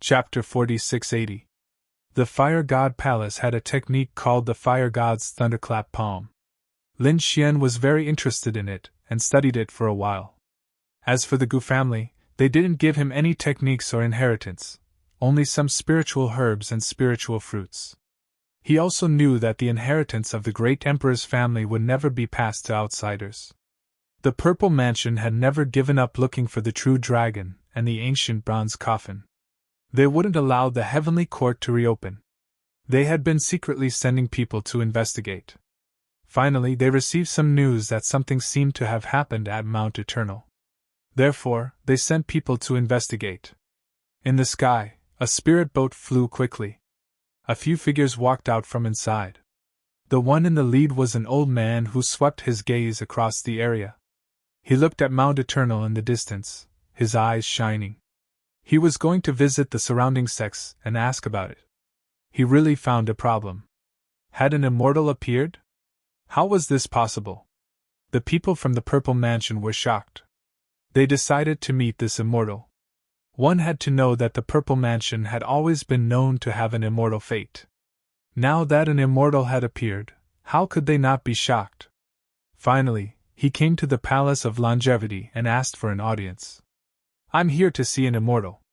Chapter 4680. The Fire God Palace had a technique called the Fire God's Thunderclap Palm. Lin Xian was very interested in it, and studied it for a while. As for the Gu family, they didn't give him any techniques or inheritance, only some spiritual herbs and spiritual fruits. He also knew that the inheritance of the great emperor's family would never be passed to outsiders. The Purple Mansion had never given up looking for the true dragon and the ancient bronze coffin. They wouldn't allow the heavenly court to reopen. They had been secretly sending people to investigate. Finally, they received some news that something seemed to have happened at Mount Eternal. Therefore, they sent people to investigate. In the sky, a spirit boat flew quickly. A few figures walked out from inside. The one in the lead was an old man who swept his gaze across the area. He looked at Mount Eternal in the distance, his eyes shining. He was going to visit the surrounding sects and ask about it. He really found a problem. Had an immortal appeared? How was this possible? The people from the Purple Mansion were shocked. They decided to meet this immortal. One had to know that the Purple Mansion had always been known to have an immortal fate. Now that an immortal had appeared, how could they not be shocked? Finally, he came to the Palace of Longevity and asked for an audience. "I'm here to see an immortal."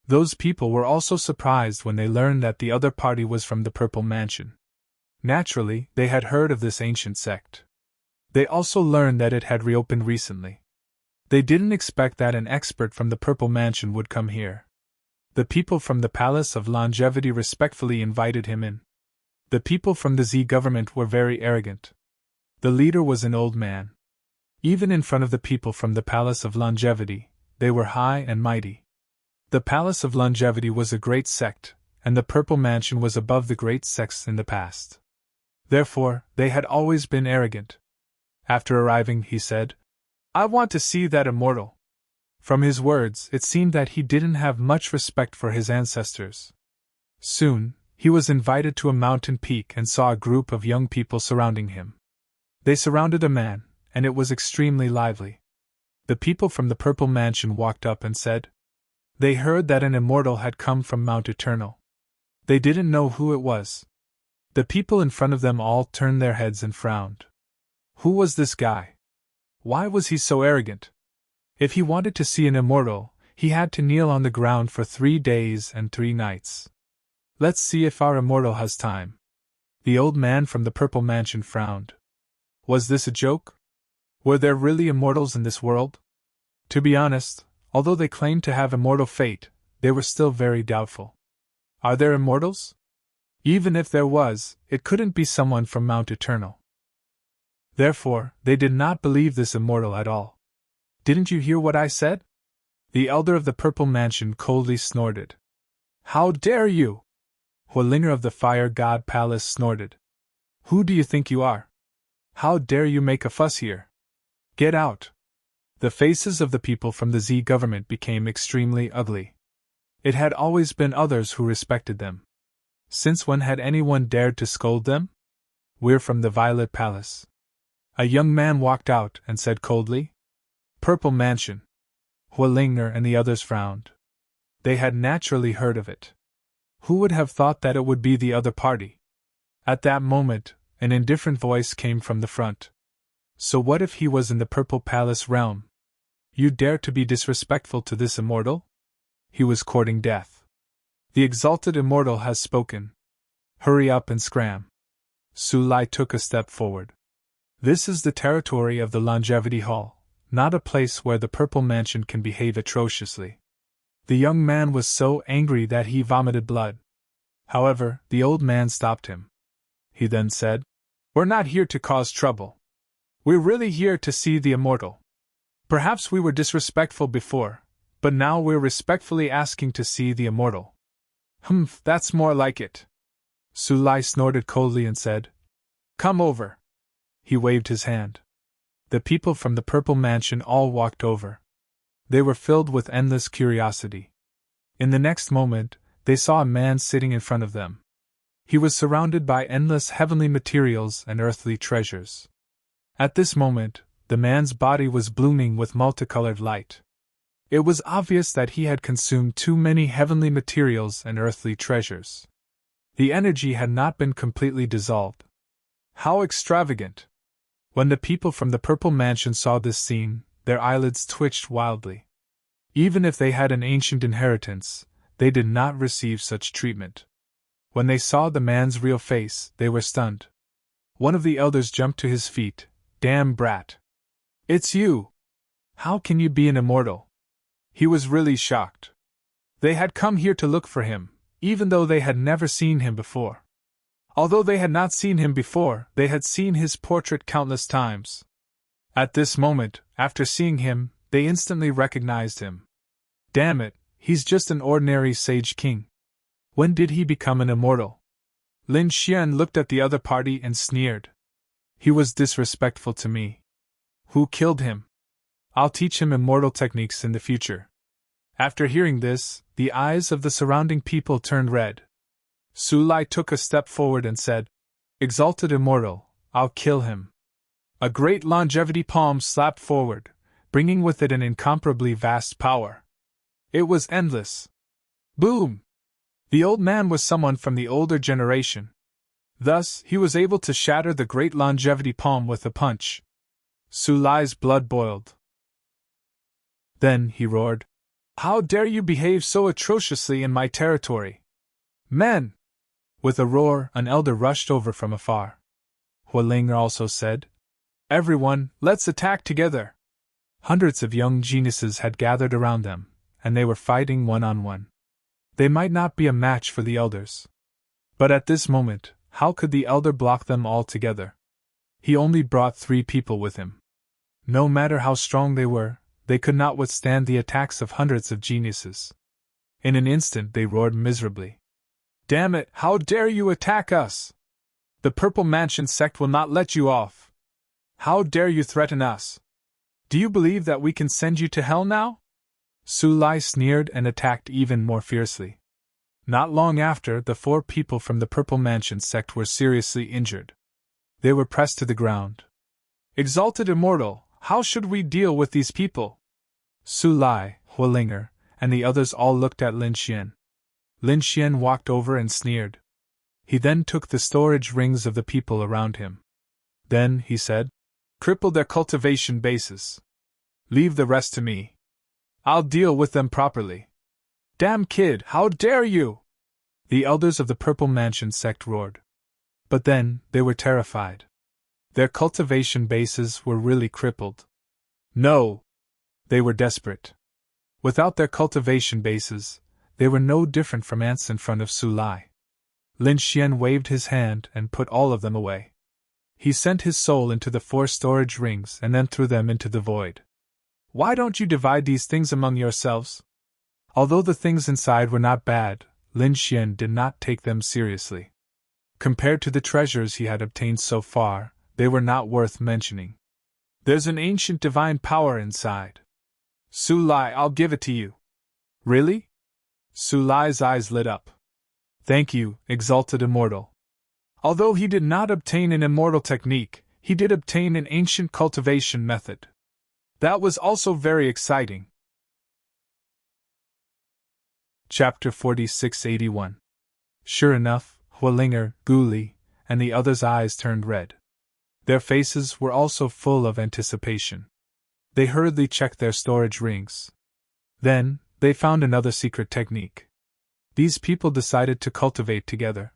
Those people were also surprised when they learned that the other party was from the Purple Mansion. Naturally, they had heard of this ancient sect. They also learned that it had reopened recently. They didn't expect that an expert from the Purple Mansion would come here. The people from the Palace of Longevity respectfully invited him in. The people from the Z government were very arrogant. The leader was an old man. Even in front of the people from the Palace of Longevity, they were high and mighty. The Palace of Longevity was a great sect, and the Purple Mansion was above the great sects in the past. Therefore, they had always been arrogant. After arriving, he said, "I want to see that immortal." From his words, it seemed that he didn't have much respect for his ancestors. Soon, he was invited to a mountain peak and saw a group of young people surrounding him. They surrounded a man, and it was extremely lively. The people from the Purple Mansion walked up and said they heard that an immortal had come from Mount Eternal. They didn't know who it was. The people in front of them all turned their heads and frowned. Who was this guy? Why was he so arrogant? If he wanted to see an immortal, he had to kneel on the ground for 3 days and 3 nights. Let's see if our immortal has time. The old man from the Purple Mansion frowned. Was this a joke? Were there really immortals in this world? To be honest, although they claimed to have immortal fate, they were still very doubtful. Are there immortals? Even if there was, it couldn't be someone from Mount Eternal. Therefore, they did not believe this immortal at all. Didn't you hear what I said? The elder of the Purple Mansion coldly snorted. How dare you? Hualinger of the Fire God Palace snorted. Who do you think you are? How dare you make a fuss here? Get out! The faces of the people from the Z government became extremely ugly. It had always been others who respected them. Since when had anyone dared to scold them? We're from the Violet Palace. A young man walked out and said coldly, Purple Mansion. Hualinger and the others frowned. They had naturally heard of it. Who would have thought that it would be the other party? At that moment, an indifferent voice came from the front. So what if he was in the Purple Palace realm? You dare to be disrespectful to this immortal? He was courting death. The exalted immortal has spoken. Hurry up and scram. Su Lai took a step forward. This is the territory of the Longevity Hall, not a place where the Purple Mansion can behave atrociously. The young man was so angry that he vomited blood. However, the old man stopped him. He then said, We're not here to cause trouble. We're really here to see the immortal. Perhaps we were disrespectful before, but now we're respectfully asking to see the immortal. Humph, that's more like it. Su Lai snorted coldly and said, Come over. He waved his hand. The people from the Purple Mansion all walked over. They were filled with endless curiosity. In the next moment, they saw a man sitting in front of them. He was surrounded by endless heavenly materials and earthly treasures. At this moment, the man's body was blooming with multicolored light. It was obvious that he had consumed too many heavenly materials and earthly treasures. The energy had not been completely dissolved. How extravagant! When the people from the Purple Mansion saw this scene, their eyelids twitched wildly. Even if they had an ancient inheritance, they did not receive such treatment. When they saw the man's real face, they were stunned. One of the elders jumped to his feet. "Damn brat! It's you! How can you be an immortal?" He was really shocked. They had come here to look for him, even though they had never seen him before. Although they had not seen him before, they had seen his portrait countless times. At this moment, after seeing him, they instantly recognized him. Damn it, he's just an ordinary sage king. When did he become an immortal? Lin Xian looked at the other party and sneered. He was disrespectful to me. Who killed him? I'll teach him immortal techniques in the future. After hearing this, the eyes of the surrounding people turned red. Su Lai took a step forward and said, "Exalted immortal, I'll kill him." A great longevity palm slapped forward, bringing with it an incomparably vast power. It was endless. Boom! The old man was someone from the older generation. Thus, he was able to shatter the great longevity palm with a punch. Su Lai's blood boiled. Then he roared, "How dare you behave so atrociously in my territory? Men!" With a roar, an elder rushed over from afar. Hualinger also said, "Everyone, let's attack together." Hundreds of young geniuses had gathered around them, and they were fighting one-on-one. They might not be a match for the elders. But at this moment, how could the elder block them all together? He only brought 3 people with him. No matter how strong they were, they could not withstand the attacks of hundreds of geniuses. In an instant they roared miserably. "Damn it, how dare you attack us? The Purple Mansion sect will not let you off. How dare you threaten us? Do you believe that we can send you to hell now?" Su Lai sneered and attacked even more fiercely. Not long after, the 4 people from the Purple Mansion sect were seriously injured. They were pressed to the ground. "Exalted Immortal, how should we deal with these people?" Su Lai, Hualinger, and the others all looked at Lin Xian. Lin Xian walked over and sneered. He then took the storage rings of the people around him. Then, he said, "Cripple their cultivation bases. Leave the rest to me. I'll deal with them properly." "Damn kid, how dare you!" the elders of the Purple Mansion sect roared. But then, they were terrified. Their cultivation bases were really crippled. No! They were desperate. Without their cultivation bases, they were no different from ants in front of Su Lai. Lin Xian waved his hand and put all of them away. He sent his soul into the 4 storage rings and then threw them into the void. "Why don't you divide these things among yourselves?" Although the things inside were not bad, Lin Xian did not take them seriously. Compared to the treasures he had obtained so far, they were not worth mentioning. "There's an ancient divine power inside. Su Lai, I'll give it to you." "Really?" Su Lai's eyes lit up. "Thank you, exalted immortal." Although he did not obtain an immortal technique, he did obtain an ancient cultivation method. That was also very exciting. Chapter 4681. Sure enough, Hualinger, Guli, and the others' eyes turned red. Their faces were also full of anticipation. They hurriedly checked their storage rings. Then, they found another secret technique. These people decided to cultivate together.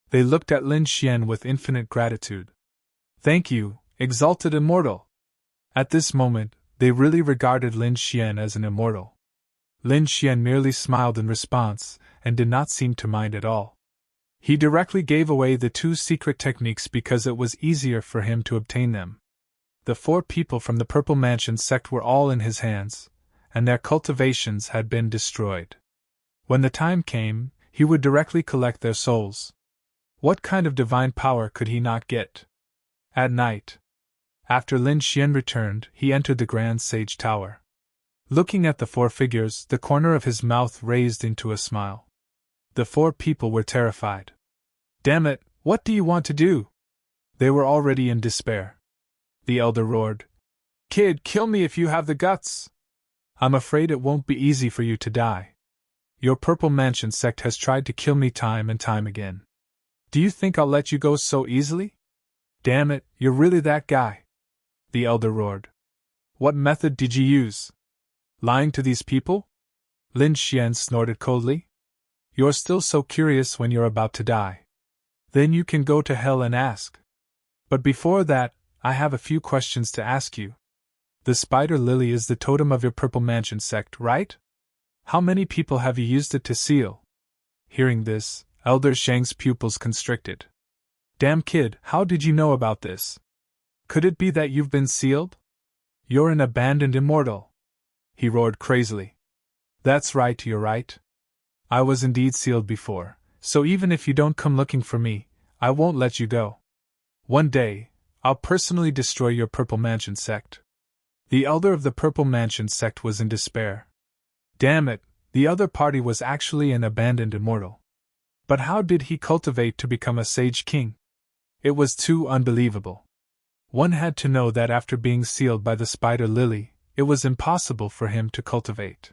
They looked at Lin Xian with infinite gratitude. "Thank you, exalted immortal." At this moment, they really regarded Lin Xian as an immortal. Lin Xian merely smiled in response, and did not seem to mind at all. He directly gave away the 2 secret techniques because it was easier for him to obtain them. The 4 people from the Purple Mansion sect were all in his hands, and their cultivations had been destroyed. When the time came, he would directly collect their souls. What kind of divine power could he not get? At night, after Lin Xian returned, he entered the Grand Sage Tower. Looking at the 4 figures, the corner of his mouth raised into a smile. The 4 people were terrified. "Damn it, what do you want to do?" They were already in despair. The elder roared, "Kid, kill me if you have the guts! I'm afraid it won't be easy for you to die. Your Purple Mansion sect has tried to kill me time and time again. Do you think I'll let you go so easily? Damn it, you're really that guy? The elder roared. What method did you use? Lying to these people? Lin Xian snorted coldly. You're still so curious when you're about to die. Then you can go to hell and ask. But before that, I have a few questions to ask you. The spider lily is the totem of your Purple Mansion sect, right? How many people have you used it to seal? Hearing this, Elder Shang's pupils constricted. Damn kid, how did you know about this? Could it be that you've been sealed? You're an abandoned immortal. He roared crazily. That's right, you're right. I was indeed sealed before, so even if you don't come looking for me, I won't let you go. One day, I'll personally destroy your Purple Mansion sect. The elder of the Purple Mansion sect was in despair. Damn it, the other party was actually an abandoned immortal. But how did he cultivate to become a sage king? It was too unbelievable. One had to know that after being sealed by the spider lily, it was impossible for him to cultivate.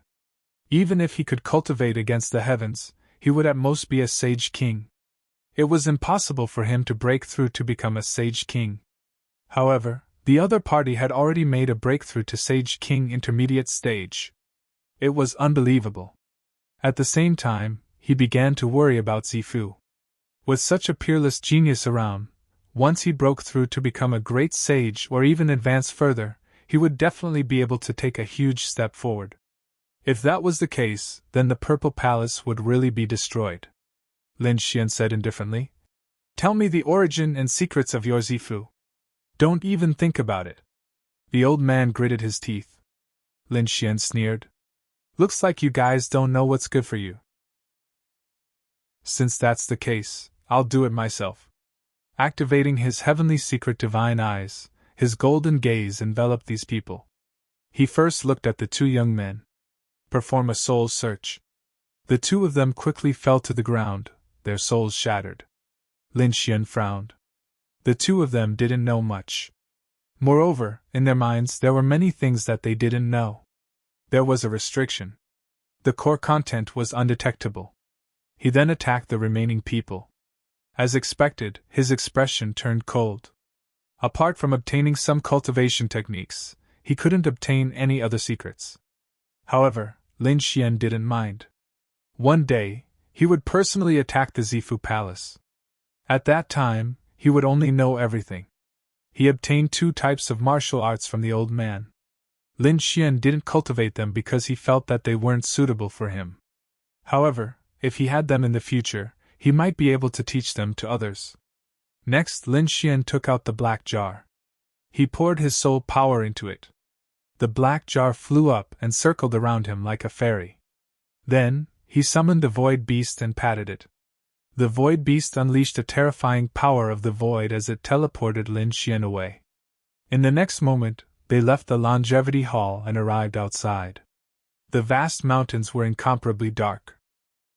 Even if he could cultivate against the heavens, he would at most be a sage king. It was impossible for him to break through to become a sage king. However, the other party had already made a breakthrough to Sage King intermediate stage. It was unbelievable. At the same time, he began to worry about Zifu. With such a peerless genius around, once he broke through to become a great sage or even advance further, he would definitely be able to take a huge step forward. If that was the case, then the Purple Palace would really be destroyed. Lin Xian said indifferently. Tell me the origin and secrets of your Zifu. Don't even think about it. The old man gritted his teeth. Lin Xian sneered. Looks like you guys don't know what's good for you. Since that's the case, I'll do it myself. Activating his heavenly secret divine eyes, his golden gaze enveloped these people. He first looked at the two young men. Perform a soul search. The two of them quickly fell to the ground, their souls shattered. Lin Xian frowned. The two of them didn't know much. Moreover, in their minds there were many things that they didn't know. There was a restriction. The core content was undetectable. He then attacked the remaining people. As expected, his expression turned cold. Apart from obtaining some cultivation techniques, he couldn't obtain any other secrets. However, Lin Xian didn't mind. One day, he would personally attack the Zifu Palace. At that time, he would only know everything. He obtained 2 types of martial arts from the old man. Lin Xian didn't cultivate them because he felt that they weren't suitable for him. However, if he had them in the future, he might be able to teach them to others. Next, Lin Xian took out the black jar. He poured his soul power into it. The black jar flew up and circled around him like a fairy. Then, he summoned the void beast and patted it. The void beast unleashed a terrifying power of the void as it teleported Lin Xian away. In the next moment, they left the longevity hall and arrived outside. The vast mountains were incomparably dark.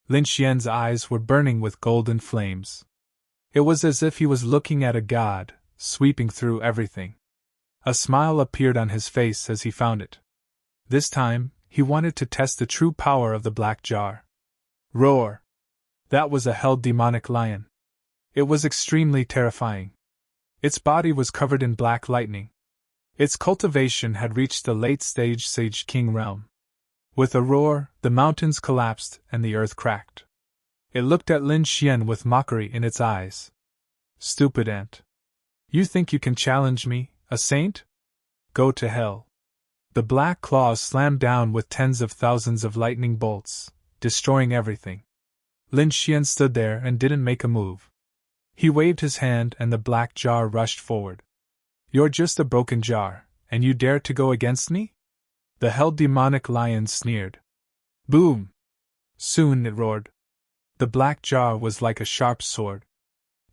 Lin Xian's eyes were burning with golden flames. It was as if he was looking at a god, sweeping through everything. A smile appeared on his face as he found it. This time, he wanted to test the true power of the black jar. Roar! That was a hell demonic lion. It was extremely terrifying. Its body was covered in black lightning. Its cultivation had reached the late-stage Sage King realm. With a roar, the mountains collapsed and the earth cracked. It looked at Lin Xian with mockery in its eyes. Stupid ant. You think you can challenge me, a saint? Go to hell. The black claws slammed down with tens of thousands of lightning bolts, destroying everything. Lin Xian stood there and didn't make a move. He waved his hand and the black jar rushed forward. You're just a broken jar, and you dare to go against me? The hell demonic lion sneered. Boom! Soon it roared. The black jar was like a sharp sword.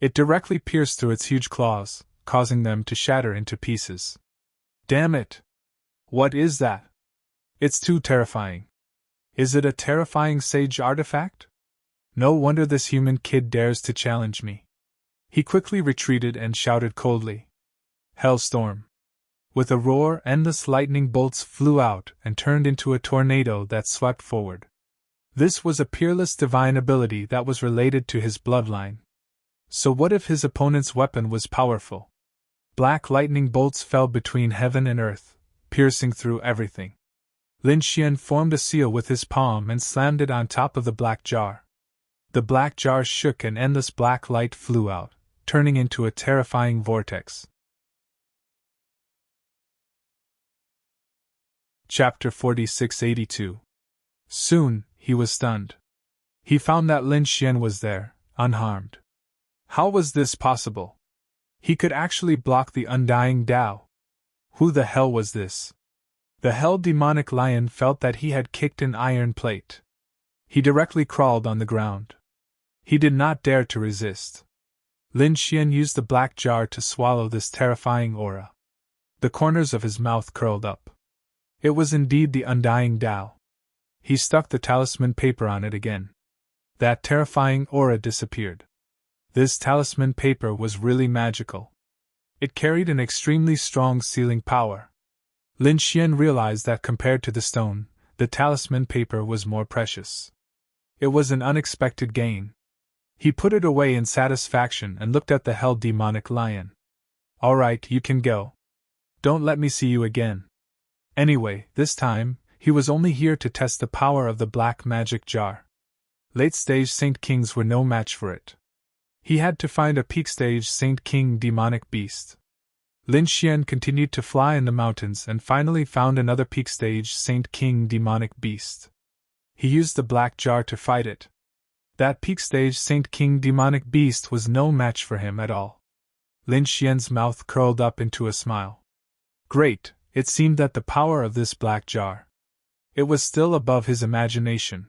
It directly pierced through its huge claws, causing them to shatter into pieces. Damn it! What is that? It's too terrifying. Is it a terrifying sage artifact? No wonder this human kid dares to challenge me. He quickly retreated and shouted coldly. Hellstorm! With a roar, endless lightning bolts flew out and turned into a tornado that swept forward. This was a peerless divine ability that was related to his bloodline. So what if his opponent's weapon was powerful? Black lightning bolts fell between heaven and earth, piercing through everything. Lin Xian formed a seal with his palm and slammed it on top of the black jar. The black jar shook and endless black light flew out, turning into a terrifying vortex. Chapter 4682. Soon, he was stunned. He found that Lin Xian was there, unharmed. How was this possible? He could actually block the undying Tao. Who the hell was this? The hell demonic lion felt that he had kicked an iron plate. He directly crawled on the ground. He did not dare to resist. Lin Xian used the black jar to swallow this terrifying aura. The corners of his mouth curled up. It was indeed the undying Tao. He stuck the talisman paper on it again. That terrifying aura disappeared. This talisman paper was really magical. It carried an extremely strong sealing power. Lin Xian realized that compared to the stone, the talisman paper was more precious. It was an unexpected gain. He put it away in satisfaction and looked at the hell demonic lion. All right, you can go. Don't let me see you again. Anyway, this time, he was only here to test the power of the black magic jar. Late-stage Saint Kings were no match for it. He had to find a peak-stage Saint King demonic beast. Lin Xian continued to fly in the mountains and finally found another peak-stage Saint King demonic beast. He used the black jar to fight it. That peak-stage Saint King demonic beast was no match for him at all. Lin Xian's mouth curled up into a smile. Great, it seemed that the power of this black jar. It was still above his imagination.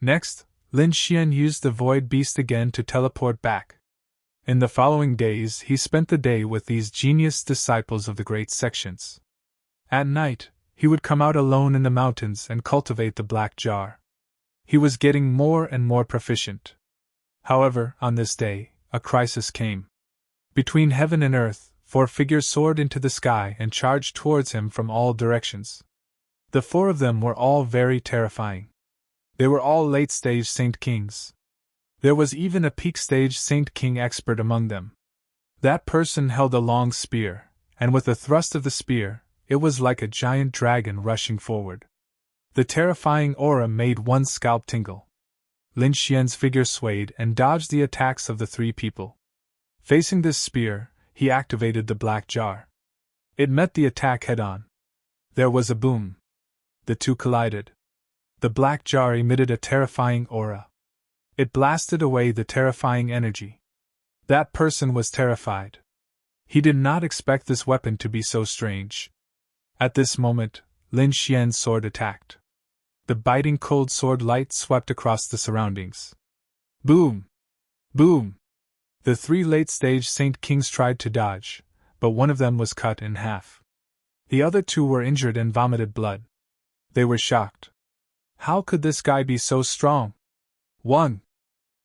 Next, Lin Xian used the void beast again to teleport back. In the following days, he spent the day with these genius disciples of the great sections. At night, he would come out alone in the mountains and cultivate the black jar. He was getting more and more proficient. However, on this day, a crisis came. Between heaven and earth, 4 figures soared into the sky and charged towards him from all directions. The 4 of them were all very terrifying. They were all late-stage Saint Kings. There was even a peak-stage Saint King expert among them. That person held a long spear, and with a thrust of the spear, it was like a giant dragon rushing forward. The terrifying aura made one's scalp tingle. Lin Xian's figure swayed and dodged the attacks of the 3 people. Facing this spear, he activated the black jar. It met the attack head-on. There was a boom. The 2 collided. The black jar emitted a terrifying aura. It blasted away the terrifying energy. That person was terrified. He did not expect this weapon to be so strange. At this moment, Lin Xian's sword attacked. The biting cold sword light swept across the surroundings. Boom! Boom! The 3 late-stage Saint Kings tried to dodge, but one of them was cut in half. The other 2 were injured and vomited blood. They were shocked. How could this guy be so strong? 1.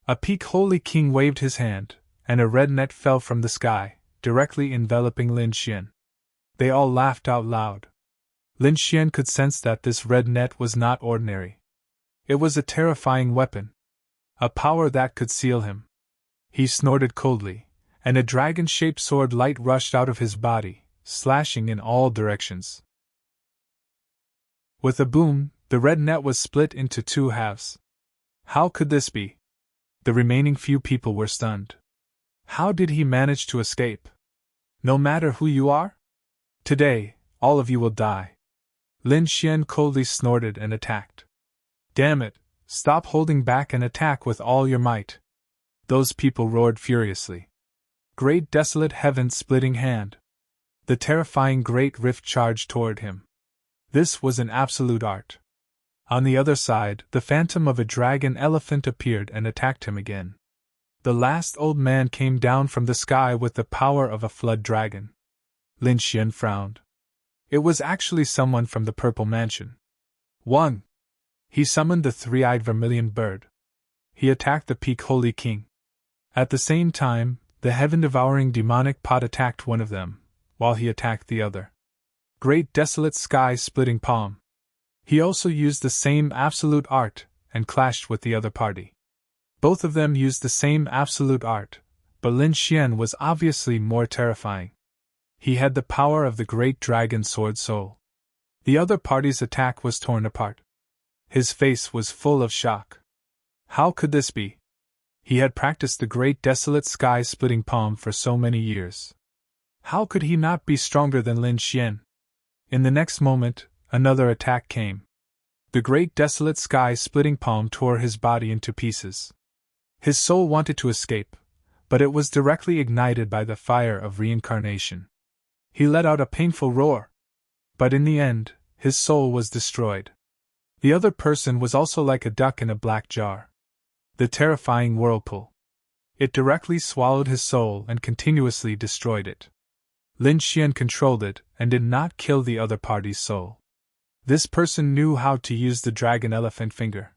A peak holy king waved his hand, and a red net fell from the sky, directly enveloping Lin Xian. They all laughed out loud. Lin Xian could sense that this red net was not ordinary. It was a terrifying weapon. A power that could seal him. He snorted coldly, and a dragon-shaped sword light rushed out of his body, slashing in all directions. With a boom, the red net was split into 2 halves. How could this be? The remaining few people were stunned. How did he manage to escape? No matter who you are? Today, all of you will die. Lin Xian coldly snorted and attacked. Damn it, stop holding back and attack with all your might. Those people roared furiously. Great desolate heaven-splitting hand. The terrifying great rift charged toward him. This was an absolute art. On the other side, the phantom of a dragon elephant appeared and attacked him again. The last old man came down from the sky with the power of a flood dragon. Lin Xian frowned. It was actually someone from the Purple Mansion. 1. He summoned the 3-eyed vermilion bird. He attacked the peak holy king. At the same time, the heaven-devouring demonic pot attacked one of them, while he attacked the other. great desolate sky-splitting palm. He also used the same absolute art and clashed with the other party. Both of them used the same absolute art, but Lin Xian was obviously more terrifying. He had the power of the great dragon sword soul. The other party's attack was torn apart. His face was full of shock. How could this be? He had practiced the great desolate sky-splitting palm for so many years. How could he not be stronger than Lin Xian? In the next moment, another attack came. The great desolate sky-splitting palm tore his body into pieces. His soul wanted to escape, but it was directly ignited by the fire of reincarnation. He let out a painful roar. But in the end, his soul was destroyed. The other person was also like a duck in a black jar. The terrifying whirlpool. It directly swallowed his soul and continuously destroyed it. Lin Xian controlled it and did not kill the other party's soul. This person knew how to use the dragon elephant finger.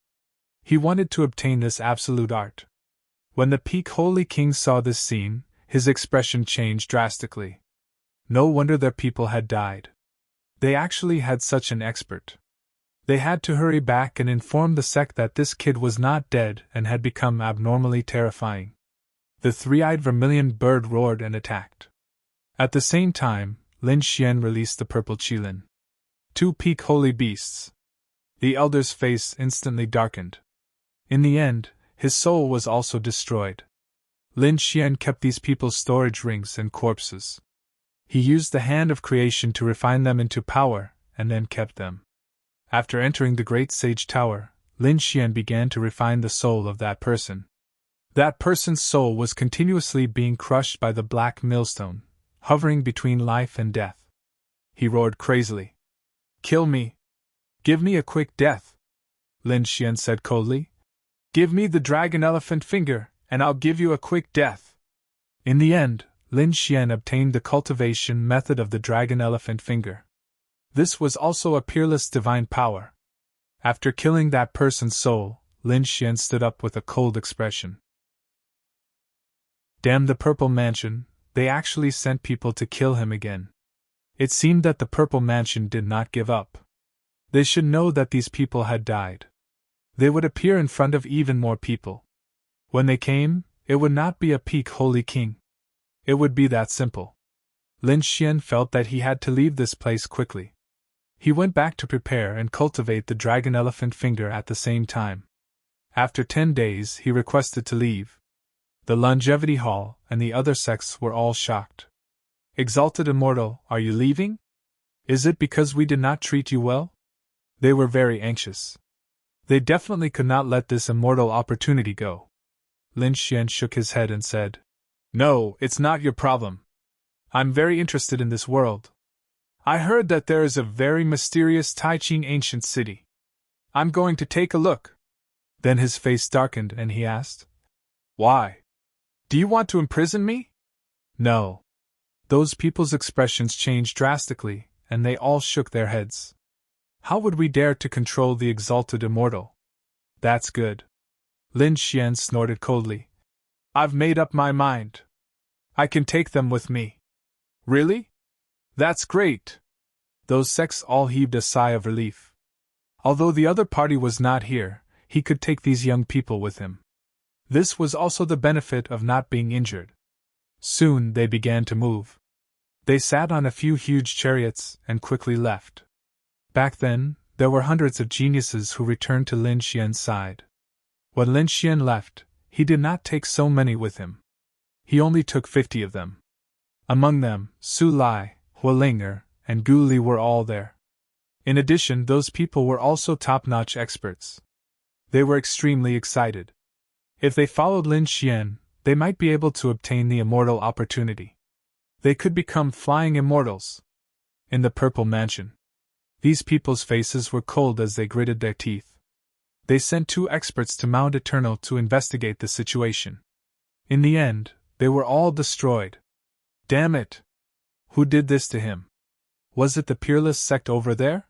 He wanted to obtain this absolute art. When the Peak Holy King saw this scene, his expression changed drastically. No wonder their people had died. They actually had such an expert. They had to hurry back and inform the sect that this kid was not dead and had become abnormally terrifying. The three-eyed vermilion bird roared and attacked. At the same time, Lin Xian released the purple qilin. 2 peak holy beasts. The elder's face instantly darkened. In the end, his soul was also destroyed. Lin Xian kept these people's storage rings and corpses. He used the hand of creation to refine them into power, and then kept them. After entering the great sage tower, Lin Xian began to refine the soul of that person. That person's soul was continuously being crushed by the black millstone, hovering between life and death. He roared crazily. "Kill me! Give me a quick death!" Lin Xian said coldly. "Give me the dragon elephant finger, and I'll give you a quick death." In the end, Lin Xian obtained the cultivation method of the dragon elephant finger. This was also a peerless divine power. After killing that person's soul, Lin Xian stood up with a cold expression. Damn the Purple Mansion, they actually sent people to kill him again. It seemed that the Purple Mansion did not give up. They should know that these people had died. They would appear in front of even more people. When they came, it would not be a Peak Holy King. It would be that simple. Lin Xian felt that he had to leave this place quickly. He went back to prepare and cultivate the dragon elephant finger at the same time. After 10 days, he requested to leave. The Longevity Hall and the other sects were all shocked. "Exalted Immortal, are you leaving? Is it because we did not treat you well?" They were very anxious. They definitely could not let this immortal opportunity go. Lin Xian shook his head and said, "No, it's not your problem. I'm very interested in this world. I heard that there is a very mysterious Taiqing ancient city. I'm going to take a look." Then his face darkened and he asked, "Why? Do you want to imprison me?" "No." Those people's expressions changed drastically, and they all shook their heads. "How would we dare to control the exalted immortal?" "That's good." Lin Xian snorted coldly. "I've made up my mind. I can take them with me." "Really? That's great." Those sects all heaved a sigh of relief. Although the other party was not here, he could take these young people with him. This was also the benefit of not being injured. Soon they began to move. They sat on a few huge chariots and quickly left. Back then, there were hundreds of geniuses who returned to Lin Xian's side. When Lin Xian left, he did not take so many with him. He only took 50 of them. Among them, Su Lai, Hualinger, and Gu Li were all there. In addition, those people were also top-notch experts. They were extremely excited. If they followed Lin Xian, they might be able to obtain the immortal opportunity. They could become flying immortals. In the Purple Mansion, these people's faces were cold as they gritted their teeth. They sent 2 experts to Mount Eternal to investigate the situation. In the end, they were all destroyed. Damn it! Who did this to him? Was it the peerless sect over there?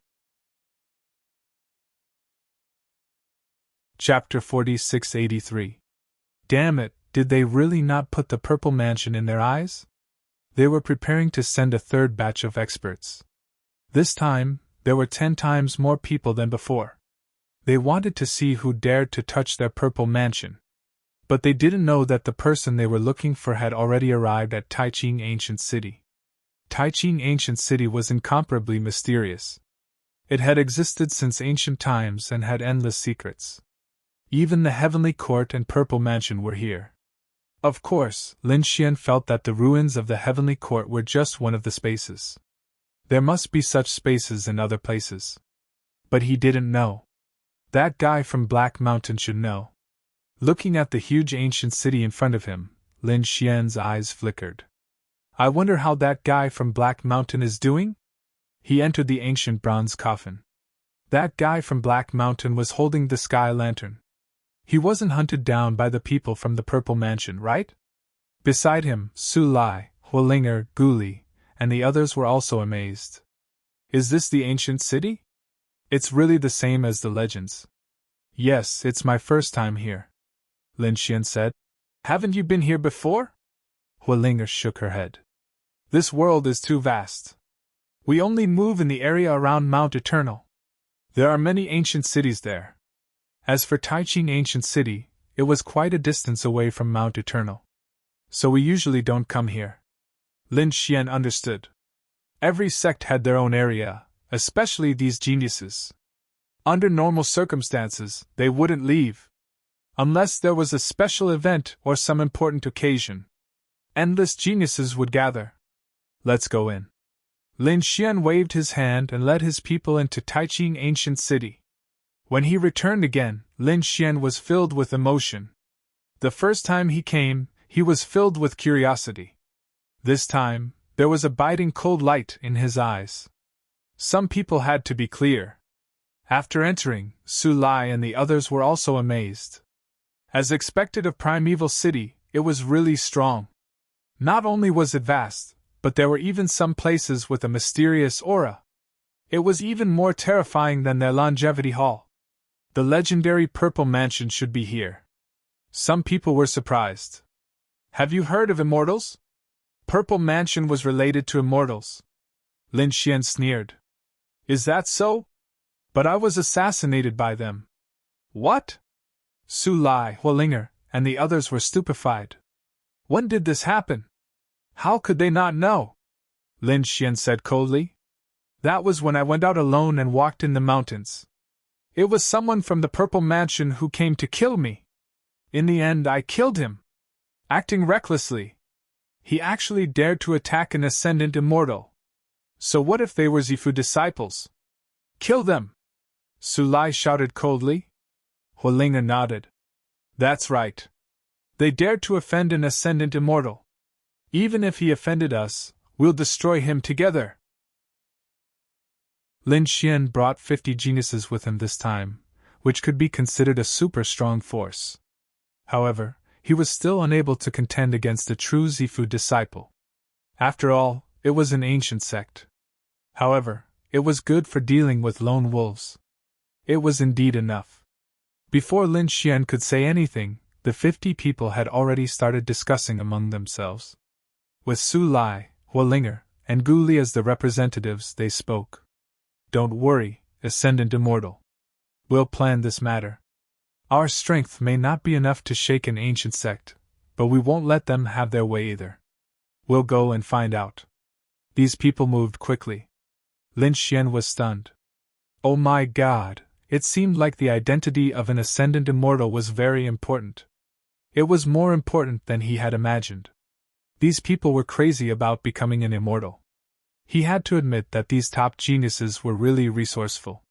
Chapter 4683. Damn it, did they really not put the Purple Mansion in their eyes? They were preparing to send a 3rd batch of experts. This time, there were 10 times more people than before. They wanted to see who dared to touch their purple mansion. But they didn't know that the person they were looking for had already arrived at Taiching Ancient City. Taiching Ancient City was incomparably mysterious. It had existed since ancient times and had endless secrets. Even the Heavenly Court and Purple Mansion were here. Of course, Lin Xian felt that the ruins of the Heavenly Court were just one of the spaces. There must be such spaces in other places. But he didn't know. That guy from Black Mountain should know. Looking at the huge ancient city in front of him, Lin Xian's eyes flickered. I wonder how that guy from Black Mountain is doing? He entered the ancient bronze coffin. That guy from Black Mountain was holding the sky lantern. He wasn't hunted down by the people from the Purple Mansion, right? Beside him, Su Lai, Huolinger, Guli, and the others were also amazed. Is this the ancient city? It's really the same as the legends. Yes, it's my first time here, Lin Xian said. Haven't you been here before? Huolinger shook her head. This world is too vast. We only move in the area around Mount Eternal. There are many ancient cities there. As for Taiching Ancient City, it was quite a distance away from Mount Eternal. So we usually don't come here. Lin Xian understood. Every sect had their own area, especially these geniuses. Under normal circumstances, they wouldn't leave. Unless there was a special event or some important occasion. Endless geniuses would gather. Let's go in. Lin Xian waved his hand and led his people into Taiching Ancient City. When he returned again, Lin Xian was filled with emotion. The first time he came, he was filled with curiosity. This time, there was a biting cold light in his eyes. Some people had to be clear. After entering, Su Lai and the others were also amazed. As expected of Primeval City, it was really strong. Not only was it vast, but there were even some places with a mysterious aura. It was even more terrifying than their Longevity Hall. The legendary Purple Mansion should be here. Some people were surprised. Have you heard of immortals? Purple Mansion was related to immortals. Lin Xian sneered. Is that so? But I was assassinated by them. What? Su Lai, Huolinger, and the others were stupefied. When did this happen? How could they not know? Lin Xian said coldly. That was when I went out alone and walked in the mountains. It was someone from the Purple Mansion who came to kill me. In the end, I killed him. Acting recklessly. He actually dared to attack an ascendant immortal. So what if they were Zifu disciples? Kill them! Su Lai shouted coldly. Huolinger nodded. That's right. They dared to offend an ascendant immortal. Even if he offended us, we'll destroy him together. Lin Xian brought 50 geniuses with him this time, which could be considered a super strong force. However, he was still unable to contend against a true Zifu disciple. After all, it was an ancient sect. However, it was good for dealing with lone wolves. It was indeed enough. Before Lin Xian could say anything, the 50 people had already started discussing among themselves. With Su Lai, Huolinger, and Guli as the representatives, they spoke. Don't worry, Ascendant Immortal. We'll plan this matter. Our strength may not be enough to shake an ancient sect, but we won't let them have their way either. We'll go and find out. These people moved quickly. Lin Xian was stunned. Oh my God, it seemed like the identity of an Ascendant Immortal was very important. It was more important than he had imagined. These people were crazy about becoming an immortal. He had to admit that these top geniuses were really resourceful.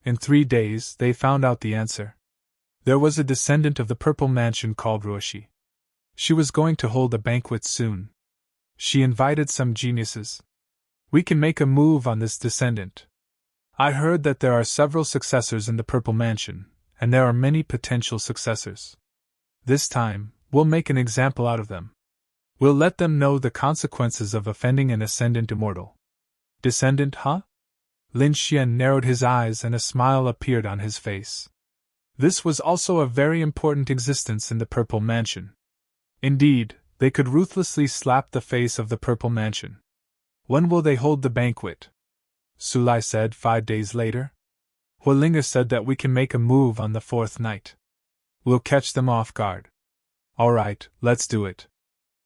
In 3 days, they found out the answer. There was a descendant of the Purple Mansion called Ruoshi. She was going to hold a banquet soon. She invited some geniuses. We can make a move on this descendant. I heard that there are several successors in the Purple Mansion, and there are many potential successors. This time, we'll make an example out of them. We'll let them know the consequences of offending an Ascendant Immortal. Descendant, huh? Lin Xian narrowed his eyes and a smile appeared on his face. This was also a very important existence in the Purple Mansion. Indeed, they could ruthlessly slap the face of the Purple Mansion. When will they hold the banquet? Sulai said 5 days later. Hualinga said that we can make a move on the fourth night. We'll catch them off guard. Alright, let's do it.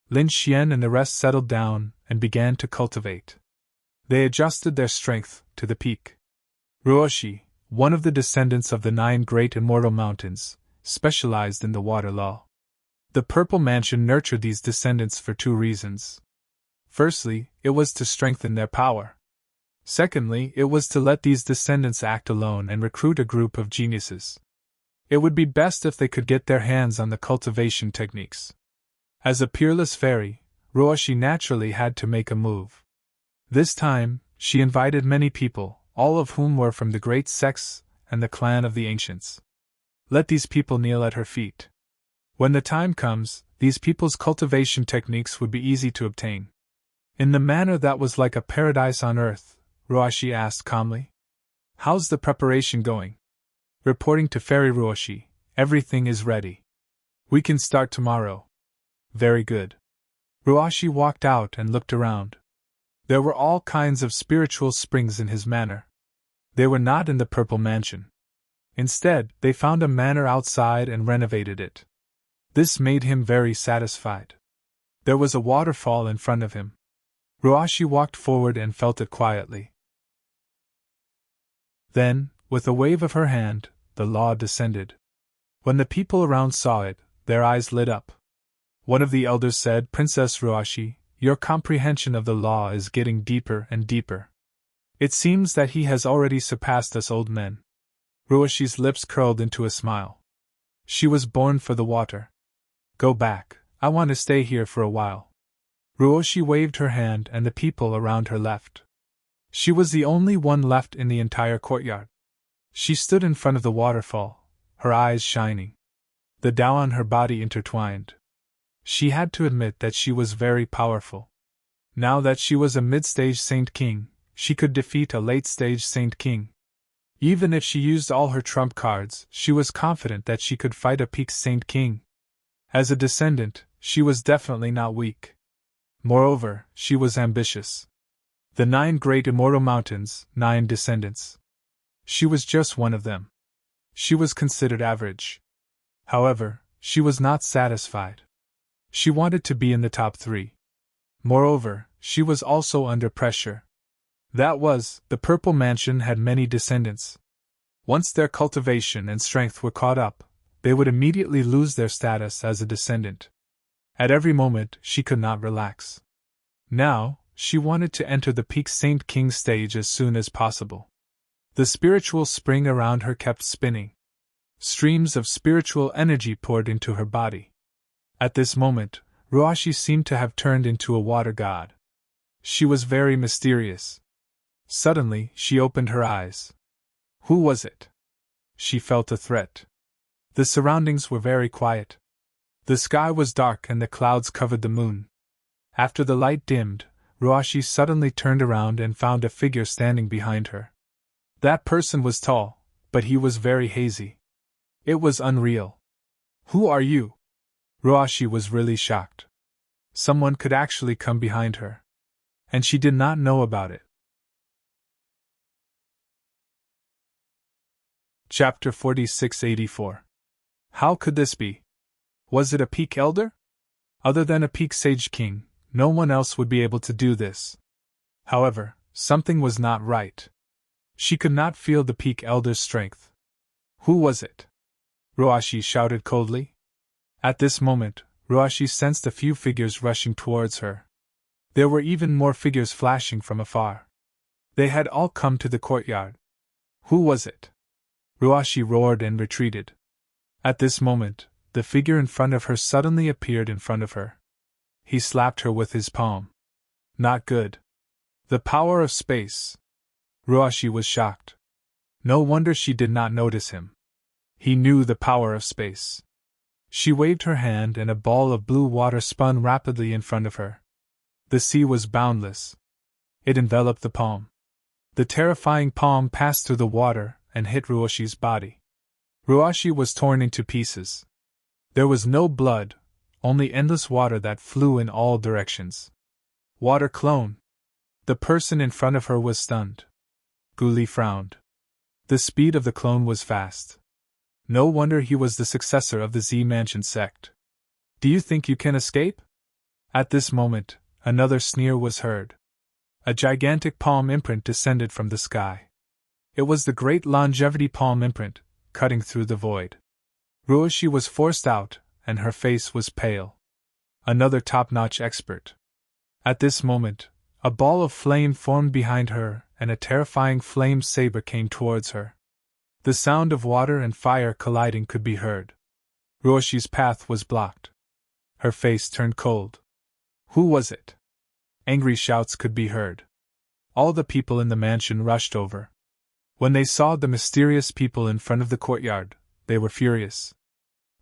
Lin Xian and the rest settled down and began to cultivate. They adjusted their strength to the peak. Ruoshi, one of the descendants of the 9 great immortal mountains, specialized in the water law. The Purple Mansion nurtured these descendants for 2 reasons. Firstly, it was to strengthen their power. Secondly, it was to let these descendants act alone and recruit a group of geniuses. It would be best if they could get their hands on the cultivation techniques. As a peerless fairy, Ruoshi naturally had to make a move. This time, she invited many people, all of whom were from the great sects and the clan of the ancients. Let these people kneel at her feet. When the time comes, these people's cultivation techniques would be easy to obtain. In the manner that was like a paradise on earth, Ruoshi asked calmly. How's the preparation going? Reporting to Fairy Ruoshi, everything is ready. We can start tomorrow. Very good. Ruoshi walked out and looked around. There were all kinds of spiritual springs in his manor. They were not in the Purple Mansion. Instead, they found a manor outside and renovated it. This made him very satisfied. There was a waterfall in front of him. Ruoshi walked forward and felt it quietly. Then, with a wave of her hand, the law descended. When the people around saw it, their eyes lit up. One of the elders said, Princess Ruoshi, your comprehension of the law is getting deeper and deeper. It seems that he has already surpassed us old men. Ruoshi's lips curled into a smile. She was born for the water. Go back, I want to stay here for a while. Ruoshi waved her hand and the people around her left. She was the only one left in the entire courtyard. She stood in front of the waterfall, her eyes shining. The Tao on her body intertwined. She had to admit that she was very powerful. Now that she was a mid-stage Saint King, she could defeat a late-stage Saint King. Even if she used all her trump cards, she was confident that she could fight a peak Saint King. As a descendant, she was definitely not weak. Moreover, she was ambitious. The 9 great immortal mountains, 9 descendants. She was just one of them. She was considered average. However, she was not satisfied. She wanted to be in the top 3. Moreover, she was also under pressure. That was, the Purple Mansion had many descendants. Once their cultivation and strength were caught up, they would immediately lose their status as a descendant. At every moment, she could not relax. Now, she wanted to enter the peak Saint King stage as soon as possible. The spiritual spring around her kept spinning. Streams of spiritual energy poured into her body. At this moment, Ruoshi seemed to have turned into a water god. She was very mysterious. Suddenly, she opened her eyes. Who was it? She felt a threat. The surroundings were very quiet. The sky was dark and the clouds covered the moon. After the light dimmed, Ruoshi suddenly turned around and found a figure standing behind her. That person was tall, but he was very hazy. It was unreal. Who are you? Ruoshi was really shocked. Someone could actually come behind her. And she did not know about it. Chapter 4684. How could this be? Was it a peak elder? Other than a peak sage king, no one else would be able to do this. However, something was not right. She could not feel the peak elder's strength. Who was it? Ruoshi shouted coldly. At this moment, Ruoshi sensed a few figures rushing towards her. There were even more figures flashing from afar. They had all come to the courtyard. Who was it? Ruoshi roared and retreated. At this moment, the figure in front of her suddenly appeared in front of her. He slapped her with his palm. Not good. The power of space. Ruoshi was shocked. No wonder she did not notice him. He knew the power of space. She waved her hand and a ball of blue water spun rapidly in front of her. The sea was boundless. It enveloped the palm. The terrifying palm passed through the water and hit Ruoshi's body. Ruoshi was torn into pieces. There was no blood, only endless water that flew in all directions. Water clone. The person in front of her was stunned. Guli frowned. The speed of the clone was fast. No wonder he was the successor of the Z-Mansion sect. Do you think you can escape? At this moment, another sneer was heard. A gigantic palm imprint descended from the sky. It was the great longevity palm imprint, cutting through the void. Ruoshi was forced out, and her face was pale. Another top-notch expert. At this moment, a ball of flame formed behind her, and a terrifying flame saber came towards her. The sound of water and fire colliding could be heard. Ruoshi's path was blocked. Her face turned cold. Who was it? Angry shouts could be heard. All the people in the mansion rushed over. When they saw the mysterious people in front of the courtyard, they were furious.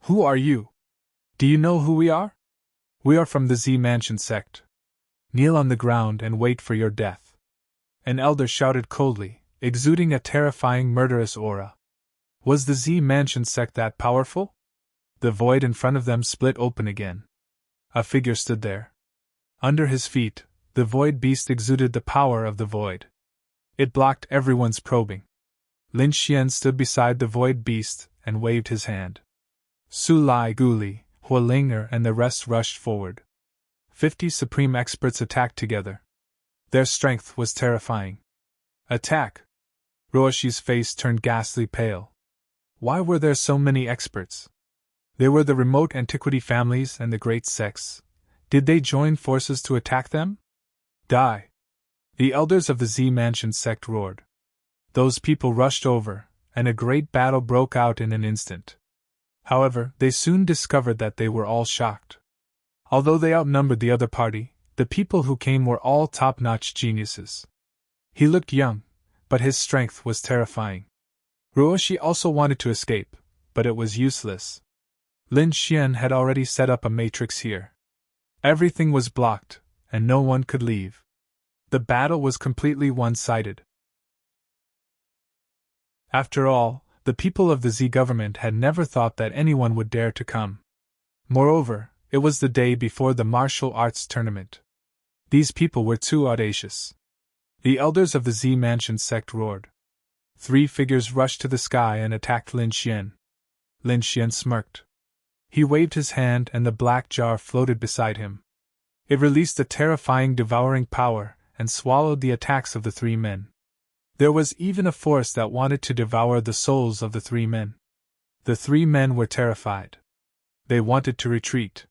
Who are you? Do you know who we are? We are from the Z-Mansion sect. Kneel on the ground and wait for your death. An elder shouted coldly, exuding a terrifying murderous aura. Was the Z-Mansion sect that powerful? The void in front of them split open again. A figure stood there. Under his feet, the void beast exuded the power of the void. It blocked everyone's probing. Lin Xian stood beside the void beast and waved his hand. Su Lai Guli, Hua Linger and the rest rushed forward. 50 supreme experts attacked together. Their strength was terrifying. Attack! Ruoshi's face turned ghastly pale. Why were there so many experts? They were the remote antiquity families and the great sects. Did they join forces to attack them? Die! The elders of the Z-Mansion sect roared. Those people rushed over, and a great battle broke out in an instant. However, they soon discovered that they were all shocked. Although they outnumbered the other party, the people who came were all top-notch geniuses. He looked young, but his strength was terrifying. Ruoshi also wanted to escape, but it was useless. Lin Xian had already set up a matrix here. Everything was blocked, and no one could leave. The battle was completely one-sided. After all, the people of the Z government had never thought that anyone would dare to come. Moreover, it was the day before the martial arts tournament. These people were too audacious. The elders of the Z-Mansion sect roared. 3 figures rushed to the sky and attacked Lin Xian. Lin Xian smirked. He waved his hand and the black jar floated beside him. It released a terrifying devouring power and swallowed the attacks of the 3 men. There was even a force that wanted to devour the souls of the 3 men. The 3 men were terrified. They wanted to retreat.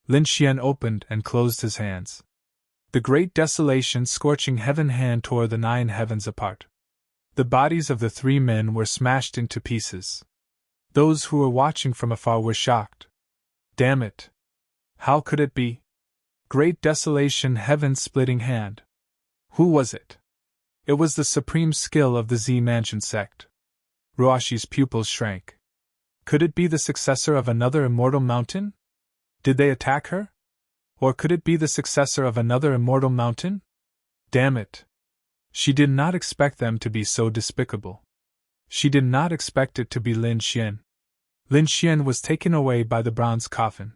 Lin Xian opened and closed his hands. The great desolation scorching heaven hand tore the 9 heavens apart. The bodies of the 3 men were smashed into pieces. Those who were watching from afar were shocked. Damn it! How could it be? Great desolation heaven-splitting hand. Who was it? It was the supreme skill of the Z-Mansion sect. Ruoshi's pupils shrank. Could it be the successor of another immortal mountain? Did they attack her? Or could it be the successor of another immortal mountain? Damn it! She did not expect them to be so despicable. She did not expect it to be Lin Xian. Lin Xian was taken away by the bronze coffin.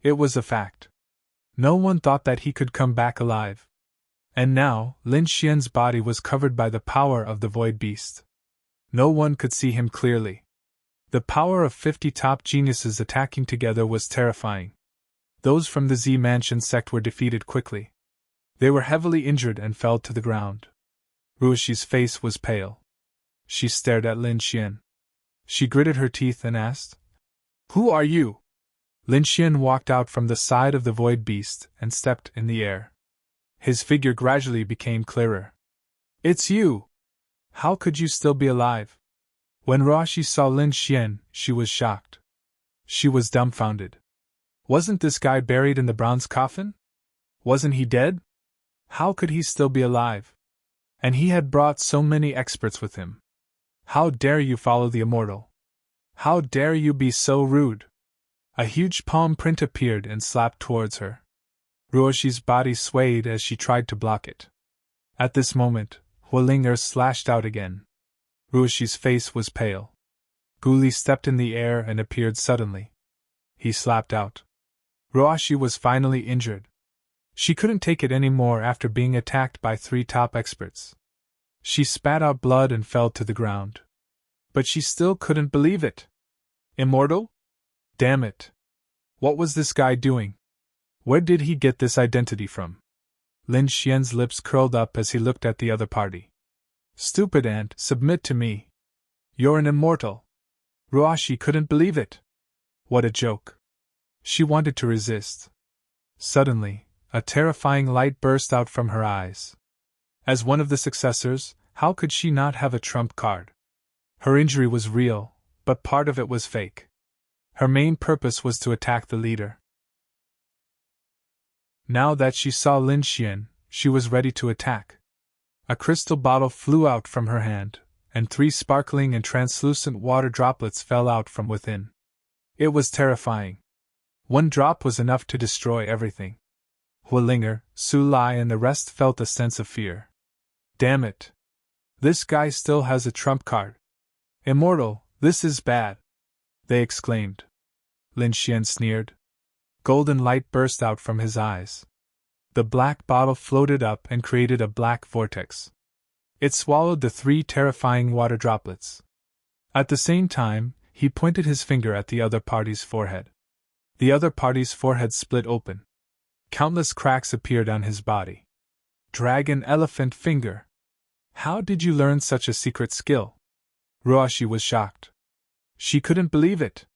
It was a fact. No one thought that he could come back alive. And now, Lin Xian's body was covered by the power of the Void Beast. No one could see him clearly. The power of 50 top geniuses attacking together was terrifying. Those from the Z-Mansion sect were defeated quickly. They were heavily injured and fell to the ground. Ruoshi's face was pale. She stared at Lin Xian. She gritted her teeth and asked, "Who are you?" Lin Xian walked out from the side of the Void Beast and stepped in the air. His figure gradually became clearer. "It's you! How could you still be alive?" When Ruoshi saw Lin Xian, she was shocked. She was dumbfounded. Wasn't this guy buried in the bronze coffin? Wasn't he dead? How could he still be alive? And he had brought so many experts with him. How dare you follow the immortal? How dare you be so rude? A huge palm print appeared and slapped towards her. Ruoshi's body swayed as she tried to block it. At this moment, Hualinger slashed out again. Ruoshi's face was pale. Guli stepped in the air and appeared suddenly. He slapped out. Ruoshi was finally injured. She couldn't take it any more after being attacked by 3 top experts. She spat out blood and fell to the ground. But she still couldn't believe it. Immortal? Damn it. What was this guy doing? Where did he get this identity from? Lin Xian's lips curled up as he looked at the other party. Stupid ant, submit to me. You're an immortal. Ruashi couldn't believe it. What a joke. She wanted to resist. Suddenly, a terrifying light burst out from her eyes. As one of the successors, how could she not have a trump card? Her injury was real, but part of it was fake. Her main purpose was to attack the leader. Now that she saw Lin Xian, she was ready to attack. A crystal bottle flew out from her hand, and 3 sparkling and translucent water droplets fell out from within. It was terrifying. 1 drop was enough to destroy everything. Hualinger, Su Lai and the rest felt a sense of fear. Damn it. This guy still has a trump card. Immortal, this is bad, they exclaimed. Lin Xian sneered. Golden light burst out from his eyes. The black bottle floated up and created a black vortex. It swallowed the 3 terrifying water droplets. At the same time, he pointed his finger at the other party's forehead. The other party's forehead split open. Countless cracks appeared on his body. Dragon elephant finger. How did you learn such a secret skill? Ruashi was shocked. She couldn't believe it.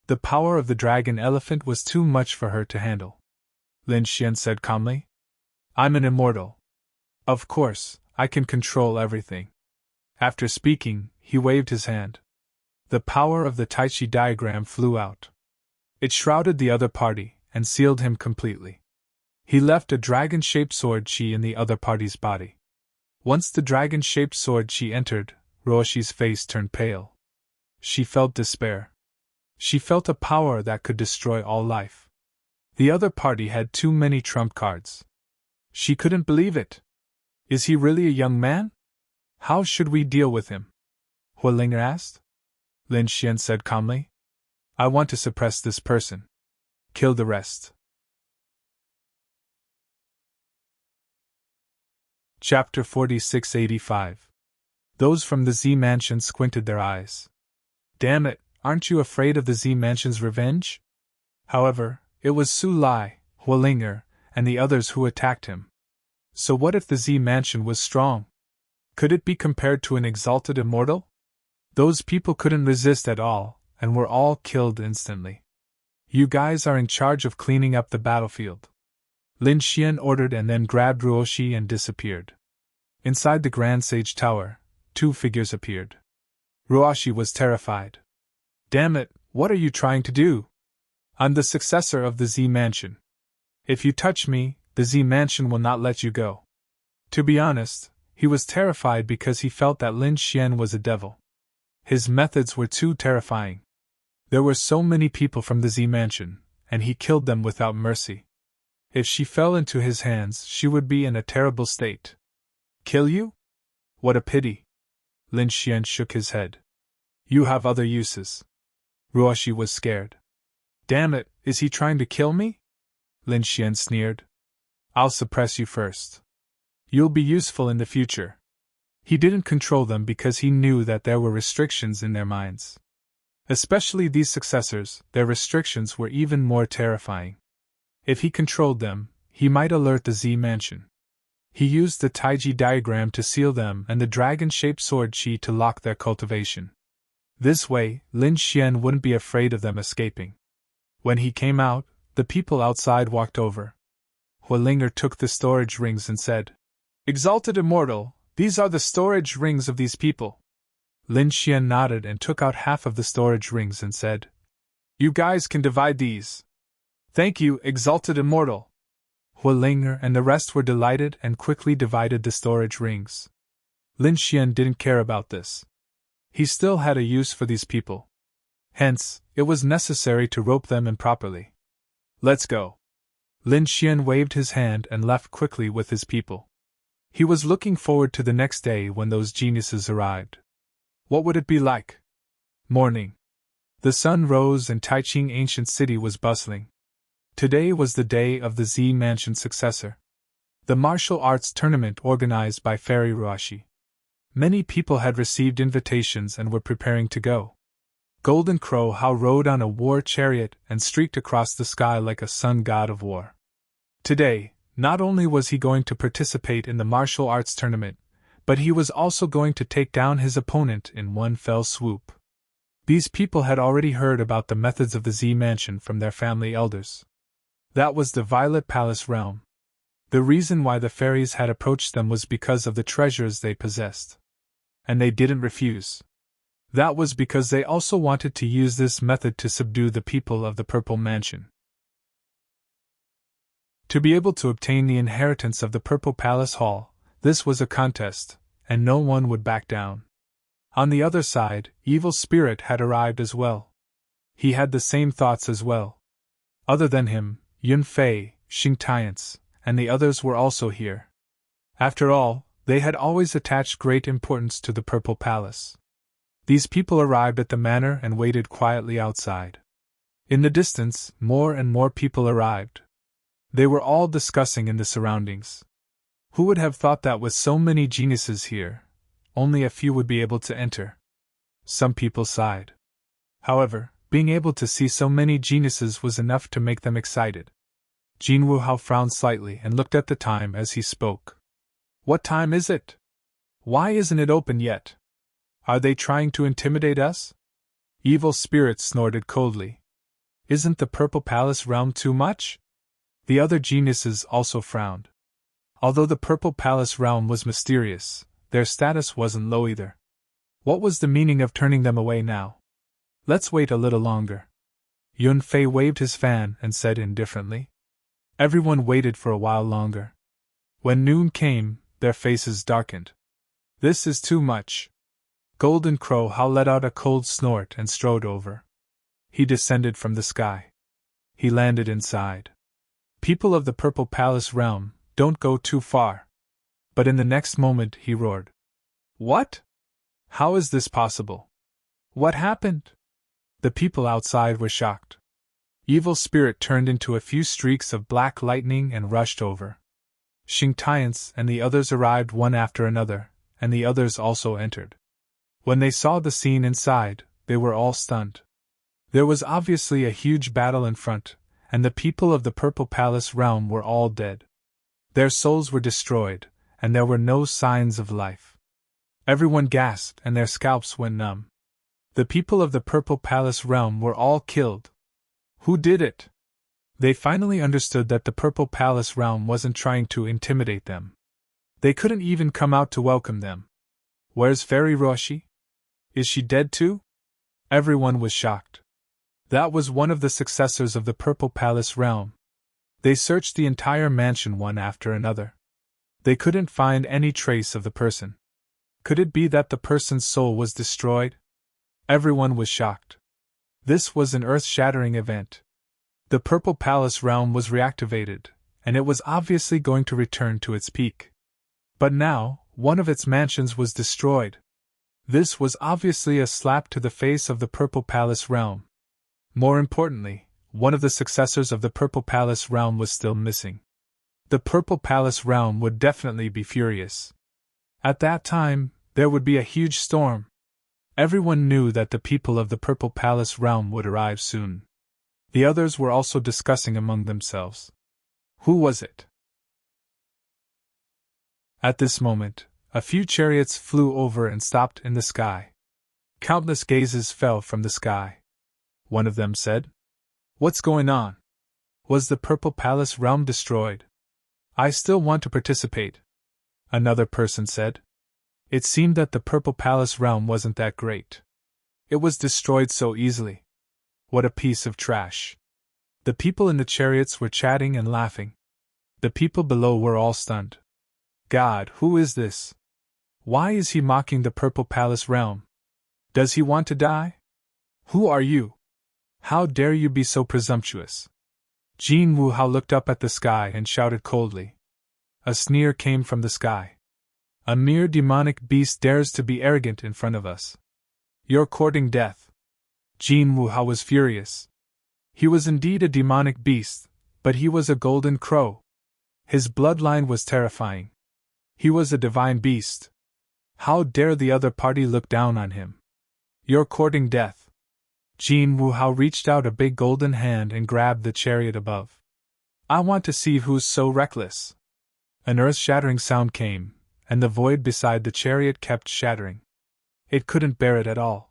The power of the dragon elephant was too much for her to handle. Lin Xian said calmly. I'm an immortal. Of course, I can control everything. After speaking, he waved his hand. The power of the Tai Chi diagram flew out. It shrouded the other party and sealed him completely. He left a dragon-shaped sword chi in the other party's body. Once the dragon-shaped sword chi entered, Ruashi's face turned pale. She felt despair. She felt a power that could destroy all life. The other party had too many trump cards. She couldn't believe it. Is he really a young man? How should we deal with him? Hualinger asked. Lin Xian said calmly. I want to suppress this person. Kill the rest. Chapter 4685. Those from the Z Mansion squinted their eyes. Damn it, aren't you afraid of the Z Mansion's revenge? However, it was Su Lai, Hualinger, and the others who attacked him. So what if the Z Mansion was strong? Could it be compared to an exalted immortal? Those people couldn't resist at all, and were all killed instantly. You guys are in charge of cleaning up the battlefield. Lin Xian ordered and then grabbed Ruoshi and disappeared. Inside the Grand Sage Tower, 2 figures appeared. Ruoshi was terrified. Damn it, what are you trying to do? I'm the successor of the Z Mansion. If you touch me, the Z Mansion will not let you go. To be honest, he was terrified because he felt that Lin Xian was a devil. His methods were too terrifying. There were so many people from the Z Mansion, and he killed them without mercy. If she fell into his hands, she would be in a terrible state. Kill you? What a pity. Lin Xian shook his head. You have other uses. Ruoshi was scared. Damn it, is he trying to kill me? Lin Xian sneered. I'll suppress you first. You'll be useful in the future. He didn't control them because he knew that there were restrictions in their minds. Especially these successors, their restrictions were even more terrifying. If he controlled them, he might alert the Z Mansion. He used the Taiji diagram to seal them and the dragon-shaped sword chi to lock their cultivation. This way, Lin Xian wouldn't be afraid of them escaping. When he came out, the people outside walked over. Hualinger took the storage rings and said, Exalted Immortal, these are the storage rings of these people. Lin Xian nodded and took out half of the storage rings and said, You guys can divide these. Thank you, Exalted Immortal. Hualinger and the rest were delighted and quickly divided the storage rings. Lin Xian didn't care about this. He still had a use for these people. Hence, it was necessary to rope them in properly. Let's go. Lin Xian waved his hand and left quickly with his people. He was looking forward to the next day when those geniuses arrived. What would it be like? Morning. The sun rose and Taiching Ancient City was bustling. Today was the day of the Z Mansion successor. The martial arts tournament organized by Fairy Ruashi. Many people had received invitations and were preparing to go. Golden Crow How rode on a war chariot and streaked across the sky like a sun god of war. Today, not only was he going to participate in the martial arts tournament, but he was also going to take down his opponent in one fell swoop. These people had already heard about the methods of the Z Mansion from their family elders. That was the Violet Palace realm. The reason why the fairies had approached them was because of the treasures they possessed. And they didn't refuse. That was because they also wanted to use this method to subdue the people of the Purple Mansion. To be able to obtain the inheritance of the Purple Palace Hall, this was a contest, and no one would back down. On the other side, Evil Spirit had arrived as well. He had the same thoughts as well. Other than him, Yunfei, Xingtiance, and the others were also here. After all, they had always attached great importance to the Purple Palace. These people arrived at the manor and waited quietly outside. In the distance, more and more people arrived. They were all discussing in the surroundings. Who would have thought that with so many geniuses here, only a few would be able to enter? Some people sighed. However, being able to see so many geniuses was enough to make them excited. Jin Wuhao frowned slightly and looked at the time as he spoke. What time is it? Why isn't it open yet? Are they trying to intimidate us? Evil Spirit snorted coldly. Isn't the Purple Palace realm too much? The other geniuses also frowned. Although the Purple Palace realm was mysterious, their status wasn't low either. What was the meaning of turning them away now? Let's wait a little longer. Yunfei waved his fan and said indifferently. Everyone waited for a while longer. When noon came, their faces darkened. This is too much. Golden Crow How let out a cold snort and strode over. He descended from the sky. He landed inside. People of the Purple Palace realm, don't go too far. But in the next moment he roared. What? How is this possible? What happened? The people outside were shocked. Evil Spirit turned into a few streaks of black lightning and rushed over. Xingtiance and the others arrived one after another, and the others also entered. When they saw the scene inside, they were all stunned. There was obviously a huge battle in front, and the people of the Purple Palace realm were all dead. Their souls were destroyed, and there were no signs of life. Everyone gasped and their scalps went numb. The people of the Purple Palace realm were all killed. Who did it? They finally understood that the Purple Palace realm wasn't trying to intimidate them. They couldn't even come out to welcome them. Where's Fairy Roshi? Is she dead too? Everyone was shocked. That was one of the successors of the Purple Palace realm. They searched the entire mansion one after another. They couldn't find any trace of the person. Could it be that the person's soul was destroyed? Everyone was shocked. This was an earth-shattering event. The Purple Palace realm was reactivated, and it was obviously going to return to its peak. But now, one of its mansions was destroyed. This was obviously a slap to the face of the Purple Palace realm. More importantly, one of the successors of the Purple Palace realm was still missing. The Purple Palace realm would definitely be furious. At that time, there would be a huge storm. Everyone knew that the people of the Purple Palace realm would arrive soon. The others were also discussing among themselves. Who was it? At this moment, a few chariots flew over and stopped in the sky. Countless gazes fell from the sky. One of them said, "What's going on? Was the Purple Palace realm destroyed? I still want to participate." Another person said, "It seemed that the Purple Palace realm wasn't that great. It was destroyed so easily. What a piece of trash." The people in the chariots were chatting and laughing. The people below were all stunned. God, who is this? Why is he mocking the Purple Palace realm? Does he want to die? Who are you? How dare you be so presumptuous? Jin Wuhao looked up at the sky and shouted coldly. A sneer came from the sky. A mere demonic beast dares to be arrogant in front of us. You're courting death. Jin Wuhao was furious. He was indeed a demonic beast, but he was a golden crow. His bloodline was terrifying. He was a divine beast. How dare the other party look down on him? You're courting death. Jin Wuhao reached out a big golden hand and grabbed the chariot above. I want to see who's so reckless. An earth-shattering sound came, and the void beside the chariot kept shattering. It couldn't bear it at all.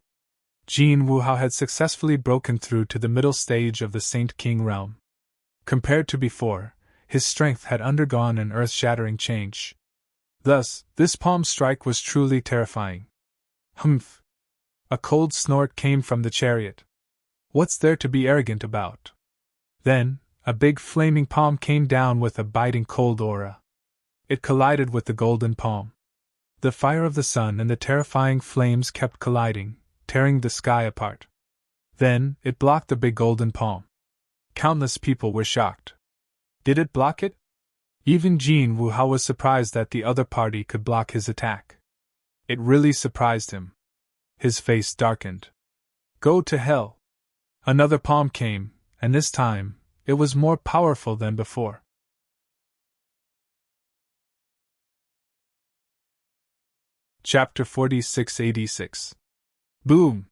Jin Wuhao had successfully broken through to the middle stage of the Saint King realm. Compared to before, his strength had undergone an earth-shattering change. Thus, this palm strike was truly terrifying. Humph! A cold snort came from the chariot. What's there to be arrogant about? Then, a big flaming palm came down with a biting cold aura. It collided with the golden palm. The fire of the sun and the terrifying flames kept colliding, tearing the sky apart. Then, it blocked the big golden palm. Countless people were shocked. Did it block it? Even Jin Wuhao was surprised that the other party could block his attack. It really surprised him. His face darkened. Go to hell! Another palm came, and this time, it was more powerful than before. Chapter 4686. Boom!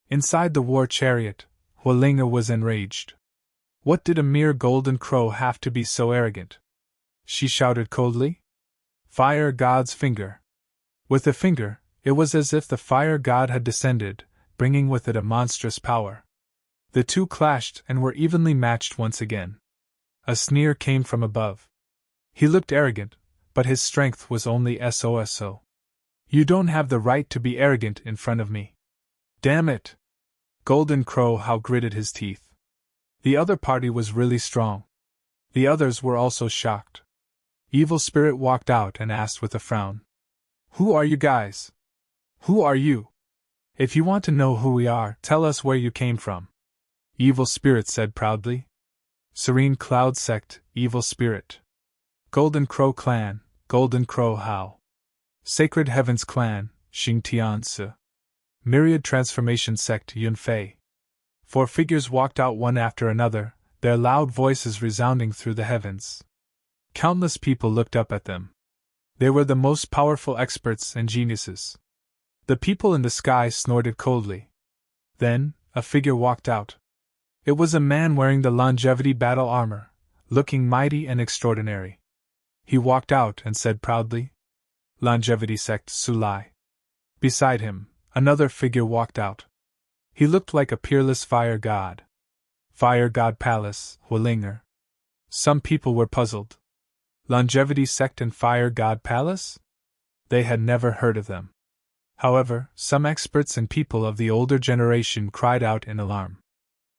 Inside the war chariot, Hualinga was enraged. What did a mere golden crow have to be so arrogant? She shouted coldly. Fire God's finger. With the finger, it was as if the fire god had descended, bringing with it a monstrous power. The two clashed and were evenly matched once again. A sneer came from above. He looked arrogant, but his strength was only so. You don't have the right to be arrogant in front of me. Damn it! Golden Crow How gritted his teeth. The other party was really strong. The others were also shocked. Evil Spirit walked out and asked with a frown. Who are you guys? Who are you? If you want to know who we are, tell us where you came from. Evil Spirit said proudly. Serene Cloud Sect, Evil Spirit. Golden Crow Clan, Golden Crow How. Sacred Heavens Clan, Xingtiansi. Myriad Transformation Sect Yunfei. 4 figures walked out one after another, their loud voices resounding through the heavens. Countless people looked up at them. They were the most powerful experts and geniuses. The people in the sky snorted coldly. Then, a figure walked out. It was a man wearing the longevity battle armor, looking mighty and extraordinary. He walked out and said proudly, Longevity Sect Sulai. Beside him, another figure walked out. He looked like a peerless fire god. Fire God Palace, Hualinger. Some people were puzzled. Longevity Sect and Fire God Palace? They had never heard of them. However, some experts and people of the older generation cried out in alarm.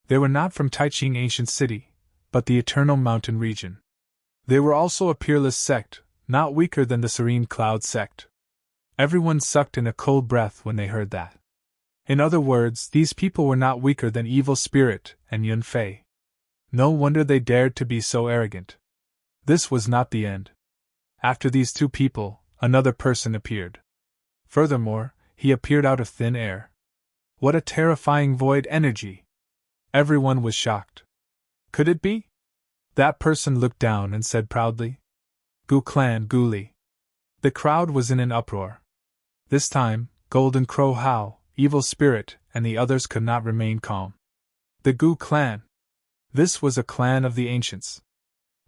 They were not from Taiching Ancient City, but the Eternal Mountain region. They were also a peerless sect, not weaker than the Serene Cloud Sect. Everyone sucked in a cold breath when they heard that. In other words, these people were not weaker than Evil Spirit and Yunfei. No wonder they dared to be so arrogant. This was not the end. After these two people, another person appeared. Furthermore, he appeared out of thin air. What a terrifying void energy! Everyone was shocked. Could it be? That person looked down and said proudly, Gu Clan Guli. The crowd was in an uproar. This time, Golden Crow How, Evil Spirit, and the others could not remain calm. The Gu Clan. This was a clan of the ancients.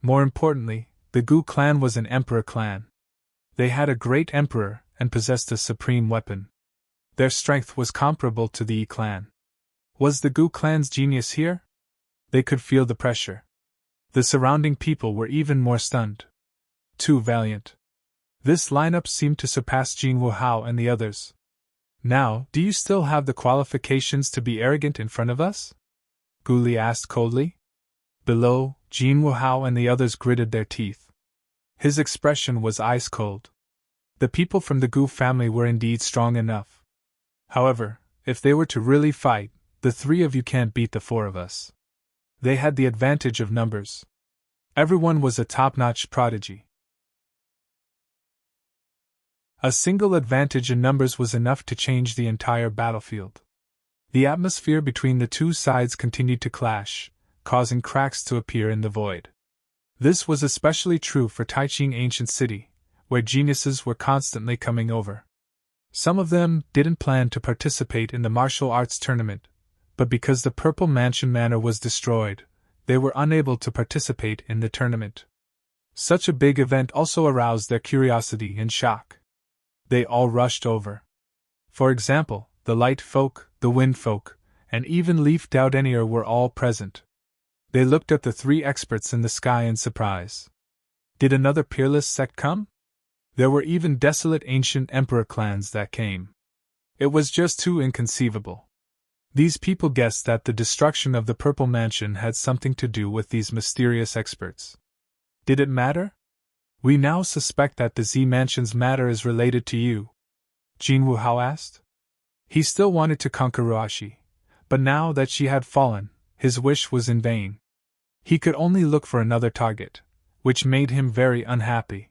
More importantly, the Gu clan was an emperor clan. They had a great emperor and possessed a supreme weapon. Their strength was comparable to the Yi clan. Was the Gu clan's genius here? They could feel the pressure. The surrounding people were even more stunned. Too valiant. This lineup seemed to surpass Jin Wuhao and the others. Now, do you still have the qualifications to be arrogant in front of us? Guli asked coldly. Below, Jin Wuhao and the others gritted their teeth. His expression was ice cold. The people from the Gu family were indeed strong enough. However, if they were to really fight, the 3 of you can't beat the 4 of us. They had the advantage of numbers. Everyone was a top-notch prodigy. A single advantage in numbers was enough to change the entire battlefield. The atmosphere between the two sides continued to clash, causing cracks to appear in the void. This was especially true for Taiching Ancient City, where geniuses were constantly coming over. Some of them didn't plan to participate in the martial arts tournament, but because the Purple Mansion Manor was destroyed, they were unable to participate in the tournament. Such a big event also aroused their curiosity and shock. They all rushed over. For example, the Light Folk, the Wind Folk, and even Leaf Doudenier were all present. They looked at the three experts in the sky in surprise. Did another peerless sect come? There were even desolate ancient emperor clans that came. It was just too inconceivable. These people guessed that the destruction of the Purple Mansion had something to do with these mysterious experts. Did it matter? We now suspect that the Z Mansion's matter is related to you, Jin Wuhao asked. He still wanted to conquer Ruashi, but now that she had fallen, his wish was in vain. He could only look for another target, which made him very unhappy.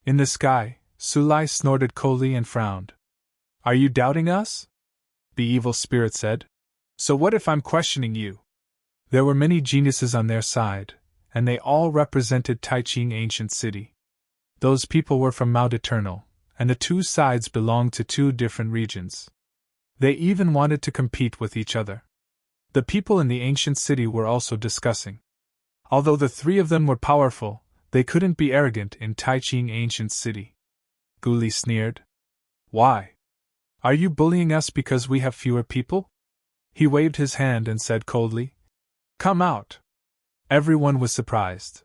In the sky, Sulai snorted coldly and frowned. Are you doubting us? The evil spirit said. So what if I'm questioning you? There were many geniuses on their side, and they all represented Taiching Ancient City. Those people were from Mount Eternal, and the two sides belonged to two different regions. They even wanted to compete with each other. The people in the ancient city were also discussing. Although the three of them were powerful, they couldn't be arrogant in Taiching Ancient City. Guli sneered. Why? Are you bullying us because we have fewer people? He waved his hand and said coldly, Come out. Everyone was surprised.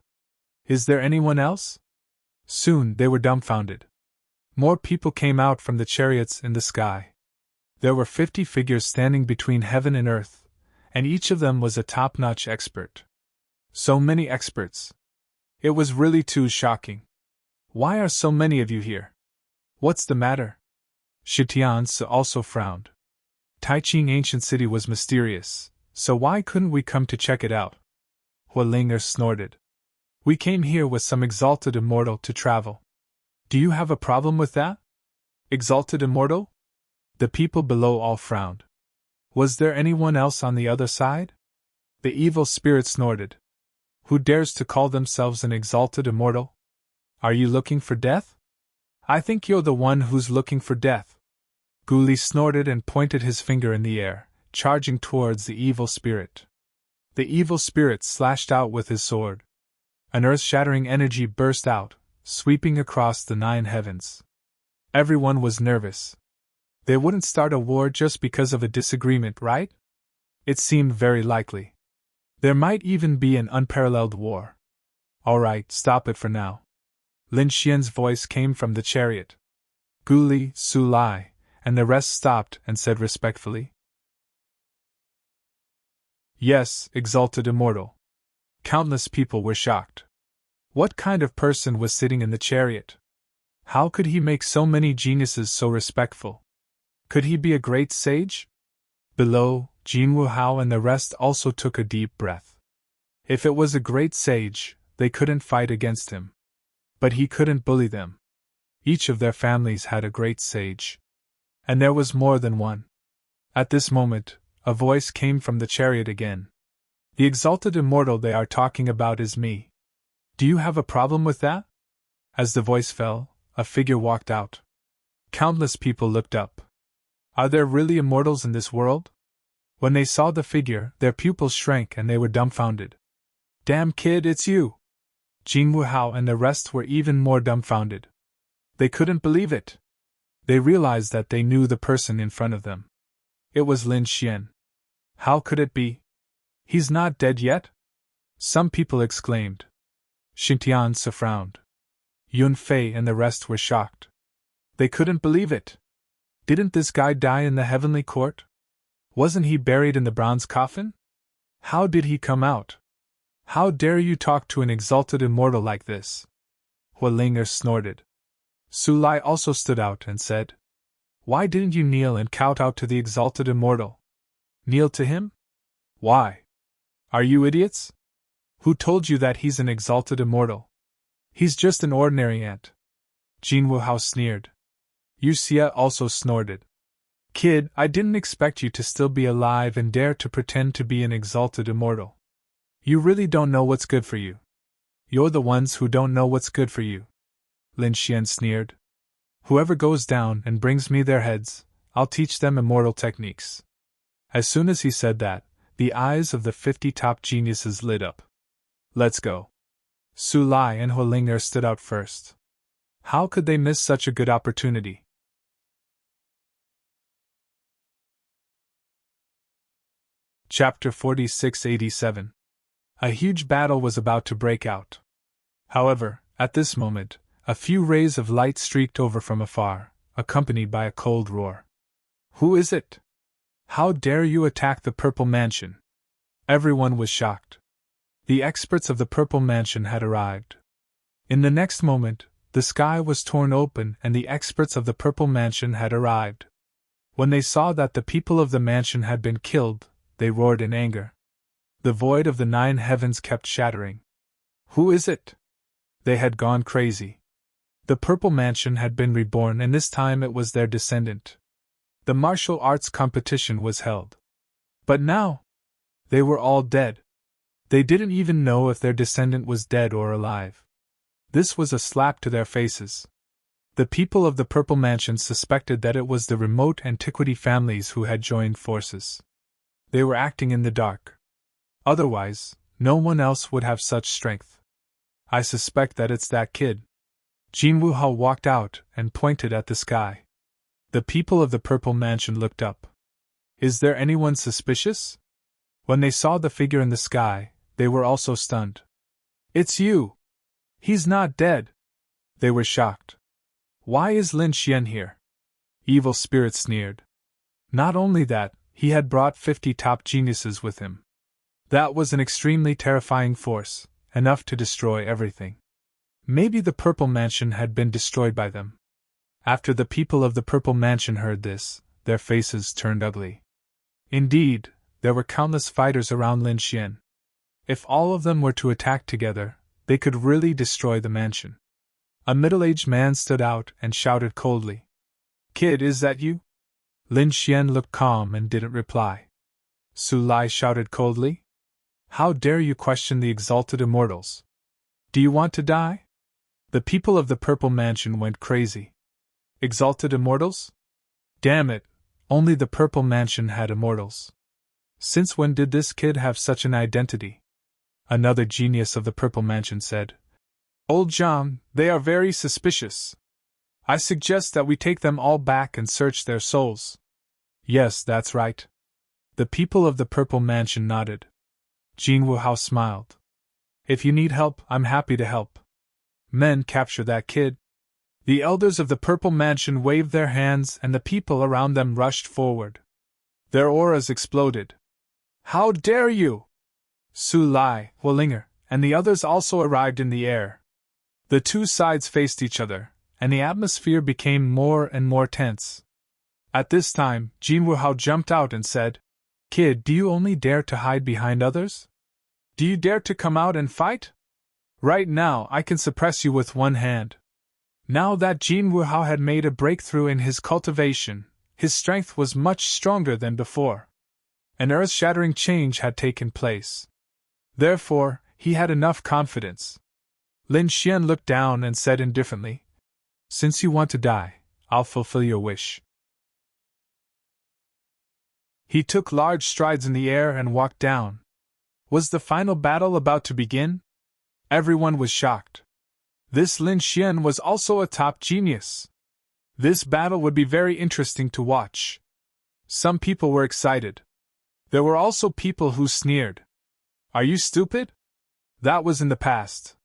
Is there anyone else? Soon they were dumbfounded. More people came out from the chariots in the sky. There were 50 figures standing between heaven and earth, and each of them was a top-notch expert. So many experts. It was really too shocking. Why are so many of you here? What's the matter? Shitian also frowned. Taiching Ancient City was mysterious, so why couldn't we come to check it out? Hualinger snorted. We came here with some exalted immortal to travel. Do you have a problem with that? Exalted immortal? The people below all frowned. Was there anyone else on the other side? The evil spirit snorted. Who dares to call themselves an exalted immortal? Are you looking for death? I think you're the one who's looking for death. Guli snorted and pointed his finger in the air, charging towards the evil spirit. The evil spirit slashed out with his sword. An earth-shattering energy burst out, sweeping across the 9 heavens. Everyone was nervous. They wouldn't start a war just because of a disagreement, right? It seemed very likely. There might even be an unparalleled war. All right, stop it for now. Lin Xian's voice came from the chariot. Guli, Sulai, and the rest stopped and said respectfully, Yes, exalted immortal. Countless people were shocked. What kind of person was sitting in the chariot? How could he make so many geniuses so respectful? Could he be a great sage? Below, Jin Wuhao and the rest also took a deep breath. If it was a great sage, they couldn't fight against him. But he couldn't bully them. Each of their families had a great sage. And there was more than one. At this moment, a voice came from the chariot again. The exalted immortal they are talking about is me. Do you have a problem with that? As the voice fell, a figure walked out. Countless people looked up. Are there really immortals in this world? When they saw the figure, their pupils shrank and they were dumbfounded. Damn kid, it's you! Jin Wuhao and the rest were even more dumbfounded. They couldn't believe it. They realized that they knew the person in front of them. It was Lin Xian. How could it be? He's not dead yet? Some people exclaimed. Xingtian frowned. Yun Fei and the rest were shocked. They couldn't believe it. Didn't this guy die in the heavenly court? Wasn't he buried in the bronze coffin? How did he come out? How dare you talk to an exalted immortal like this? Hualinger snorted. Sulai also stood out and said, Why didn't you kneel and kowtow to the exalted immortal? Kneel to him? Why? Are you idiots? Who told you that he's an exalted immortal? He's just an ordinary ant. Jin Wuhao sneered. Yu Xia also snorted. Kid, I didn't expect you to still be alive and dare to pretend to be an exalted immortal. You really don't know what's good for you. You're the ones who don't know what's good for you. Lin Xian sneered. Whoever goes down and brings me their heads, I'll teach them immortal techniques. As soon as he said that, the eyes of the 50 top geniuses lit up. Let's go. Su Lai and Hualinger stood out first. How could they miss such a good opportunity? Chapter 4687. A huge battle was about to break out. However, at this moment, a few rays of light streaked over from afar, accompanied by a cold roar. Who is it? How dare you attack the Purple Mansion? Everyone was shocked. The experts of the Purple Mansion had arrived. In the next moment, the sky was torn open and the experts of the Purple Mansion had arrived. When they saw that the people of the mansion had been killed, they roared in anger. The void of the 9 heavens kept shattering. Who is it? They had gone crazy. The Purple Mansion had been reborn and this time it was their descendant. The martial arts competition was held. But now, they were all dead. They didn't even know if their descendant was dead or alive. This was a slap to their faces. The people of the Purple Mansion suspected that it was the remote antiquity families who had joined forces. They were acting in the dark. Otherwise, no one else would have such strength. I suspect that it's that kid. Jin Wuhao walked out and pointed at the sky. The people of the Purple Mansion looked up. Is there anyone suspicious? When they saw the figure in the sky, they were also stunned. It's you! He's not dead! They were shocked. Why is Lin Xian here? Evil Spirit sneered. Not only that, he had brought 50 top geniuses with him. That was an extremely terrifying force, enough to destroy everything. Maybe the Purple Mansion had been destroyed by them. After the people of the Purple Mansion heard this, their faces turned ugly. Indeed, there were countless fighters around Lin Xian. If all of them were to attack together, they could really destroy the mansion. A middle-aged man stood out and shouted coldly. Kid, is that you? Lin Xian looked calm and didn't reply. Su Lai shouted coldly. How dare you question the exalted immortals? Do you want to die? The people of the Purple Mansion went crazy. Exalted immortals? Damn it, only the Purple Mansion had immortals. Since when did this kid have such an identity? Another genius of the Purple Mansion said. Old John, they are very suspicious. I suggest that we take them all back and search their souls. Yes, that's right. The people of the Purple Mansion nodded. Jin Wuhao smiled. If you need help, I'm happy to help. Men, capture that kid. The elders of the Purple Mansion waved their hands and the people around them rushed forward. Their auras exploded. How dare you! Su Lai, Hualinger, and the others also arrived in the air. The two sides faced each other, and the atmosphere became more and more tense. At this time, Jin Wuhao jumped out and said, Kid, do you only dare to hide behind others? Do you dare to come out and fight? Right now, I can suppress you with one hand. Now that Jin Wuhao had made a breakthrough in his cultivation, his strength was much stronger than before. An earth-shattering change had taken place. Therefore, he had enough confidence. Lin Xian looked down and said indifferently, Since you want to die, I'll fulfill your wish. He took large strides in the air and walked down. Was the final battle about to begin? Everyone was shocked. This Lin Xian was also a top genius. This battle would be very interesting to watch. Some people were excited. There were also people who sneered. Are you stupid? That was in the past.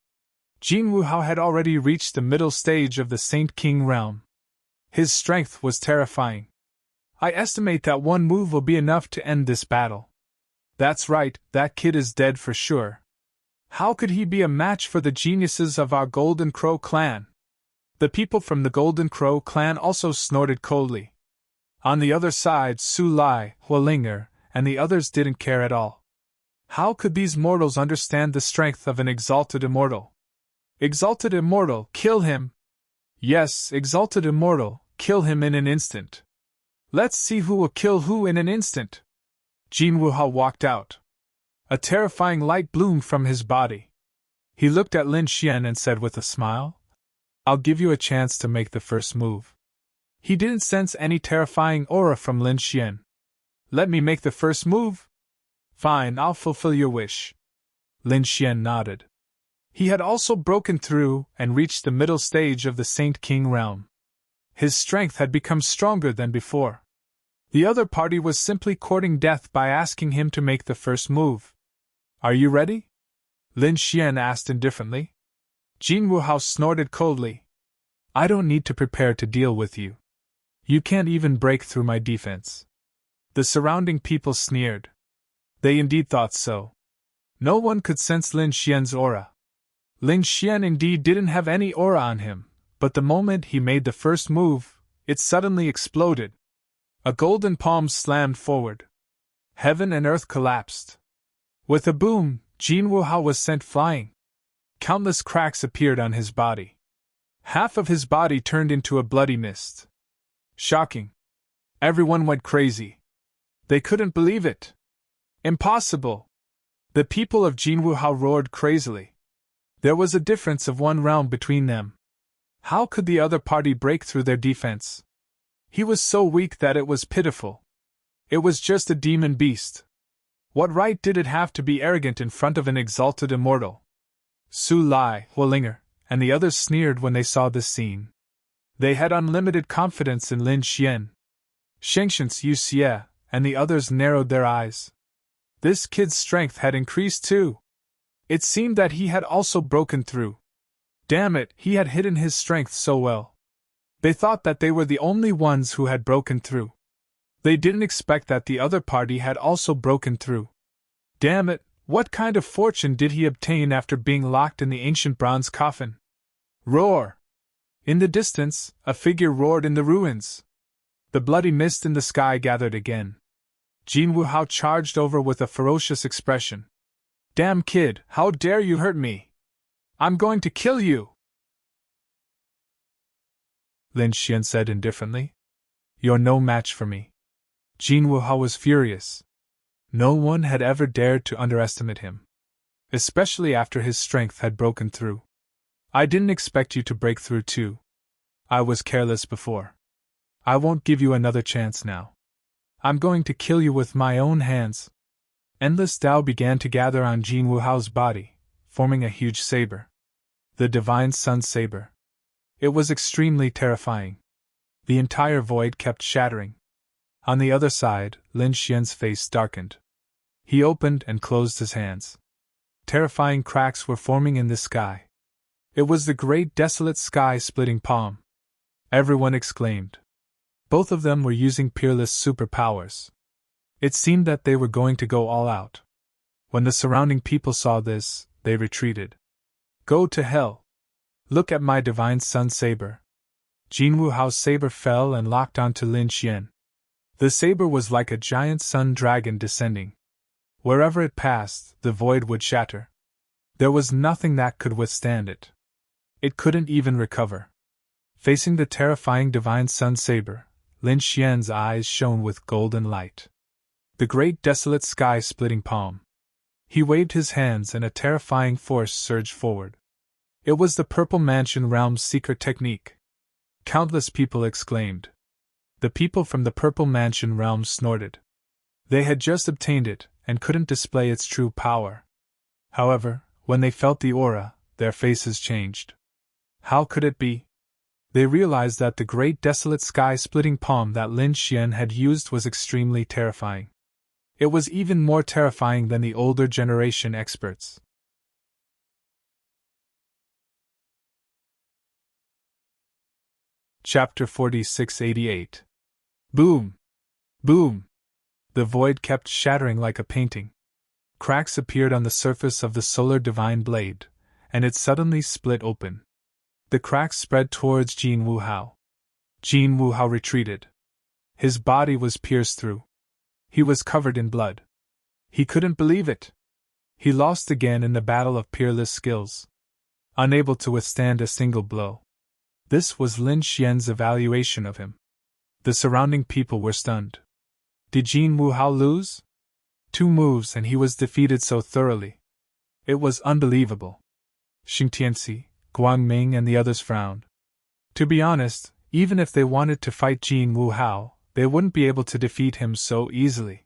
Jin Wuhao had already reached the middle stage of the Saint King realm. His strength was terrifying. I estimate that one move will be enough to end this battle. That's right, that kid is dead for sure. How could he be a match for the geniuses of our Golden Crow clan? The people from the Golden Crow clan also snorted coldly. On the other side, Su Lai, Hualinger, and the others didn't care at all. How could these mortals understand the strength of an exalted immortal? Exalted immortal, kill him! Yes, exalted immortal, kill him in an instant. Let's see who will kill who in an instant. Jin Wuhao walked out. A terrifying light bloomed from his body. He looked at Lin Xian and said with a smile, I'll give you a chance to make the first move. He didn't sense any terrifying aura from Lin Xian. Let me make the first move? Fine, I'll fulfill your wish. Lin Xian nodded. He had also broken through and reached the middle stage of the Saint King realm. His strength had become stronger than before. The other party was simply courting death by asking him to make the first move. Are you ready? Lin Xian asked indifferently. Jin Wuhao snorted coldly. I don't need to prepare to deal with you. You can't even break through my defense. The surrounding people sneered. They indeed thought so. No one could sense Lin Xian's aura. Lin Xian indeed didn't have any aura on him, but the moment he made the first move, it suddenly exploded. A golden palm slammed forward. Heaven and earth collapsed. With a boom, Jin Wuhao was sent flying. Countless cracks appeared on his body. Half of his body turned into a bloody mist. Shocking. Everyone went crazy. They couldn't believe it. Impossible. The people of Jin Wuhao roared crazily. There was a difference of 1 round between them. How could the other party break through their defense? He was so weak that it was pitiful. It was just a demon beast. What right did it have to be arrogant in front of an exalted immortal? Su Lai, Huolinger, and the others sneered when they saw this scene. They had unlimited confidence in Lin Xian. Shengshens Yu Xie and the others narrowed their eyes. This kid's strength had increased too. It seemed that he had also broken through. Damn it, he had hidden his strength so well. They thought that they were the only ones who had broken through. They didn't expect that the other party had also broken through. Damn it, what kind of fortune did he obtain after being locked in the ancient bronze coffin? Roar! In the distance, a figure roared in the ruins. The bloody mist in the sky gathered again. Jin Wuhao charged over with a ferocious expression. Damn kid, how dare you hurt me? I'm going to kill you! Lin Xian said indifferently. You're no match for me. Jin Wuhao was furious. No one had ever dared to underestimate him. Especially after his strength had broken through. I didn't expect you to break through too. I was careless before. I won't give you another chance now. I'm going to kill you with my own hands. Endless Tao began to gather on Jin Wuhao's body, forming a huge saber. The Divine Sun Saber. It was extremely terrifying. The entire void kept shattering. On the other side, Lin Xian's face darkened. He opened and closed his hands. Terrifying cracks were forming in the sky. It was the great desolate sky-splitting palm. Everyone exclaimed. Both of them were using peerless superpowers. It seemed that they were going to go all out. When the surrounding people saw this, they retreated. Go to hell! Look at my Divine Sun Saber. Jin Wuhao's saber fell and locked onto Lin Xian. The saber was like a giant sun dragon descending. Wherever it passed, the void would shatter. There was nothing that could withstand it. It couldn't even recover. Facing the terrifying Divine Sun Saber, Lin Xian's eyes shone with golden light. The great desolate sky-splitting palm. He waved his hands and a terrifying force surged forward. It was the Purple Mansion Realm's secret technique. Countless people exclaimed. The people from the Purple Mansion Realm snorted. They had just obtained it, and couldn't display its true power. However, when they felt the aura, their faces changed. How could it be? They realized that the great desolate sky-splitting palm that Lin Xian had used was extremely terrifying. It was even more terrifying than the older generation experts. Chapter 4688. Boom! Boom! The void kept shattering like a painting. Cracks appeared on the surface of the solar divine blade, and it suddenly split open. The cracks spread towards Jin Wuhao. Jin Wuhao retreated. His body was pierced through. He was covered in blood. He couldn't believe it. He lost again in the battle of peerless skills. Unable to withstand a single blow. This was Lin Xian's evaluation of him. The surrounding people were stunned. Did Jin Wuhao lose? 2 moves and he was defeated so thoroughly. It was unbelievable. Xing Tianxi, Guang Ming and the others frowned. To be honest, even if they wanted to fight Jin Wu Hao, they wouldn't be able to defeat him so easily.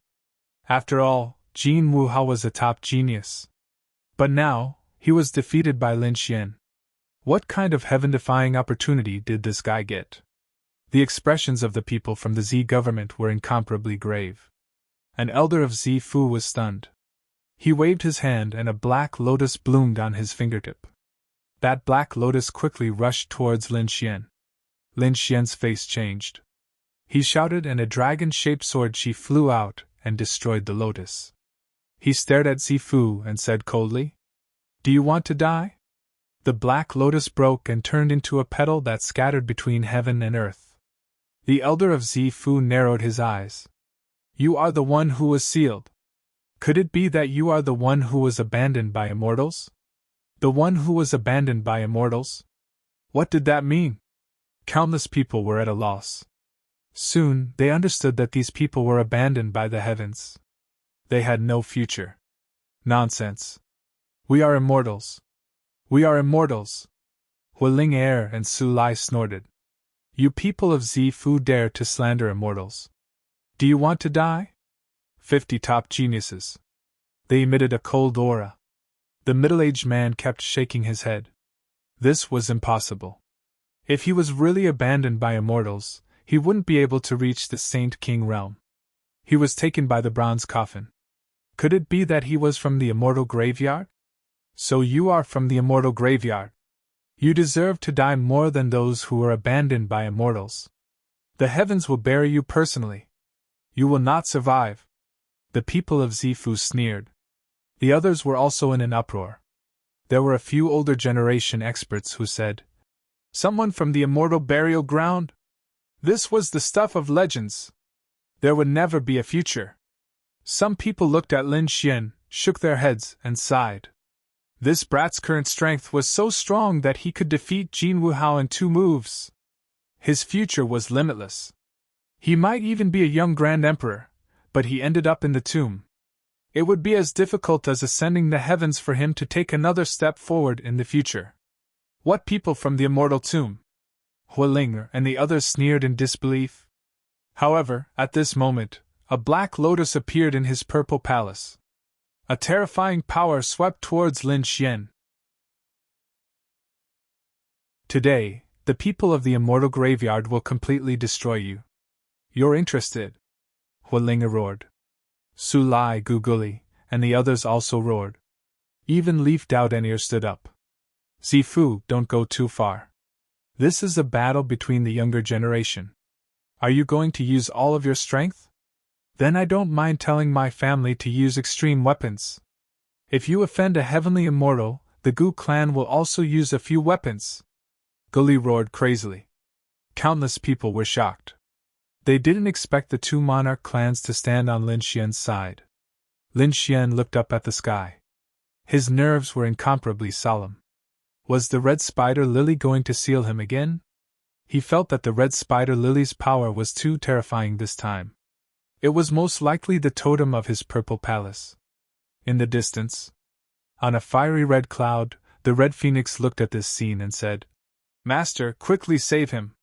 After all, Jin Wu Hao was a top genius. But now, he was defeated by Lin Xian. What kind of heaven-defying opportunity did this guy get? The expressions of the people from the Z government were incomparably grave. An elder of Z Fu was stunned. He waved his hand and a black lotus bloomed on his fingertip. That black lotus quickly rushed towards Lin Xian. Lin Xian's face changed. He shouted and a dragon-shaped sword chi flew out and destroyed the lotus. He stared at Z Fu and said coldly, "Do you want to die?" The black lotus broke and turned into a petal that scattered between heaven and earth. The elder of Z Fu narrowed his eyes. "You are the one who was sealed. Could it be that you are the one who was abandoned by immortals?" The one who was abandoned by immortals? What did that mean? Countless people were at a loss. Soon, they understood that these people were abandoned by the heavens. They had no future. Nonsense. We are immortals. We are immortals. Huiling Air and Su Lai snorted. You people of Z Fu dare to slander immortals. Do you want to die? 50 top geniuses. They emitted a cold aura. The middle-aged man kept shaking his head. This was impossible. If he was really abandoned by immortals, he wouldn't be able to reach the Saint King realm. He was taken by the bronze coffin. Could it be that he was from the immortal graveyard? So you are from the immortal graveyard. You deserve to die more than those who were abandoned by immortals. The heavens will bury you personally. You will not survive. The people of Zifu sneered. The others were also in an uproar. There were a few older generation experts who said, "Someone from the immortal burial ground? This was the stuff of legends. There would never be a future." Some people looked at Lin Xian, shook their heads, and sighed. This brat's current strength was so strong that he could defeat Jin Wu Hao in 2 moves. His future was limitless. He might even be a young Grand Emperor, but he ended up in the tomb. It would be as difficult as ascending the heavens for him to take another step forward in the future. What people from the immortal tomb? Huilinger and the others sneered in disbelief. However, at this moment, a black lotus appeared in his purple palace. A terrifying power swept towards Lin Xian. Today, the people of the immortal graveyard will completely destroy you. You're interested? Huilinger roared. Su Lai Guguli and the others also roared. Even Leaf Doudenier stood up. Zifu, don't go too far. This is a battle between the younger generation. Are you going to use all of your strength? Then I don't mind telling my family to use extreme weapons. If you offend a heavenly immortal, the Gu clan will also use a few weapons. Guli roared crazily. Countless people were shocked. They didn't expect the 2 monarch clans to stand on Lin Xian's side. Lin Xian looked up at the sky. His nerves were incomparably solemn. Was the red spider lily going to seal him again? He felt that the red spider lily's power was too terrifying this time. It was most likely the totem of his purple palace. In the distance, on a fiery red cloud, the red phoenix looked at this scene and said, "Master, quickly save him."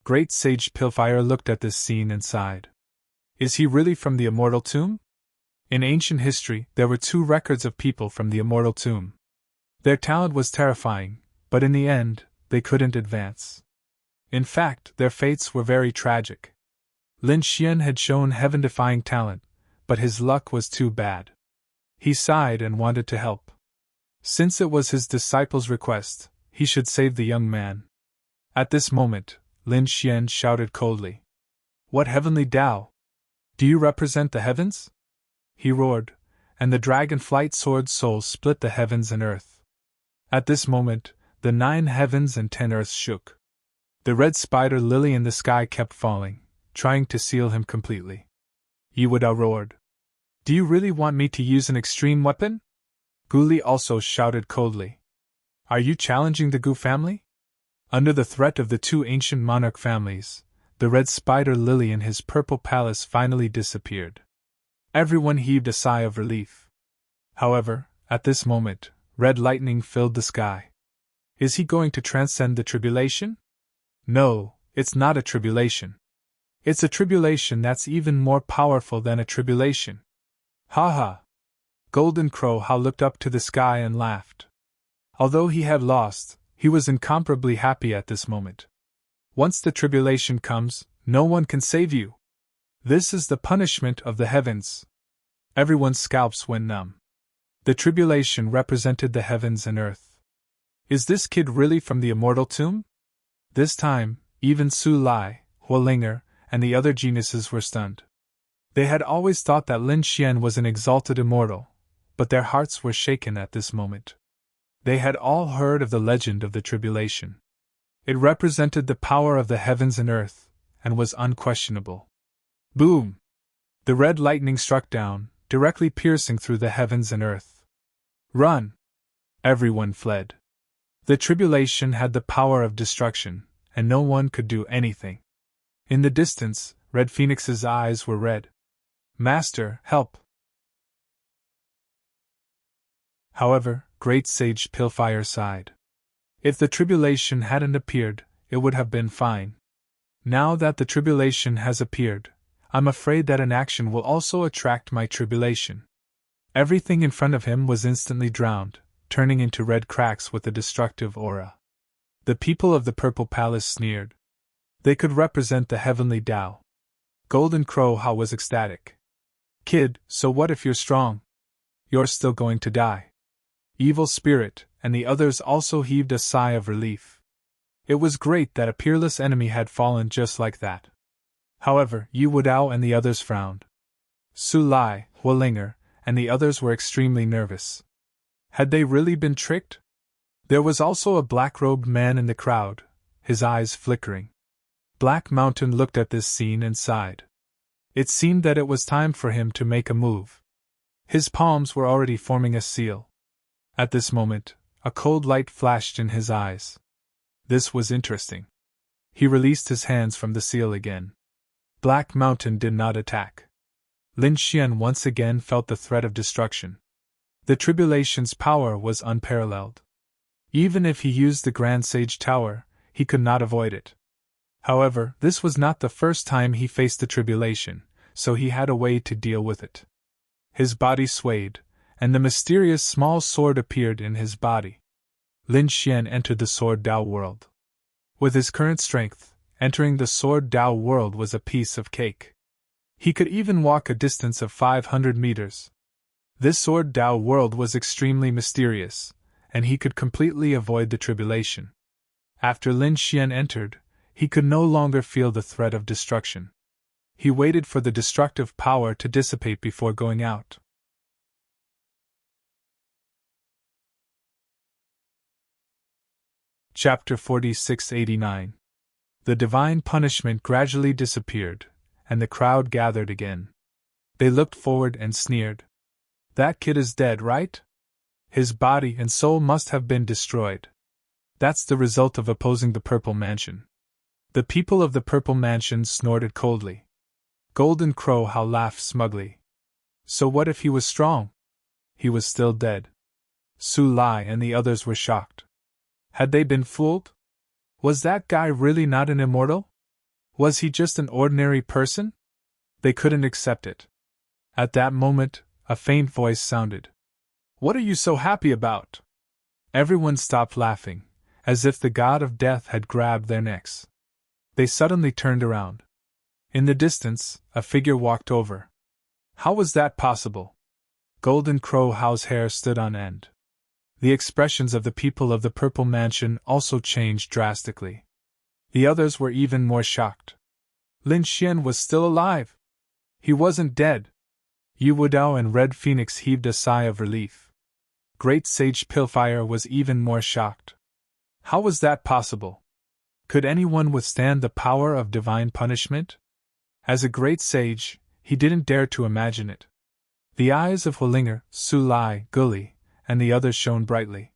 Great Sage Pilfire looked at this scene and sighed. Is he really from the immortal tomb? In ancient history, there were 2 records of people from the immortal tomb. Their talent was terrifying, but in the end, they couldn't advance. In fact, their fates were very tragic. Lin Xian had shown heaven-defying talent, but his luck was too bad. He sighed and wanted to help. Since it was his disciple's request, he should save the young man. At this moment, Lin Xian shouted coldly. "What heavenly Tao? Do you represent the heavens?" He roared, and the dragon-flight sword soul split the heavens and earth. At this moment, the 9 heavens and 10 earths shook. The red spider lily in the sky kept falling, trying to seal him completely. Yiwada roared. "Do you really want me to use an extreme weapon?" Guli also shouted coldly. "Are you challenging the Gu family?" Under the threat of the 2 ancient monarch families, the red spider lily in his purple palace finally disappeared. Everyone heaved a sigh of relief. However, at this moment, red lightning filled the sky. Is he going to transcend the tribulation? No, it's not a tribulation. It's a tribulation that's even more powerful than a tribulation. Ha ha! Golden Crow How looked up to the sky and laughed. Although he had lost, he was incomparably happy at this moment. Once the tribulation comes, no one can save you. This is the punishment of the heavens. Everyone's scalps went numb. The tribulation represented the heavens and earth. Is this kid really from the immortal tomb? This time, even Su Lai, Huolinger, and the other geniuses were stunned. They had always thought that Lin Xian was an exalted immortal, but their hearts were shaken at this moment. They had all heard of the legend of the tribulation. It represented the power of the heavens and earth, and was unquestionable. Boom! The red lightning struck down, directly piercing through the heavens and earth. Run! Everyone fled. The tribulation had the power of destruction, and no one could do anything. In the distance, Red Phoenix's eyes were red. Master, help! However, Great Sage Pillfire sighed. If the tribulation hadn't appeared, it would have been fine. Now that the tribulation has appeared, I'm afraid that an action will also attract my tribulation. Everything in front of him was instantly drowned, turning into red cracks with a destructive aura. The people of the Purple Palace sneered. They could represent the heavenly Tao. Golden Crow How was ecstatic. Kid, so what if you're strong? You're still going to die. Evil Spirit and the others also heaved a sigh of relief. It was great that a peerless enemy had fallen just like that. However, Yu Wudao and the others frowned. Su Lai, Huolinger, and the others were extremely nervous. Had they really been tricked? There was also a black-robed man in the crowd, his eyes flickering. Black Mountain looked at this scene and sighed. It seemed that it was time for him to make a move. His palms were already forming a seal. At this moment, a cold light flashed in his eyes. This was interesting. He released his hands from the seal again. Black Mountain did not attack. Lin Xian once again felt the threat of destruction. The tribulation's power was unparalleled. Even if he used the Grand Sage Tower, he could not avoid it. However, this was not the first time he faced the tribulation, so he had a way to deal with it. His body swayed, and the mysterious small sword appeared in his body. Lin Xian entered the Sword Dao world. With his current strength, entering the Sword Dao world was a piece of cake. He could even walk a distance of 500 meters. This Sword Dao world was extremely mysterious, and he could completely avoid the tribulation. After Lin Xian entered, he could no longer feel the threat of destruction. He waited for the destructive power to dissipate before going out. Chapter 4689. The divine punishment gradually disappeared, and the crowd gathered again. They looked forward and sneered. That kid is dead, right? His body and soul must have been destroyed. That's the result of opposing the Purple Mansion. The people of the Purple Mansion snorted coldly. Golden Crow How laughed smugly. So what if he was strong? He was still dead. Su Lai and the others were shocked. Had they been fooled? Was that guy really not an immortal? Was he just an ordinary person? They couldn't accept it. At that moment, a faint voice sounded. What are you so happy about? Everyone stopped laughing, as if the god of death had grabbed their necks. They suddenly turned around. In the distance, a figure walked over. How was that possible? Golden Crow How's hair stood on end. The expressions of the people of the Purple Mansion also changed drastically. The others were even more shocked. Lin Xian was still alive. He wasn't dead. Yu Wudao and Red Phoenix heaved a sigh of relief. Great Sage Pillfire was even more shocked. How was that possible? Could anyone withstand the power of divine punishment? As a great sage, he didn't dare to imagine it. The eyes of Huolinger, Su Lai, Gully, and the others shone brightly.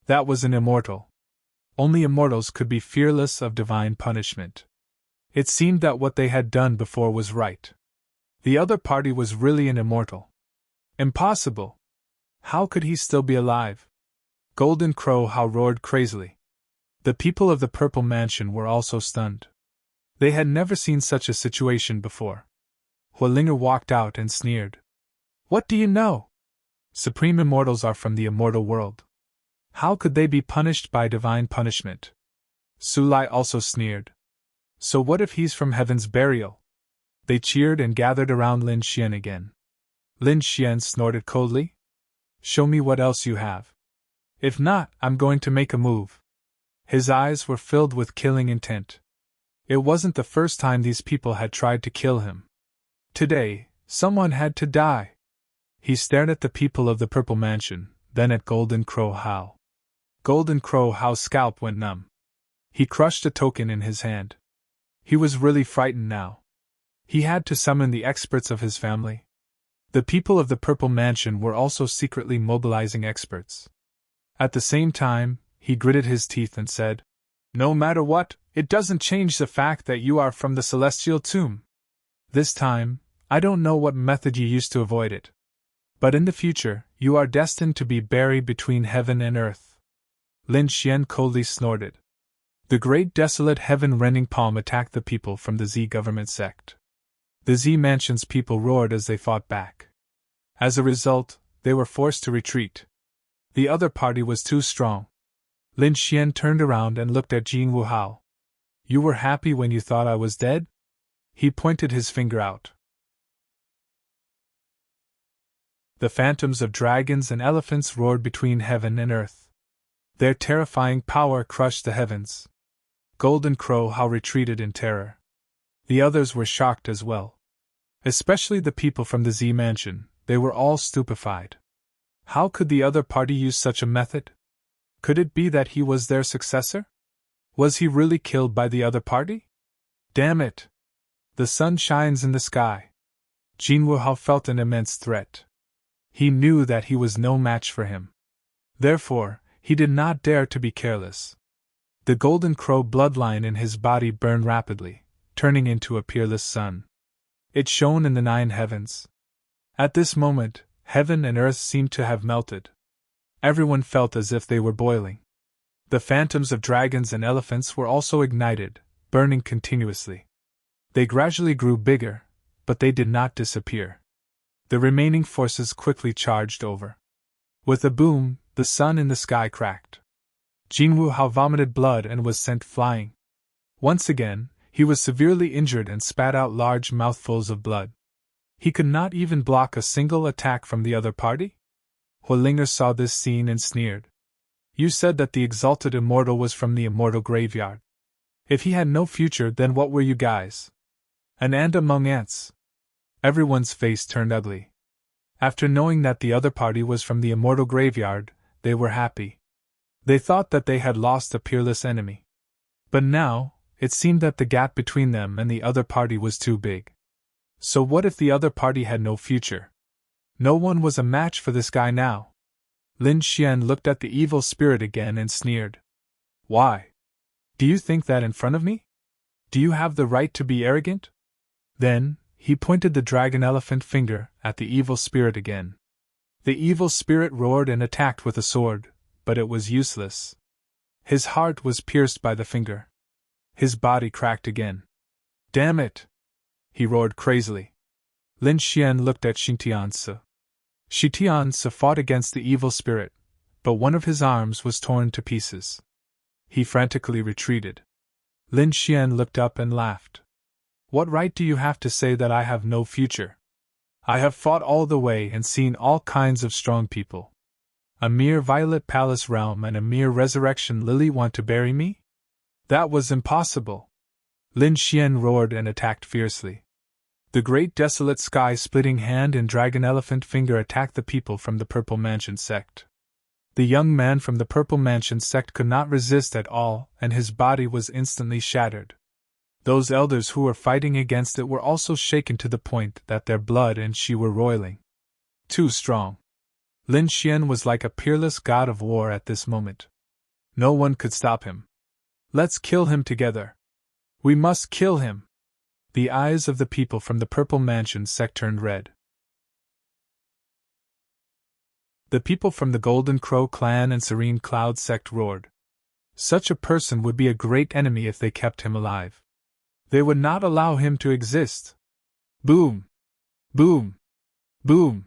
That was an immortal. Only immortals could be fearless of divine punishment. It seemed that what they had done before was right. The other party was really an immortal. Impossible! How could he still be alive? Golden Crow How roared crazily. The people of the Purple Mansion were also stunned. They had never seen such a situation before. Hualinger walked out and sneered. What do you know? Supreme Immortals are from the immortal world. How could they be punished by divine punishment? Sulai also sneered. So what if he's from heaven's burial? They cheered and gathered around Lin Xian again. Lin Xian snorted coldly. Show me what else you have. If not, I'm going to make a move. His eyes were filled with killing intent. It wasn't the first time these people had tried to kill him. Today, someone had to die. He stared at the people of the Purple Mansion, then at Golden Crow Hao. Golden Crow Hao's scalp went numb. He crushed a token in his hand. He was really frightened now. He had to summon the experts of his family. The people of the Purple Mansion were also secretly mobilizing experts. At the same time, he gritted his teeth and said, No matter what, it doesn't change the fact that you are from the Celestial Tomb. This time, I don't know what method you used to avoid it. But in the future, you are destined to be buried between heaven and earth. Lin Xian coldly snorted. The great desolate heaven-rending palm attacked the people from the Z government sect. The Z Mansion's people roared as they fought back. As a result, they were forced to retreat. The other party was too strong. Lin Xian turned around and looked at Jing Wuhao. You were happy when you thought I was dead? He pointed his finger out. The phantoms of dragons and elephants roared between heaven and earth. Their terrifying power crushed the heavens. Golden Crow Hao retreated in terror. The others were shocked as well. Especially the people from the Z Mansion, they were all stupefied. How could the other party use such a method? Could it be that he was their successor? Was he really killed by the other party? Damn it! The sun shines in the sky. Jin Wuhao felt an immense threat. He knew that he was no match for him. Therefore, he did not dare to be careless. The Golden Crow bloodline in his body burned rapidly, turning into a peerless sun. It shone in the 9 heavens. At this moment, heaven and earth seemed to have melted. Everyone felt as if they were boiling. The phantoms of dragons and elephants were also ignited, burning continuously. They gradually grew bigger, but they did not disappear. The remaining forces quickly charged over. With a boom, the sun in the sky cracked. Jing Wuhao vomited blood and was sent flying. Once again, he was severely injured and spat out large mouthfuls of blood. He could not even block a single attack from the other party? Hualinger saw this scene and sneered. You said that the exalted immortal was from the immortal graveyard. If he had no future, then what were you guys? An ant among ants. Everyone's face turned ugly. After knowing that the other party was from the immortal graveyard, they were happy. They thought that they had lost a peerless enemy. But now, it seemed that the gap between them and the other party was too big. So what if the other party had no future? No one was a match for this guy now. Lin Xian looked at the evil spirit again and sneered. Why? Do you think that in front of me? Do you have the right to be arrogant? Then, he pointed the dragon elephant finger at the evil spirit again. The evil spirit roared and attacked with a sword, but it was useless. His heart was pierced by the finger. His body cracked again. Damn it! He roared crazily. Lin Xian looked at Xintianzi. Xintianzi fought against the evil spirit, but one of his arms was torn to pieces. He frantically retreated. Lin Xian looked up and laughed. What right do you have to say that I have no future? I have fought all the way and seen all kinds of strong people. A mere Violet Palace realm and a mere Resurrection Lily want to bury me? That was impossible. Lin Xian roared and attacked fiercely. The great desolate sky-splitting hand and dragon elephant finger attacked the people from the Purple Mansion sect. The young man from the Purple Mansion sect could not resist at all, and his body was instantly shattered. Those elders who were fighting against it were also shaken to the point that their blood and qi were roiling. Too strong. Lin Xian was like a peerless god of war at this moment. No one could stop him. Let's kill him together. We must kill him. The eyes of the people from the Purple Mansion sect turned red. The people from the Golden Crow clan and Serene Cloud sect roared. Such a person would be a great enemy if they kept him alive. They would not allow him to exist. Boom! Boom! Boom!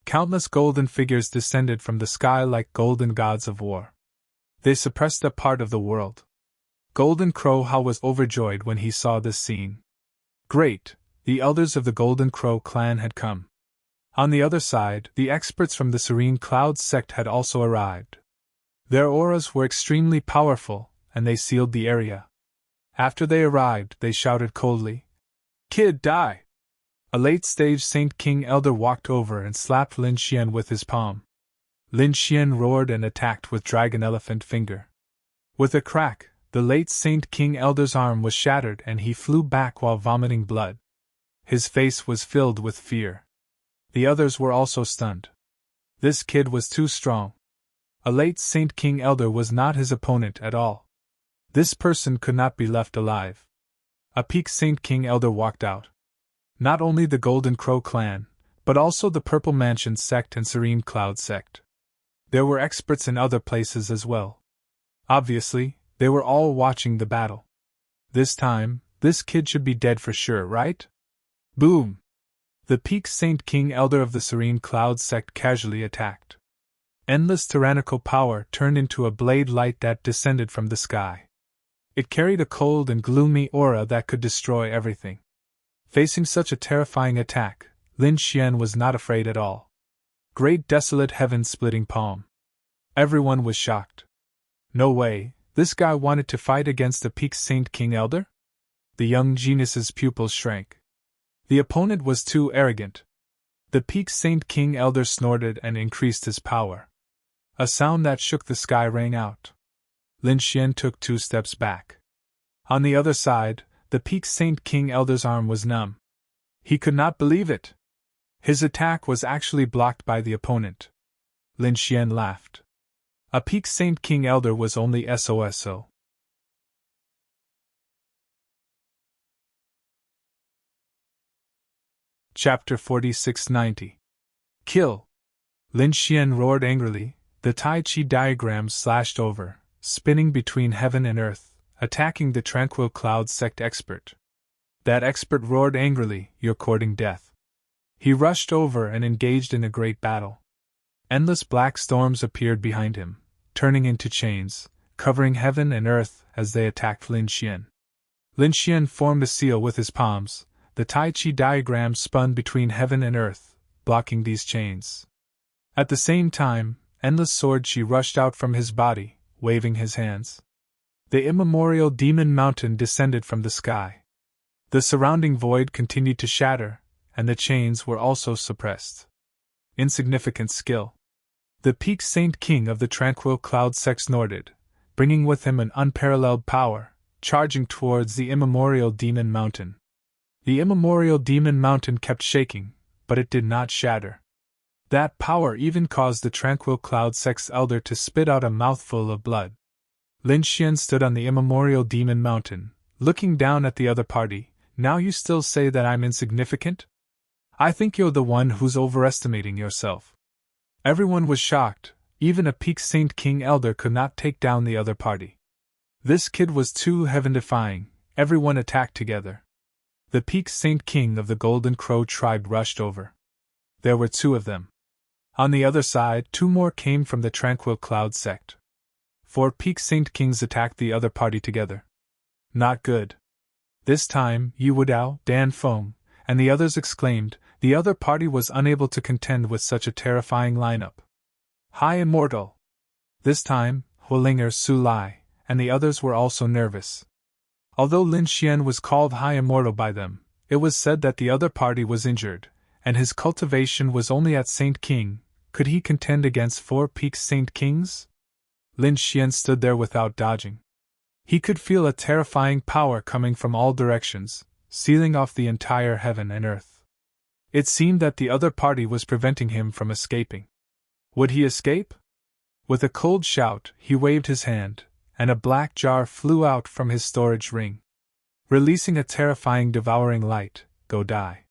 Countless golden figures descended from the sky like golden gods of war. They suppressed a part of the world. Golden Crow How was overjoyed when he saw this scene. Great! The elders of the Golden Crow clan had come. On the other side, the experts from the Serene Cloud sect had also arrived. Their auras were extremely powerful, and they sealed the area. After they arrived, they shouted coldly, "Kid, die!" A late-stage Saint King Elder walked over and slapped Lin Xian with his palm. Lin Xian roared and attacked with Dragon Elephant Finger. With a crack, the late Saint King Elder's arm was shattered and he flew back while vomiting blood. His face was filled with fear. The others were also stunned. This kid was too strong. A late Saint King Elder was not his opponent at all. This person could not be left alive. A peak Saint King Elder walked out. Not only the Golden Crow clan, but also the Purple Mansion sect and Serene Cloud sect. There were experts in other places as well. Obviously, they were all watching the battle. This time, this kid should be dead for sure, right? Boom! The peak Saint King Elder of the Serene Cloud sect casually attacked. Endless tyrannical power turned into a blade light that descended from the sky. It carried a cold and gloomy aura that could destroy everything. Facing such a terrifying attack, Lin Xian was not afraid at all. Great desolate heaven-splitting palm. Everyone was shocked. No way, this guy wanted to fight against the peak Saint King Elder? The young genius's pupils shrank. The opponent was too arrogant. The peak Saint King Elder snorted and increased his power. A sound that shook the sky rang out. Lin Xian took 2 steps back. On the other side, the peak Saint King Elder's arm was numb. He could not believe it. His attack was actually blocked by the opponent. Lin Xian laughed. A peak Saint King Elder was only SOSO. Chapter 4690. Kill! Lin Xian roared angrily, the Tai Chi diagram slashed over, spinning between heaven and earth, attacking the Tranquil Cloud sect expert. That expert roared angrily, "You're courting death." He rushed over and engaged in a great battle. Endless black storms appeared behind him, turning into chains, covering heaven and earth as they attacked Lin Xian. Lin Xian formed a seal with his palms. The Tai Chi diagram spun between heaven and earth, blocking these chains. At the same time, endless sword chi rushed out from his body, waving his hands. The immemorial demon mountain descended from the sky. The surrounding void continued to shatter, and the chains were also suppressed. Insignificant skill. The peak Saint King of the Tranquil Cloud sect snorted, bringing with him an unparalleled power, charging towards the immemorial demon mountain. The immemorial demon mountain kept shaking, but it did not shatter. That power even caused the Tranquil Cloud sect's elder to spit out a mouthful of blood. Lin Xian stood on the immemorial demon mountain, looking down at the other party. "Now you still say that I'm insignificant? I think you're the one who's overestimating yourself." Everyone was shocked. Even a peak Saint King Elder could not take down the other party. This kid was too heaven-defying. Everyone attacked together. The peak Saint King of the Golden Crow tribe rushed over. There were 2 of them. On the other side, 2 more came from the Tranquil Cloud sect. 4 peak Saint Kings attacked the other party together. Not good. This time, Yu Wudao, Dan Feng, and the others exclaimed. The other party was unable to contend with such a terrifying lineup. High Immortal! This time, Huolinger Su Lai, and the others were also nervous. Although Lin Xian was called High Immortal by them, it was said that the other party was injured, and his cultivation was only at Saint King. Could he contend against 4 peak Saint Kings? Lin Xian stood there without dodging. He could feel a terrifying power coming from all directions, sealing off the entire heaven and earth. It seemed that the other party was preventing him from escaping. Would he escape? With a cold shout, he waved his hand, and a black jar flew out from his storage ring. Releasing a terrifying devouring light, "Go die."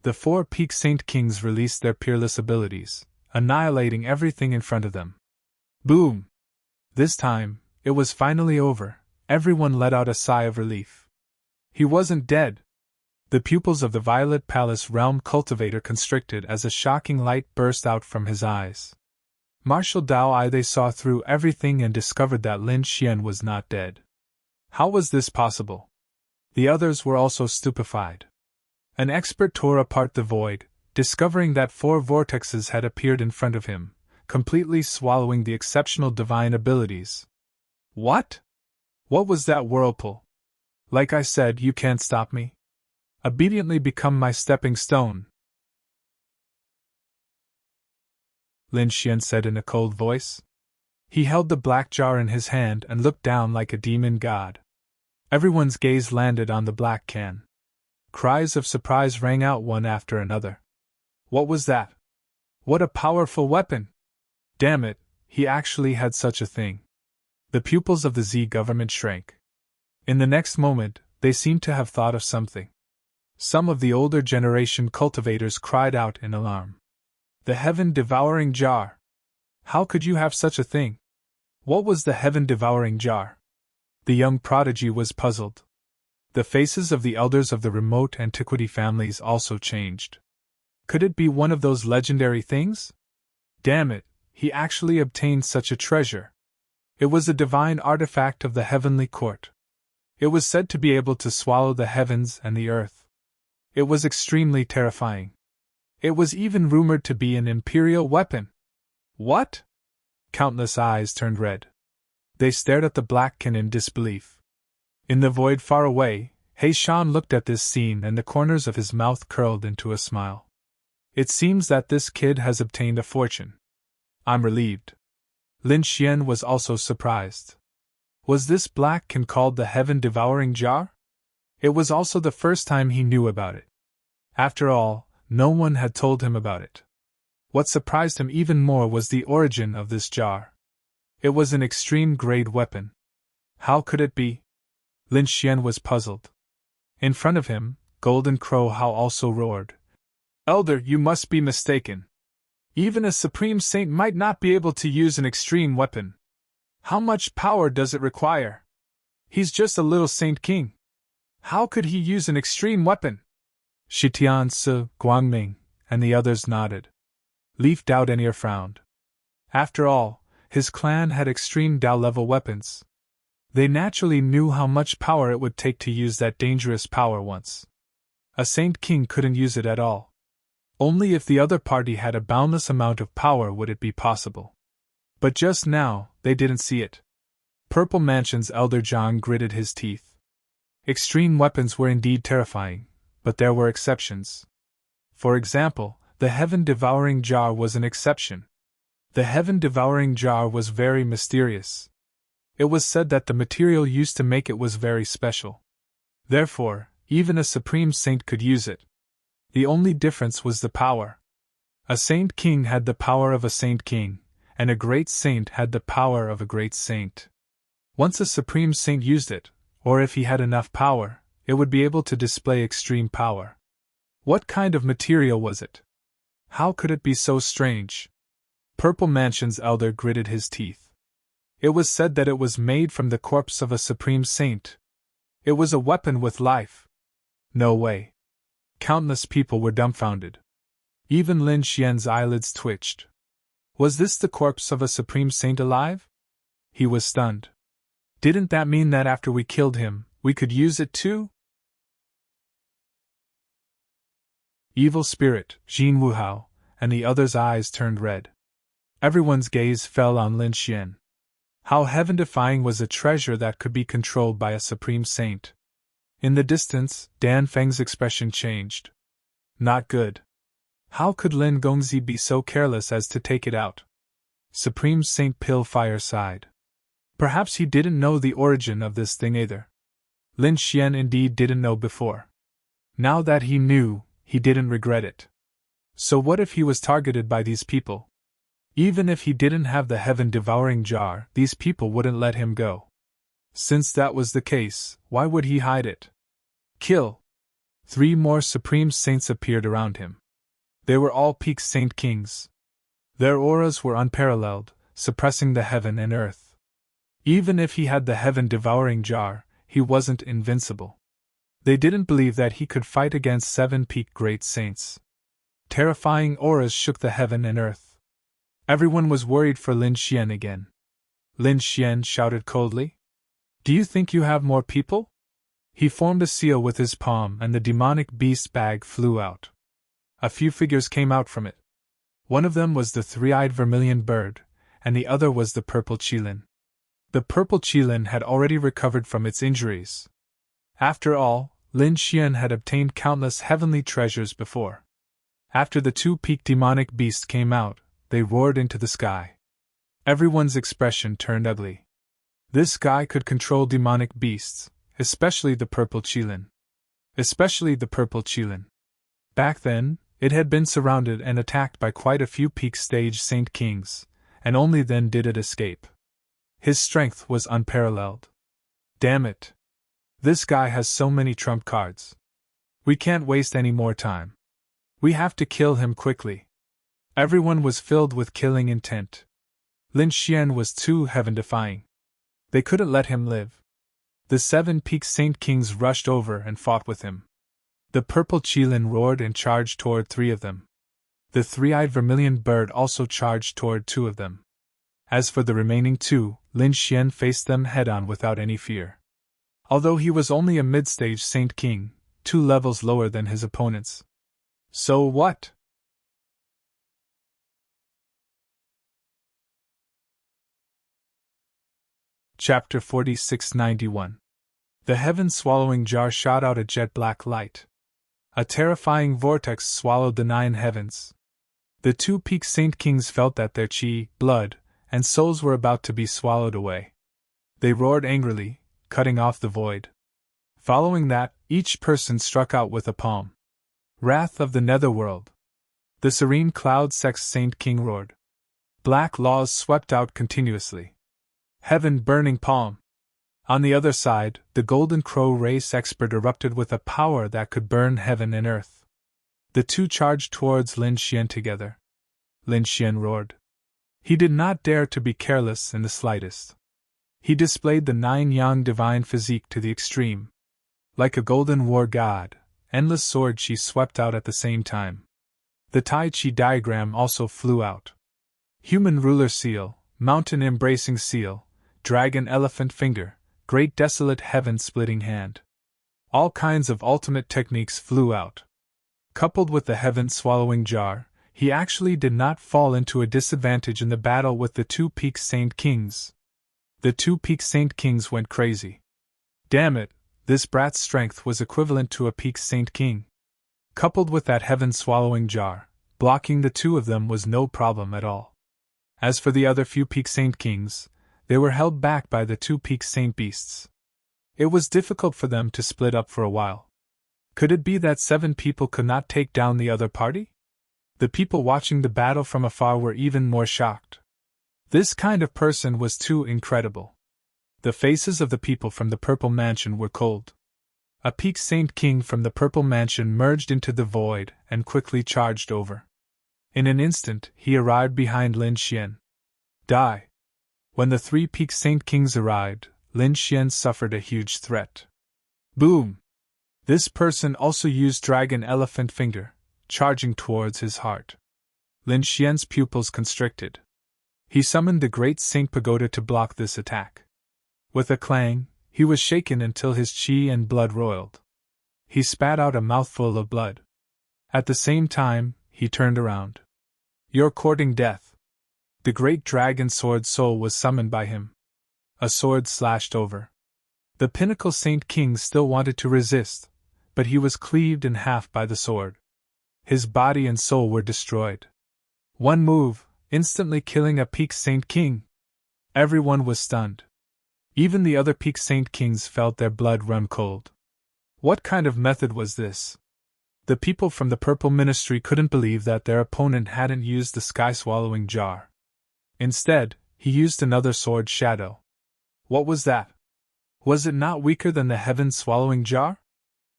The 4 peak Saint Kings released their peerless abilities, annihilating everything in front of them. Boom! This time, it was finally over. Everyone let out a sigh of relief. He wasn't dead. The pupils of the Violet Palace Realm Cultivator constricted as a shocking light burst out from his eyes. Martial Dao they saw through everything and discovered that Lin Xian was not dead. How was this possible? The others were also stupefied. An expert tore apart the void, discovering that 4 vortexes had appeared in front of him, completely swallowing the exceptional divine abilities. What? What was that whirlpool? Like I said, you can't stop me. Obediently become my stepping stone, Lin Xian said in a cold voice. He held the black jar in his hand and looked down like a demon god. Everyone's gaze landed on the black can. Cries of surprise rang out one after another. What was that? What a powerful weapon! Damn it, he actually had such a thing. The pupils of the Z government shrank. In the next moment, they seemed to have thought of something. Some of the older generation cultivators cried out in alarm. The heaven-devouring jar! How could you have such a thing? What was the heaven-devouring jar? The young prodigy was puzzled. The faces of the elders of the remote antiquity families also changed. Could it be one of those legendary things? Damn it, he actually obtained such a treasure. It was a divine artifact of the heavenly court. It was said to be able to swallow the heavens and the earth. It was extremely terrifying. It was even rumored to be an imperial weapon. What? Countless eyes turned red. They stared at the black can in disbelief. In the void far away, He Shan looked at this scene and the corners of his mouth curled into a smile. It seems that this kid has obtained a fortune. I'm relieved. Lin Xian was also surprised. Was this black can called the heaven-devouring jar? It was also the first time he knew about it. After all, no one had told him about it. What surprised him even more was the origin of this jar. It was an extreme-grade weapon. How could it be? Lin Xian was puzzled. In front of him, Golden Crow How also roared. Elder, you must be mistaken. Even a supreme saint might not be able to use an extreme weapon. How much power does it require? He's just a little saint king. How could he use an extreme weapon? Shitian Si, Guangming, and the others nodded. Leaf Dao Denier frowned. After all, his clan had extreme Dao-level weapons. They naturally knew how much power it would take to use that dangerous power once. A saint king couldn't use it at all. Only if the other party had a boundless amount of power would it be possible. But just now, they didn't see it. Purple Mansion's Elder Zhang gritted his teeth. Extreme weapons were indeed terrifying, but there were exceptions. For example, the heaven-devouring jar was an exception. The heaven-devouring jar was very mysterious. It was said that the material used to make it was very special. Therefore, even a supreme saint could use it. The only difference was the power. A saint king had the power of a saint king, and a great saint had the power of a great saint. Once a supreme saint used it, or if he had enough power, it would be able to display extreme power. What kind of material was it? How could it be so strange? Purple Mansion's elder gritted his teeth. It was said that it was made from the corpse of a supreme saint. It was a weapon with life. No way. Countless people were dumbfounded. Even Lin Xian's eyelids twitched. Was this the corpse of a supreme saint alive? He was stunned. Didn't that mean that after we killed him, we could use it too? Evil Spirit, Jin Wuhao, and the others' eyes turned red. Everyone's gaze fell on Lin Xian. How heaven-defying was a treasure that could be controlled by a supreme saint. In the distance, Dan Feng's expression changed. Not good. How could Lin Gongzi be so careless as to take it out? Supreme Saint Pillfire sighed. Perhaps he didn't know the origin of this thing either. Lin Xian indeed didn't know before. Now that he knew, he didn't regret it. So what if he was targeted by these people? Even if he didn't have the heaven-devouring jar, these people wouldn't let him go. Since that was the case, why would he hide it? Kill! 3 more supreme saints appeared around him. They were all peak saint kings. Their auras were unparalleled, suppressing the heaven and earth. Even if he had the heaven-devouring jar, he wasn't invincible. They didn't believe that he could fight against 7 peak great saints. Terrifying auras shook the heaven and earth. Everyone was worried for Lin Xian again. Lin Xian shouted coldly. Do you think you have more people? He formed a seal with his palm and the demonic beast bag flew out. A few figures came out from it. One of them was the 3-eyed vermilion bird, and the other was the purple qilin. The purple qilin had already recovered from its injuries. After all, Lin Xian had obtained countless heavenly treasures before. After the 2 peak demonic beasts came out, they roared into the sky. Everyone's expression turned ugly. This guy could control demonic beasts, especially the purple qilin. Back then, it had been surrounded and attacked by quite a few peak stage saint kings, and only then did it escape. His strength was unparalleled. Damn it! This guy has so many trump cards. We can't waste any more time. We have to kill him quickly. Everyone was filled with killing intent. Lin Xian was too heaven-defying. They couldn't let him live. The 7 peak saint kings rushed over and fought with him. The purple qilin roared and charged toward 3 of them. The 3-eyed vermilion bird also charged toward 2 of them. As for the remaining 2, Lin Xian faced them head-on without any fear. Although he was only a mid-stage saint king, 2 levels lower than his opponents. So what? Chapter 4691. The heaven-swallowing jar shot out a jet-black light. A terrifying vortex swallowed the 9 heavens. The 2 peak saint kings felt that their chi, blood, and souls were about to be swallowed away. They roared angrily, cutting off the void. Following that, each person struck out with a palm. Wrath of the netherworld. The serene cloud sex saint king roared. Black laws swept out continuously. Heaven burning palm. On the other side, the golden crow race expert erupted with a power that could burn heaven and earth. The 2 charged towards Lin Xian together. Lin Xian roared. He did not dare to be careless in the slightest. He displayed the 9 yang divine physique to the extreme. Like a golden war god, endless sword chi swept out at the same time. The Tai Chi diagram also flew out. Human ruler seal, mountain embracing seal, dragon elephant finger, great desolate heaven splitting hand. All kinds of ultimate techniques flew out. Coupled with the heaven swallowing jar, he actually did not fall into a disadvantage in the battle with the 2 peak saint kings. The 2 peak saint kings went crazy. Damn it, this brat's strength was equivalent to a peak saint king. Coupled with that heaven swallowing jar, blocking the 2 of them was no problem at all. As for the other few peak saint kings, they were held back by the 2 peak saint beasts. It was difficult for them to split up for a while. Could it be that 7 people could not take down the other party? The people watching the battle from afar were even more shocked. This kind of person was too incredible. The faces of the people from the Purple Mansion were cold. A peak saint king from the Purple Mansion merged into the void and quickly charged over. In an instant, he arrived behind Lin Xian. Die! When the 3 peak saint kings arrived, Lin Xian suffered a huge threat. Boom! This person also used dragon elephant finger, charging towards his heart. Lin Xian's pupils constricted. He summoned the great Saint Pagoda to block this attack. With a clang, he was shaken until his chi and blood roiled. He spat out a mouthful of blood. At the same time, he turned around. You're courting death. The great dragon sword soul was summoned by him. A sword slashed over. The pinnacle Saint King still wanted to resist, but he was cleaved in half by the sword. His body and soul were destroyed. One move, instantly killing a peak Saint King. Everyone was stunned. Even the other peak Saint Kings felt their blood run cold. What kind of method was this? The people from the Purple Ministry couldn't believe that their opponent hadn't used the sky-swallowing jar. Instead, he used another sword shadow. What was that? Was it not weaker than the heaven-swallowing jar?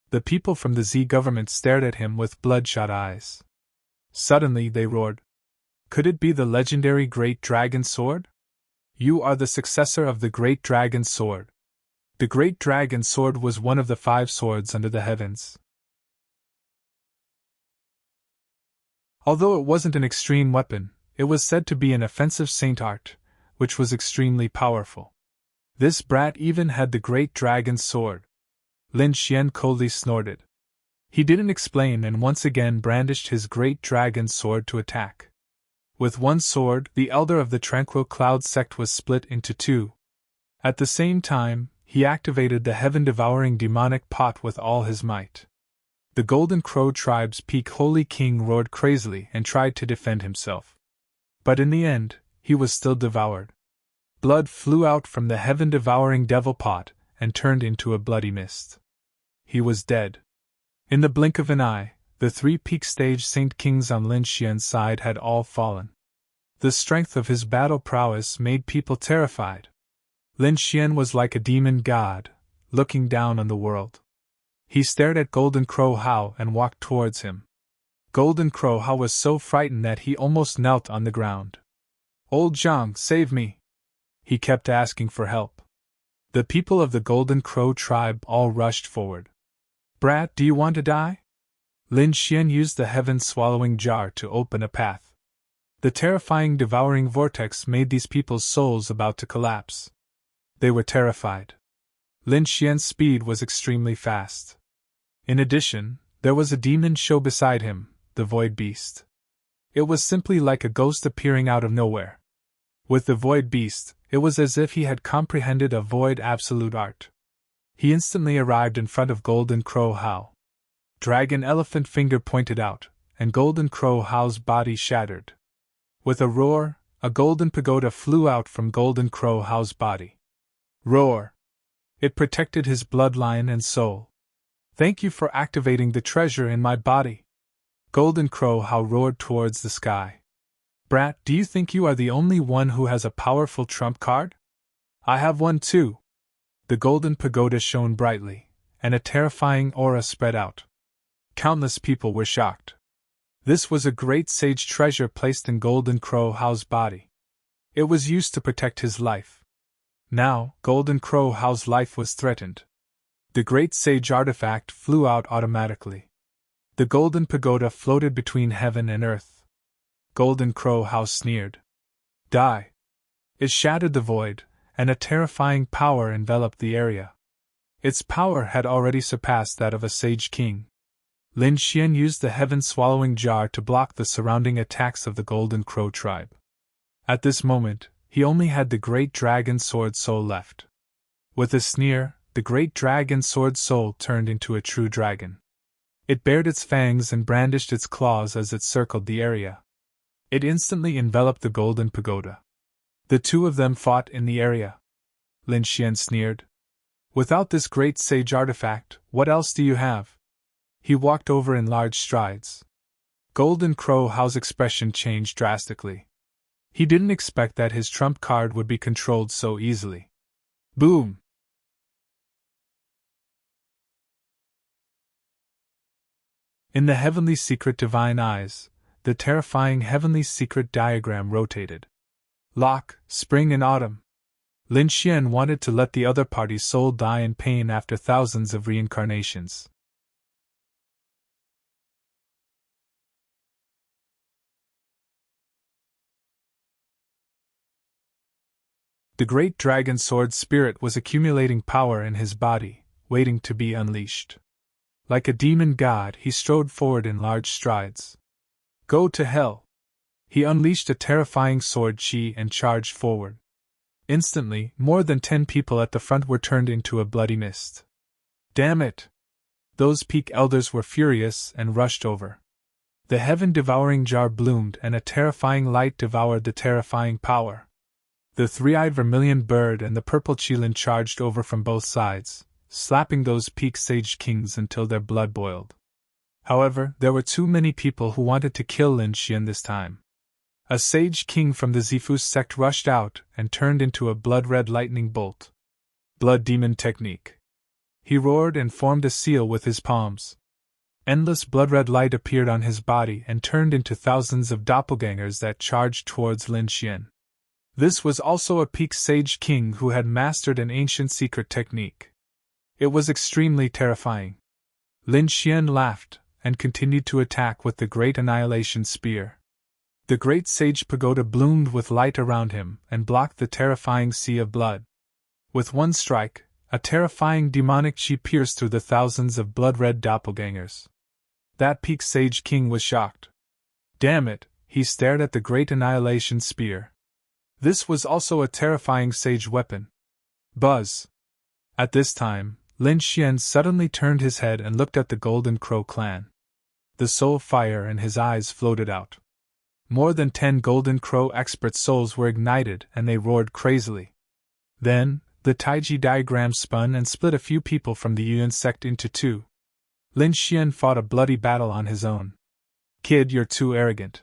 The people from the Z government stared at him with bloodshot eyes. Suddenly they roared. Could it be the legendary Great Dragon Sword? You are the successor of the great dragon's sword. The great dragon's sword was one of the 5 swords under the heavens. Although it wasn't an extreme weapon, it was said to be an offensive saint art, which was extremely powerful. This brat even had the great dragon's sword. Lin Xian coldly snorted. He didn't explain and once again brandished his great dragon's sword to attack. With one sword, the elder of the Tranquil Cloud sect was split into 2. At the same time, he activated the heaven-devouring demonic pot with all his might. The Golden Crow tribe's peak Holy King roared crazily and tried to defend himself. But in the end, he was still devoured. Blood flew out from the heaven-devouring devil pot and turned into a bloody mist. He was dead. In the blink of an eye, the 3 peak stage Saint Kings on Lin Xian's side had all fallen. The strength of his battle prowess made people terrified. Lin Xian was like a demon god, looking down on the world. He stared at Golden Crow Hao and walked towards him. Golden Crow Hao was so frightened that he almost knelt on the ground. "Old Zhang, save me!" He kept asking for help. The people of the Golden Crow tribe all rushed forward. "Brat, do you want to die?" Lin Xian used the heaven-swallowing jar to open a path. The terrifying devouring vortex made these people's souls about to collapse. They were terrified. Lin Xian's speed was extremely fast. In addition, there was a demon show beside him, the Void Beast. It was simply like a ghost appearing out of nowhere. With the Void Beast, it was as if he had comprehended a void absolute art. He instantly arrived in front of Golden Crow Hao. Dragon Elephant Finger pointed out, and Golden Crow Hao's body shattered. With a roar, a golden pagoda flew out from Golden Crow Hao's body. Roar! It protected his bloodline and soul. "Thank you for activating the treasure in my body." Golden Crow Hao roared towards the sky. "Brat, do you think you are the only one who has a powerful trump card? I have one too." The golden pagoda shone brightly, and a terrifying aura spread out. Countless people were shocked. This was a great sage treasure placed in Golden Crow Hao's body. It was used to protect his life. Now, Golden Crow Hao's life was threatened. The great sage artifact flew out automatically. The golden pagoda floated between heaven and earth. Golden Crow Hao sneered. "Die!" It shattered the void, and a terrifying power enveloped the area. Its power had already surpassed that of a sage king. Lin Xian used the heaven-swallowing jar to block the surrounding attacks of the Golden Crow tribe. At this moment, he only had the great dragon sword soul left. With a sneer, the great dragon sword soul turned into a true dragon. It bared its fangs and brandished its claws as it circled the area. It instantly enveloped the golden pagoda. The 2 of them fought in the area. Lin Xian sneered. "Without this great sage artifact, what else do you have?" He walked over in large strides. Golden Crow Hao's expression changed drastically. He didn't expect that his trump card would be controlled so easily. Boom! In the heavenly secret divine eyes, the terrifying heavenly secret diagram rotated. Lock, spring and autumn. Lin Xian wanted to let the other party's soul die in pain after thousands of reincarnations. The great dragon sword spirit was accumulating power in his body, waiting to be unleashed. Like a demon god, he strode forward in large strides. "Go to hell!" He unleashed a terrifying sword chi and charged forward. Instantly, more than 10 people at the front were turned into a bloody mist. "Damn it!" Those peak elders were furious and rushed over. The heaven-devouring jar bloomed and a terrifying light devoured the terrifying power. The 3-eyed vermilion bird and the purple qilin charged over from both sides, slapping those peak sage kings until their blood boiled. However, there were too many people who wanted to kill Lin Xian this time. A sage king from the Zifu sect rushed out and turned into a blood-red lightning bolt. Blood demon technique. He roared and formed a seal with his palms. Endless blood-red light appeared on his body and turned into thousands of doppelgangers that charged towards Lin Xian. This was also a peak sage king who had mastered an ancient secret technique. It was extremely terrifying. Lin Xian laughed and continued to attack with the Great Annihilation Spear. The Great Sage Pagoda bloomed with light around him and blocked the terrifying sea of blood. With one strike, a terrifying demonic chi pierced through the thousands of blood-red doppelgangers. That peak sage king was shocked. Damn it, he stared at the Great Annihilation Spear. This was also a terrifying sage weapon. Buzz! At this time, Lin Xian suddenly turned his head and looked at the Golden Crow clan. The soul fire in his eyes floated out. More than 10 Golden Crow expert souls were ignited and they roared crazily. Then, the Taiji diagram spun and split a few people from the Yuan sect into two. Lin Xian fought a bloody battle on his own. Kid, you're too arrogant.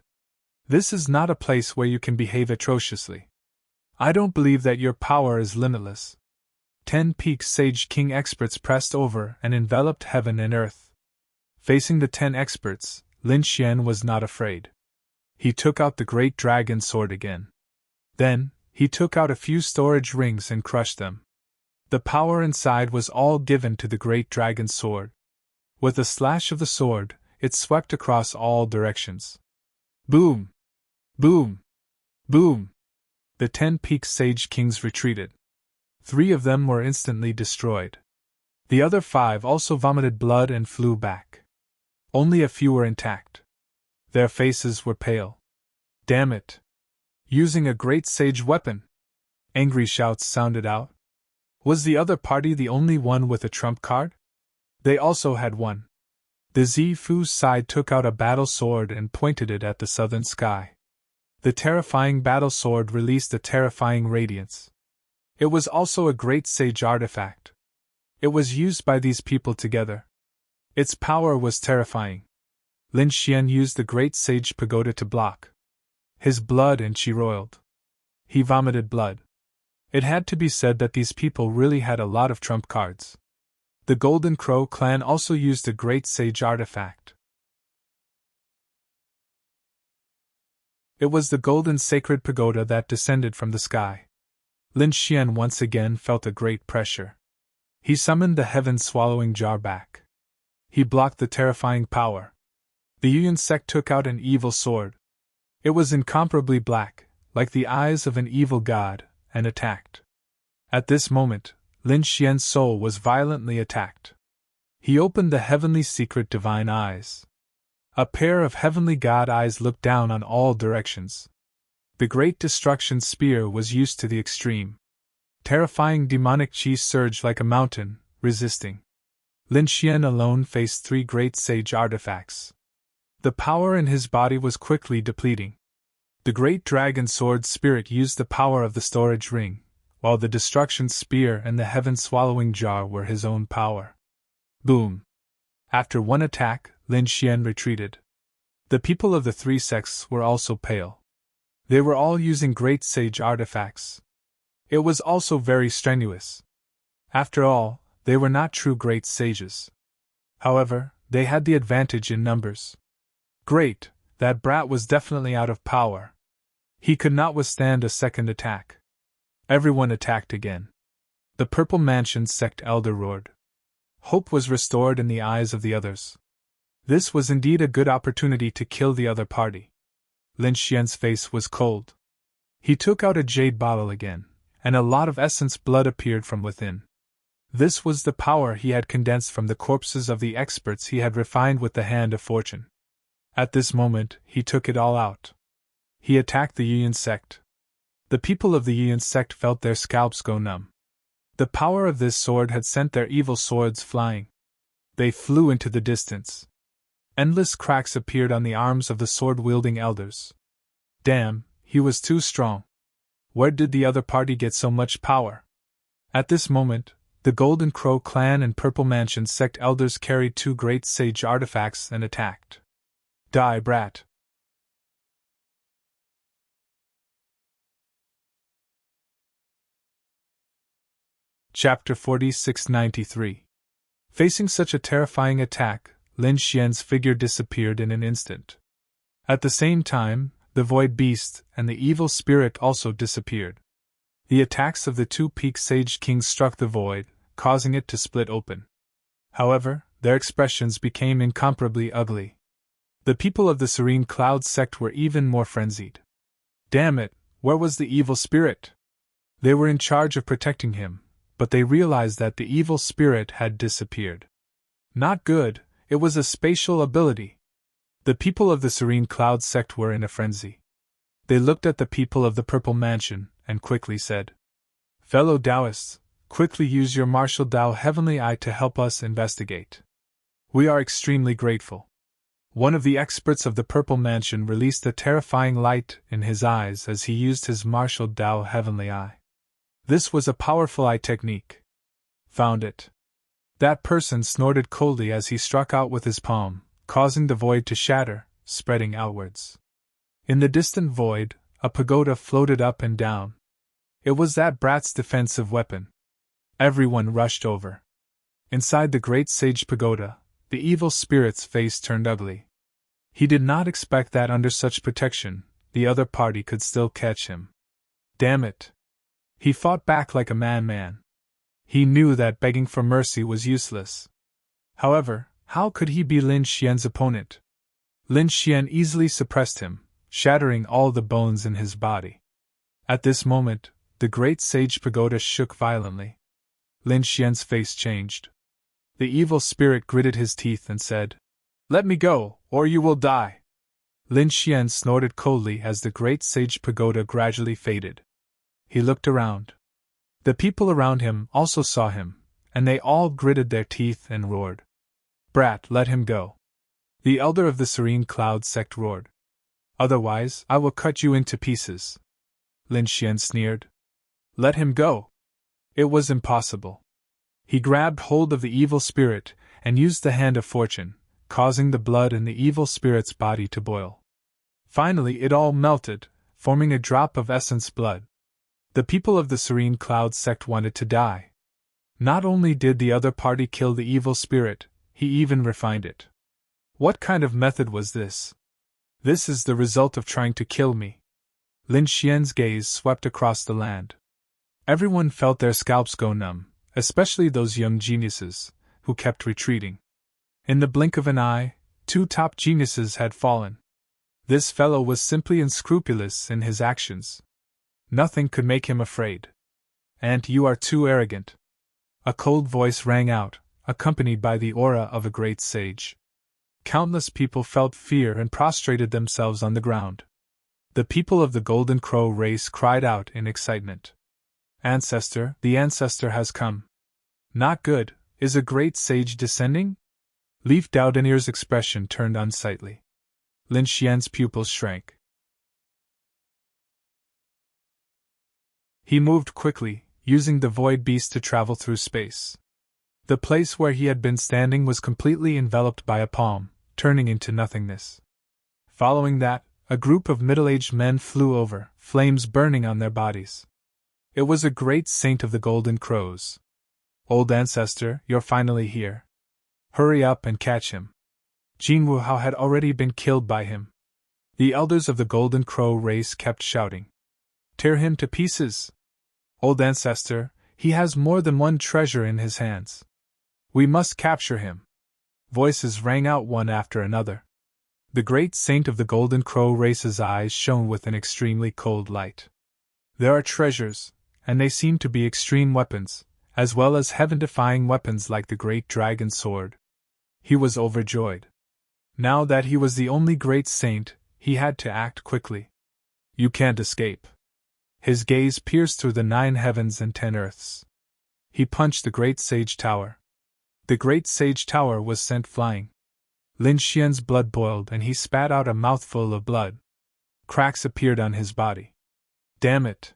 This is not a place where you can behave atrociously. I don't believe that your power is limitless. 10 peak sage king experts pressed over and enveloped heaven and earth. Facing the 10 experts, Lin Xian was not afraid. He took out the great dragon sword again. Then, he took out a few storage rings and crushed them. The power inside was all given to the great dragon sword. With a slash of the sword, it swept across all directions. Boom! Boom! Boom! The 10 peak sage kings retreated. 3 of them were instantly destroyed. The other 5 also vomited blood and flew back. Only a few were intact. Their faces were pale. Damn it! Using a great sage weapon! Angry shouts sounded out. Was the other party the only one with a trump card? They also had one. The Zifu's side took out a battle sword and pointed it at the southern sky. The terrifying battle sword released a terrifying radiance. It was also a great sage artifact. It was used by these people together. Its power was terrifying. Lin Xian used the great sage pagoda to block. His blood and chi roiled. He vomited blood. It had to be said that these people really had a lot of trump cards. The Golden Crow clan also used a great sage artifact. It was the golden sacred pagoda that descended from the sky. Lin Xian once again felt a great pressure. He summoned the heaven-swallowing jar back. He blocked the terrifying power. The Yuan sect took out an evil sword. It was incomparably black, like the eyes of an evil god, and attacked. At this moment, Lin Xian's soul was violently attacked. He opened the heavenly secret divine eyes. A pair of heavenly god eyes looked down on all directions. The great destruction spear was used to the extreme. Terrifying demonic chi surged like a mountain, resisting. Lin Xian alone faced 3 great sage artifacts. The power in his body was quickly depleting. The great dragon sword spirit used the power of the storage ring, while the destruction spear and the heaven-swallowing jar were his own power. Boom! After one attack, Lin Xian retreated. The people of the 3 sects were also pale. They were all using great sage artifacts. It was also very strenuous. After all, they were not true great sages. However, they had the advantage in numbers. Great, that brat was definitely out of power. He could not withstand a second attack. Everyone attacked again. The Purple Mansion sect elder roared. Hope was restored in the eyes of the others. This was indeed a good opportunity to kill the other party. Lin Xian's face was cold. He took out a jade bottle again, and a lot of essence blood appeared from within. This was the power he had condensed from the corpses of the experts he had refined with the hand of fortune. At this moment, he took it all out. He attacked the Yuan sect. The people of the Yuan sect felt their scalps go numb. The power of this sword had sent their evil swords flying. They flew into the distance. Endless cracks appeared on the arms of the sword-wielding elders. Damn, he was too strong. Where did the other party get so much power? At this moment, the Golden Crow clan and Purple Mansion sect elders carried 2 great sage artifacts and attacked. Die, brat! Chapter 4693. Facing such a terrifying attack, Lin Xian's figure disappeared in an instant. At the same time, The void beast and the evil spirit also disappeared. The attacks of the two peak sage kings struck the void, causing it to split open. However, their expressions became incomparably ugly. The people of the Serene Cloud sect were even more frenzied. Damn it, where was the evil spirit? They were in charge of protecting him, but they realized that the evil spirit had disappeared. Not good, it was a spatial ability. The people of the Serene Cloud sect were in a frenzy. They looked at the people of the Purple Mansion, and quickly said, "Fellow Taoists, quickly use your martial Tao Heavenly Eye to help us investigate. We are extremely grateful." One of the experts of the Purple Mansion released a terrifying light in his eyes as he used his martial Tao Heavenly Eye. This was a powerful eye technique. Found it. That person snorted coldly as he struck out with his palm, causing the void to shatter, spreading outwards. In the distant void, a pagoda floated up and down. It was that brat's defensive weapon. Everyone rushed over. Inside the great sage pagoda, the evil spirit's face turned ugly. He did not expect that under such protection, the other party could still catch him. Damn it! He fought back like a man. He knew that begging for mercy was useless. However, how could he be Lin Xian's opponent? Lin Xian easily suppressed him, shattering all the bones in his body. At this moment, the great sage pagoda shook violently. Lin Xian's face changed. The evil spirit gritted his teeth and said, "Let me go, or you will die." Lin Xian snorted coldly as the great sage pagoda gradually faded. He looked around. The people around him also saw him, and they all gritted their teeth and roared. "Brat, let him go." The elder of the Serene Cloud sect roared. "Otherwise, I will cut you into pieces." Lin Xian sneered. "Let him go." It was impossible. He grabbed hold of the evil spirit and used the hand of fortune, causing the blood in the evil spirit's body to boil. Finally, it all melted, forming a drop of essence blood. The people of the Serene Cloud sect wanted to die. Not only did the other party kill the evil spirit, he even refined it. What kind of method was this? This is the result of trying to kill me. Lin Xian's gaze swept across the land. Everyone felt their scalps go numb, especially those young geniuses, who kept retreating. In the blink of an eye, 2 top geniuses had fallen. This fellow was simply unscrupulous in his actions. Nothing could make him afraid. "And you are too arrogant." A cold voice rang out, accompanied by the aura of a great sage. Countless people felt fear and prostrated themselves on the ground. The people of the Golden Crow race cried out in excitement. "Ancestor, the ancestor has come." "Not good, is a great sage descending?" Leaf Doudinier's expression turned unsightly. Lin Xian's pupils shrank. He moved quickly, using the void beast to travel through space. The place where he had been standing was completely enveloped by a palm, turning into nothingness. Following that, a group of middle-aged men flew over, flames burning on their bodies. It was a great saint of the Golden Crows. "Old ancestor, you're finally here. Hurry up and catch him." Jin Wuhao had already been killed by him. The elders of the Golden Crow race kept shouting, "Tear him to pieces! Old ancestor, he has more than one treasure in his hands. We must capture him." Voices rang out one after another. The great saint of the Golden Crow race's eyes shone with an extremely cold light. "There are treasures, and they seem to be extreme weapons, as well as heaven-defying weapons like the great dragon sword." He was overjoyed. Now that he was the only great saint, he had to act quickly. "You can't escape." His gaze pierced through the 9 heavens and 10 earths. He punched the great sage tower. The great sage tower was sent flying. Lin Xian's blood boiled and he spat out a mouthful of blood. Cracks appeared on his body. Damn it!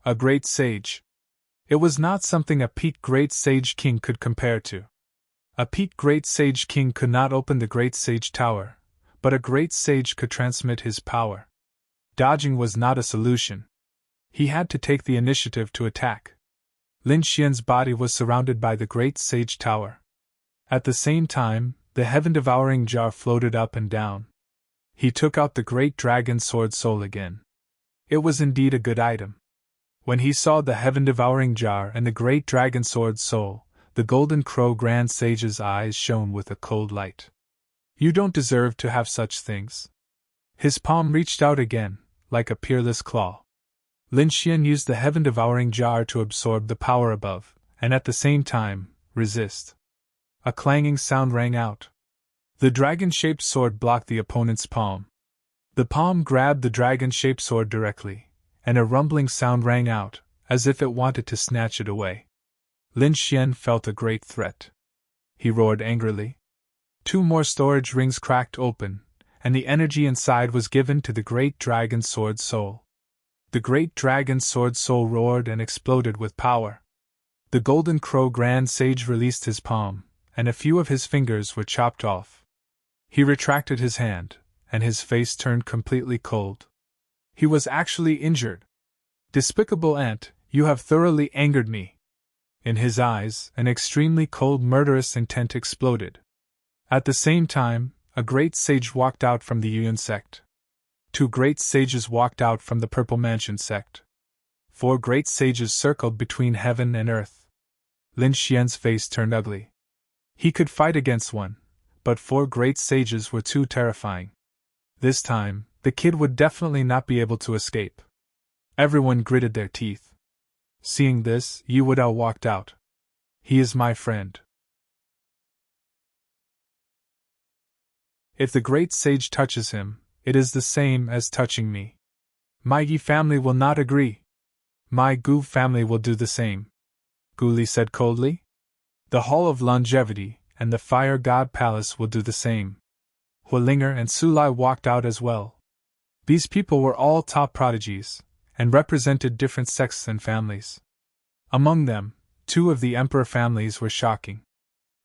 A great sage. It was not something a peak great sage king could compare to. A peak great sage king could not open the great sage tower, but a great sage could transmit his power. Dodging was not a solution. He had to take the initiative to attack. Lin Xian's body was surrounded by the great sage tower. At the same time, the heaven-devouring jar floated up and down. He took out the great dragon sword soul again. It was indeed a good item. When he saw the heaven-devouring jar and the great dragon sword soul, the golden crow grand sage's eyes shone with a cold light. You don't deserve to have such things. His palm reached out again, like a peerless claw. Lin Xian used the heaven-devouring jar to absorb the power above, and at the same time, resist. A clanging sound rang out. The dragon-shaped sword blocked the opponent's palm. The palm grabbed the dragon-shaped sword directly, and a rumbling sound rang out, as if it wanted to snatch it away. Lin Xian felt a great threat. He roared angrily. 2 more storage rings cracked open, and the energy inside was given to the great dragon sword soul. The great dragon sword soul roared and exploded with power. The golden crow grand sage released his palm, and a few of his fingers were chopped off. He retracted his hand, and his face turned completely cold. He was actually injured. Despicable ant, you have thoroughly angered me. In his eyes, an extremely cold murderous intent exploded. At the same time, a great sage walked out from the Yuyun sect. 2 great sages walked out from the Purple Mansion sect. 4 great sages circled between heaven and earth. Lin Xian's face turned ugly. He could fight against one, but 4 great sages were too terrifying. This time, the kid would definitely not be able to escape. Everyone gritted their teeth. Seeing this, Yi Wudao walked out. He is my friend. If the great sage touches him, it is the same as touching me. My Yi family will not agree. My Gu family will do the same. Gu Li said coldly. The Hall of Longevity and the Fire God Palace will do the same. Hualinger and Su Lai walked out as well. These people were all top prodigies, and represented different sects and families. Among them, 2 of the emperor families were shocking.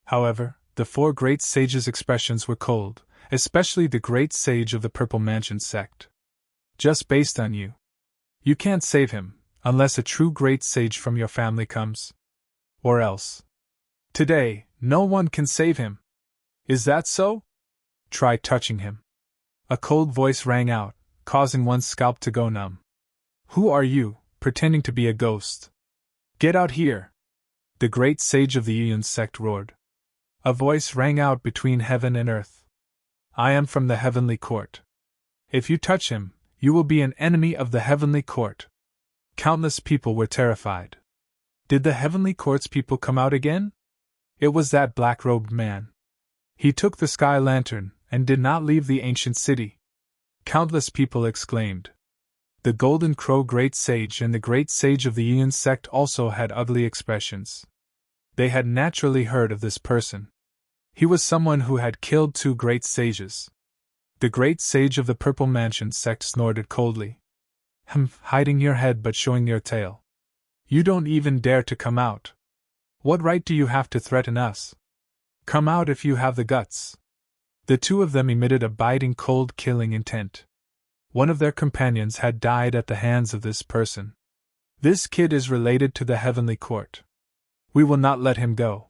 However, the 4 great sages' expressions were cold, especially the great sage of the Purple Mansion sect. Just based on you. You can't save him, unless a true great sage from your family comes. Or else. Today, no one can save him. Is that so? Try touching him. A cold voice rang out, causing one's scalp to go numb. Who are you, pretending to be a ghost? Get out here! The great sage of the Yuyun sect roared. A voice rang out between heaven and earth. I am from the heavenly court. If you touch him, you will be an enemy of the heavenly court. Countless people were terrified. Did the heavenly court's people come out again? It was that black-robed man. He took the sky lantern and did not leave the ancient city. Countless people exclaimed. The Golden Crow Great Sage and the Great Sage of the Yuyun sect also had ugly expressions. They had naturally heard of this person. He was someone who had killed 2 great sages. The Great Sage of the Purple Mansion sect snorted coldly. Hiding your head but showing your tail. You don't even dare to come out. What right do you have to threaten us? Come out if you have the guts. The 2 of them emitted a biting cold killing intent. One of their companions had died at the hands of this person. This kid is related to the heavenly court. We will not let him go.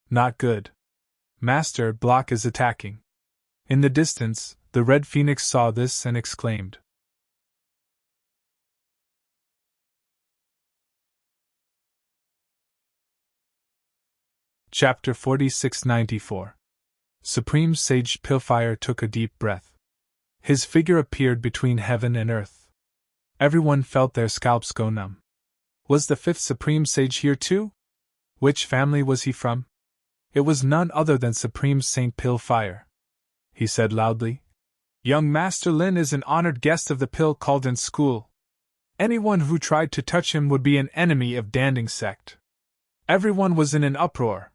Not good. Master Block is attacking. In the distance, the Red Phoenix saw this and exclaimed. Chapter 4694. Supreme Sage Pillfire took a deep breath. His figure appeared between heaven and earth. Everyone felt their scalps go numb. Was the 5th Supreme Sage here too? Which family was he from? It was none other than Supreme Saint Pillfire. He said loudly. Young Master Lin is an honored guest of the Pill Cauldron School. Anyone who tried to touch him would be an enemy of Danding sect. Everyone was in an uproar.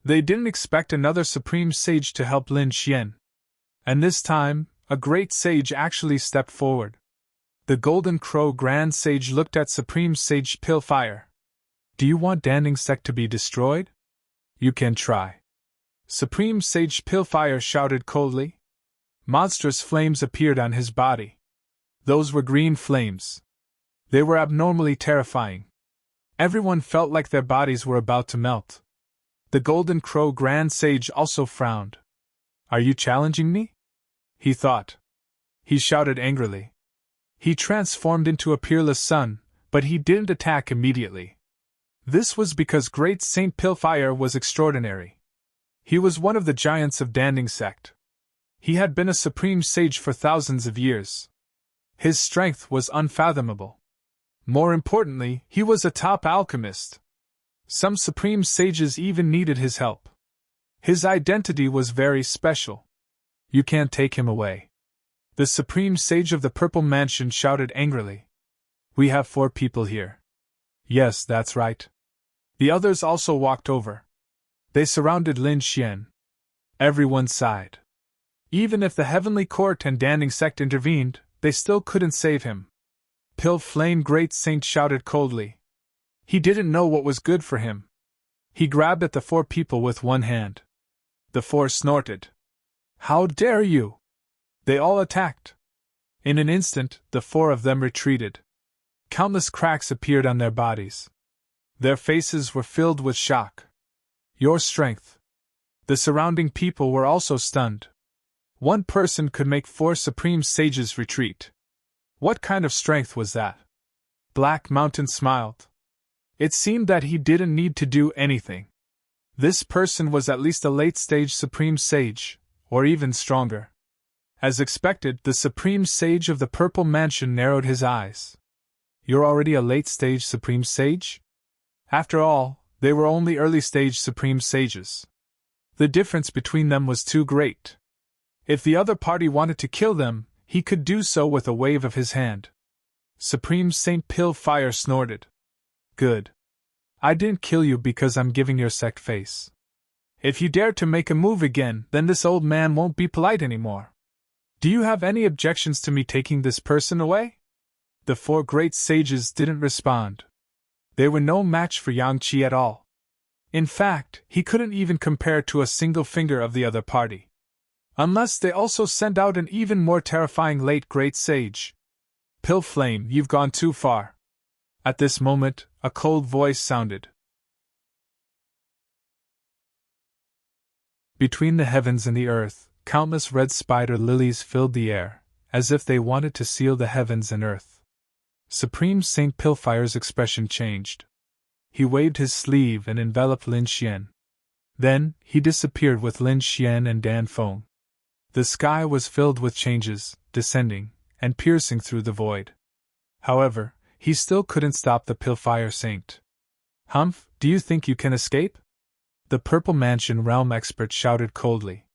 They didn't expect another Supreme Sage to help Lin Xian. And this time, a great sage actually stepped forward. The Golden Crow Grand Sage looked at Supreme Sage Pillfire. Do you want Danding sect to be destroyed? You can try. Supreme Sage Pillfire shouted coldly. Monstrous flames appeared on his body. Those were green flames. They were abnormally terrifying. Everyone felt like their bodies were about to melt. The Golden Crow Grand Sage also frowned. Are you challenging me? He thought. he shouted angrily. He transformed into a peerless sun, but he didn't attack immediately. This was because Great Saint Pilfire was extraordinary. He was one of the giants of Danding sect. He had been a supreme sage for thousands of years. His strength was unfathomable. More importantly, he was a top alchemist. Some supreme sages even needed his help. His identity was very special. You can't take him away. The supreme sage of the Purple Mansion shouted angrily. We have 4 people here. Yes, that's right. The others also walked over. They surrounded Lin Xian. Everyone sighed. Even if the Heavenly Court and Danding sect intervened, they still couldn't save him. Pil Flame Great Saint shouted coldly. He didn't know what was good for him. He grabbed at the 4 people with one hand. The 4 snorted. How dare you! They all attacked. In an instant, the 4 of them retreated. Countless cracks appeared on their bodies. Their faces were filled with shock. Your strength. The surrounding people were also stunned. One person could make 4 supreme sages retreat. What kind of strength was that? Black Mountain smiled. It seemed that he didn't need to do anything. This person was at least a late-stage supreme sage, or even stronger. As expected, the supreme sage of the Purple Mansion narrowed his eyes. You're already a late-stage supreme sage? After all, they were only early-stage supreme sages. The difference between them was too great. If the other party wanted to kill them, he could do so with a wave of his hand. Supreme Saint Pilfire snorted. Good. I didn't kill you because I'm giving your sect face. If you dare to make a move again, then this old man won't be polite anymore. Do you have any objections to me taking this person away? The 4 great sages didn't respond. They were no match for Yang Qi at all. In fact, he couldn't even compare to a single finger of the other party. Unless they also sent out an even more terrifying late great sage. Pil Flame, you've gone too far. At this moment, a cold voice sounded. Between the heavens and the earth, countless red spider lilies filled the air, as if they wanted to seal the heavens and earth. Supreme Saint Pilfire's expression changed. He waved his sleeve and enveloped Lin Xian. Then, he disappeared with Lin Xian and Dan Feng. The sky was filled with changes, descending, and piercing through the void. However, he still couldn't stop the Pilfire Saint. Humph, do you think you can escape? The Purple Mansion realm expert shouted coldly.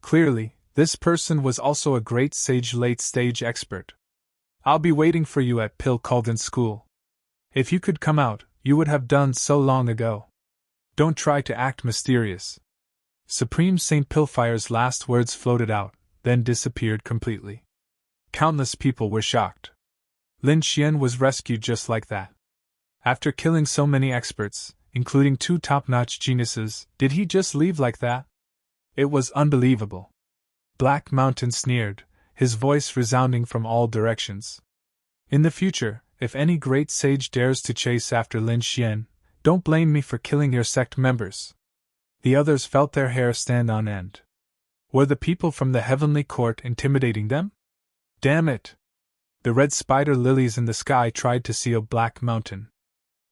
Clearly, this person was also a great sage late-stage expert. I'll be waiting for you at Pil Cauldron School. If you could come out, you would have done so long ago. Don't try to act mysterious. Supreme Saint Pilfire's last words floated out, then disappeared completely. Countless people were shocked. Lin Xian was rescued just like that. After killing so many experts, including 2 top-notch geniuses, did he just leave like that? It was unbelievable. Black Mountain sneered, his voice resounding from all directions. In the future, if any great sage dares to chase after Lin Xian, don't blame me for killing your sect members. The others felt their hair stand on end. Were the people from the Heavenly Court intimidating them? Damn it! The red spider lilies in the sky tried to seal Black Mountain.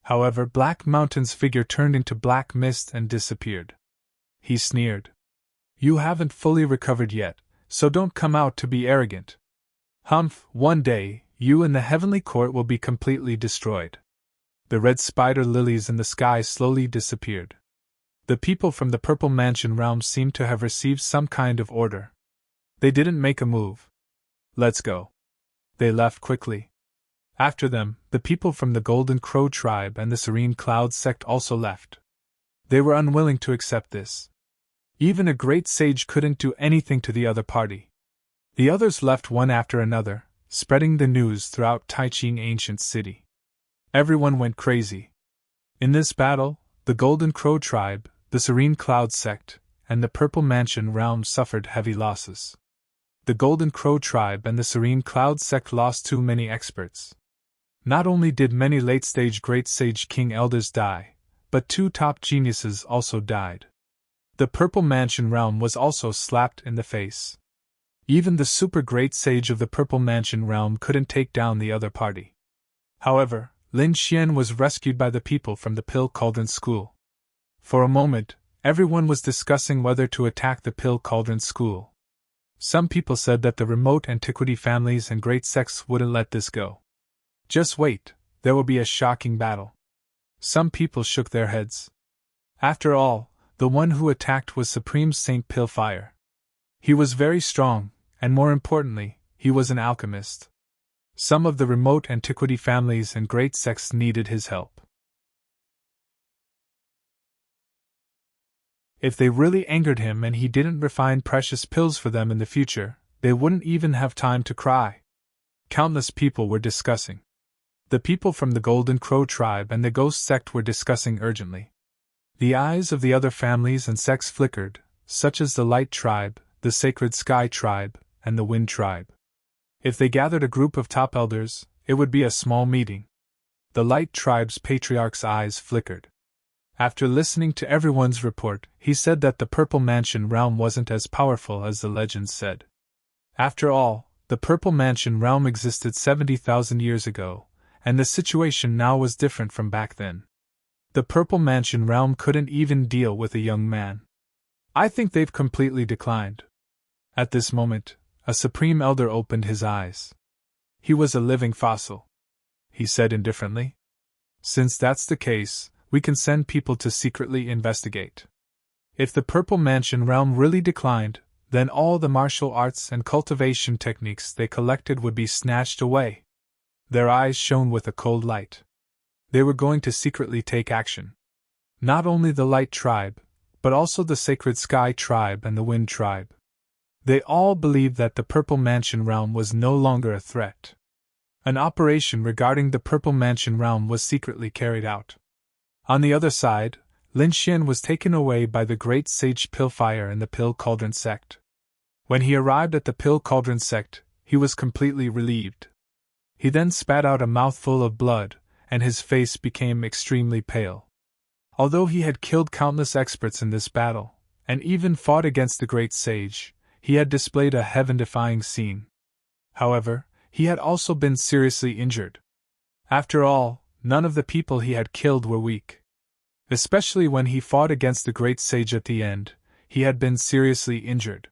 However, Black Mountain's figure turned into black mist and disappeared. He sneered. You haven't fully recovered yet, so don't come out to be arrogant. Humph, one day, you and the Heavenly Court will be completely destroyed. The red spider lilies in the sky slowly disappeared. The people from the Purple Mansion realm seemed to have received some kind of order. They didn't make a move. Let's go. They left quickly. After them, the people from the Golden Crow tribe and the Serene Cloud sect also left. They were unwilling to accept this. Even a great sage couldn't do anything to the other party. The others left one after another, spreading the news throughout Taiching Ancient City. Everyone went crazy. In this battle, the Golden Crow tribe, the Serene Cloud sect, and the Purple Mansion realm suffered heavy losses. The Golden Crow tribe and the Serene Cloud sect lost too many experts. Not only did many late-stage Great Sage King Elders die, but 2 top geniuses also died. The Purple Mansion realm was also slapped in the face. Even the super great sage of the Purple Mansion realm couldn't take down the other party. However, Lin Xian was rescued by the people from the Pill Cauldron School. For a moment, everyone was discussing whether to attack the Pill Cauldron School. Some people said that the remote antiquity families and great sects wouldn't let this go. Just wait, there will be a shocking battle. Some people shook their heads. After all, the one who attacked was Supreme Saint Pillfire. He was very strong, and more importantly, he was an alchemist. Some of the remote antiquity families and great sects needed his help. If they really angered him and he didn't refine precious pills for them in the future, they wouldn't even have time to cry. Countless people were discussing. The people from the Golden Crow tribe and the Ghost sect were discussing urgently. The eyes of the other families and sects flickered, such as the Light tribe, the Sacred Sky tribe, and the Wind tribe. If they gathered a group of top elders, it would be a small meeting. The Light tribe's patriarch's eyes flickered. After listening to everyone's report, he said that the Purple Mansion realm wasn't as powerful as the legends said. After all, the Purple Mansion realm existed 70,000 years ago, and the situation now was different from back then. The Purple Mansion realm couldn't even deal with a young man. I think they've completely declined. At this moment, a Supreme Elder opened his eyes. He was a living fossil. He said indifferently. Since that's the case, we can send people to secretly investigate. If the Purple Mansion realm really declined, then all the martial arts and cultivation techniques they collected would be snatched away. Their eyes shone with a cold light. They were going to secretly take action. Not only the Light tribe, but also the Sacred Sky tribe and the Wind tribe. They all believed that the Purple Mansion realm was no longer a threat. An operation regarding the Purple Mansion realm was secretly carried out. On the other side, Lin Xian was taken away by the great sage Pillfire and the Pill Cauldron sect. When he arrived at the Pill Cauldron sect, he was completely relieved. He then spat out a mouthful of blood, and his face became extremely pale. Although he had killed countless experts in this battle, and even fought against the great sage, he had displayed a heaven-defying scene. However, he had also been seriously injured. After all, none of the people he had killed were weak. Especially when he fought against the great sage at the end, he had been seriously injured.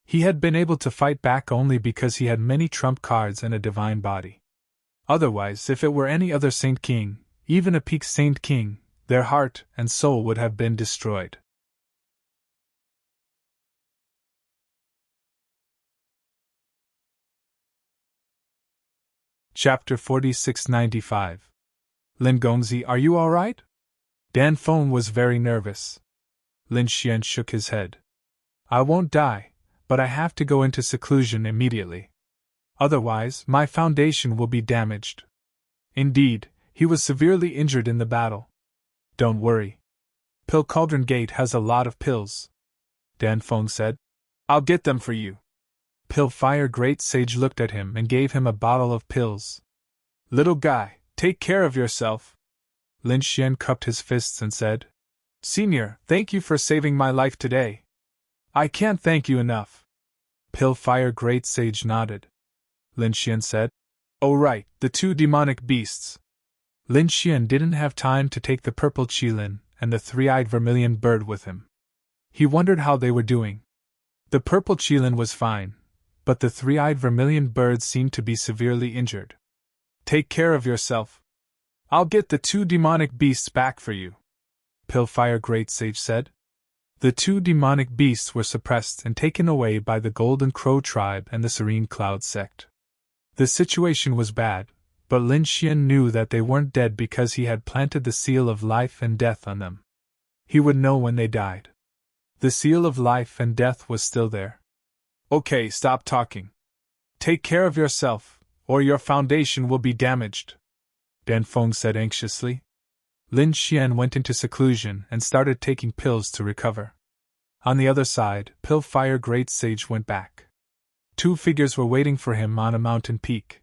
He had been able to fight back only because he had many trump cards and a divine body. Otherwise, if it were any other Saint King, even a peak Saint King, their heart and soul would have been destroyed. Chapter 4695. Lin Gongzi, are you all right? Dan Feng was very nervous. Lin Xian shook his head. I won't die, but I have to go into seclusion immediately. Otherwise, my foundation will be damaged. Indeed, he was severely injured in the battle. Don't worry. Pill Cauldron Gate has a lot of pills. Dan Feng said. I'll get them for you. Pillfire Great Sage looked at him and gave him a bottle of pills. Little guy, take care of yourself. Lin Xian cupped his fists and said, Senior, thank you for saving my life today. I can't thank you enough. Pillfire Great Sage nodded. Lin Xian said, Oh right, the two demonic beasts. Lin Xian didn't have time to take the purple qilin and the three-eyed vermilion bird with him. He wondered how they were doing. The purple qilin was fine, but the three-eyed vermilion bird seemed to be severely injured. Take care of yourself. I'll get the two demonic beasts back for you, Pillfire Great Sage said. The two demonic beasts were suppressed and taken away by the Golden Crow tribe and the Serene Cloud sect. The situation was bad, but Lin Xian knew that they weren't dead because he had planted the seal of life and death on them. He would know when they died. The seal of life and death was still there. Okay, stop talking. Take care of yourself, or your foundation will be damaged, Dan Feng said anxiously. Lin Xian went into seclusion and started taking pills to recover. On the other side, Pillfire Great Sage went back. Two figures were waiting for him on a mountain peak.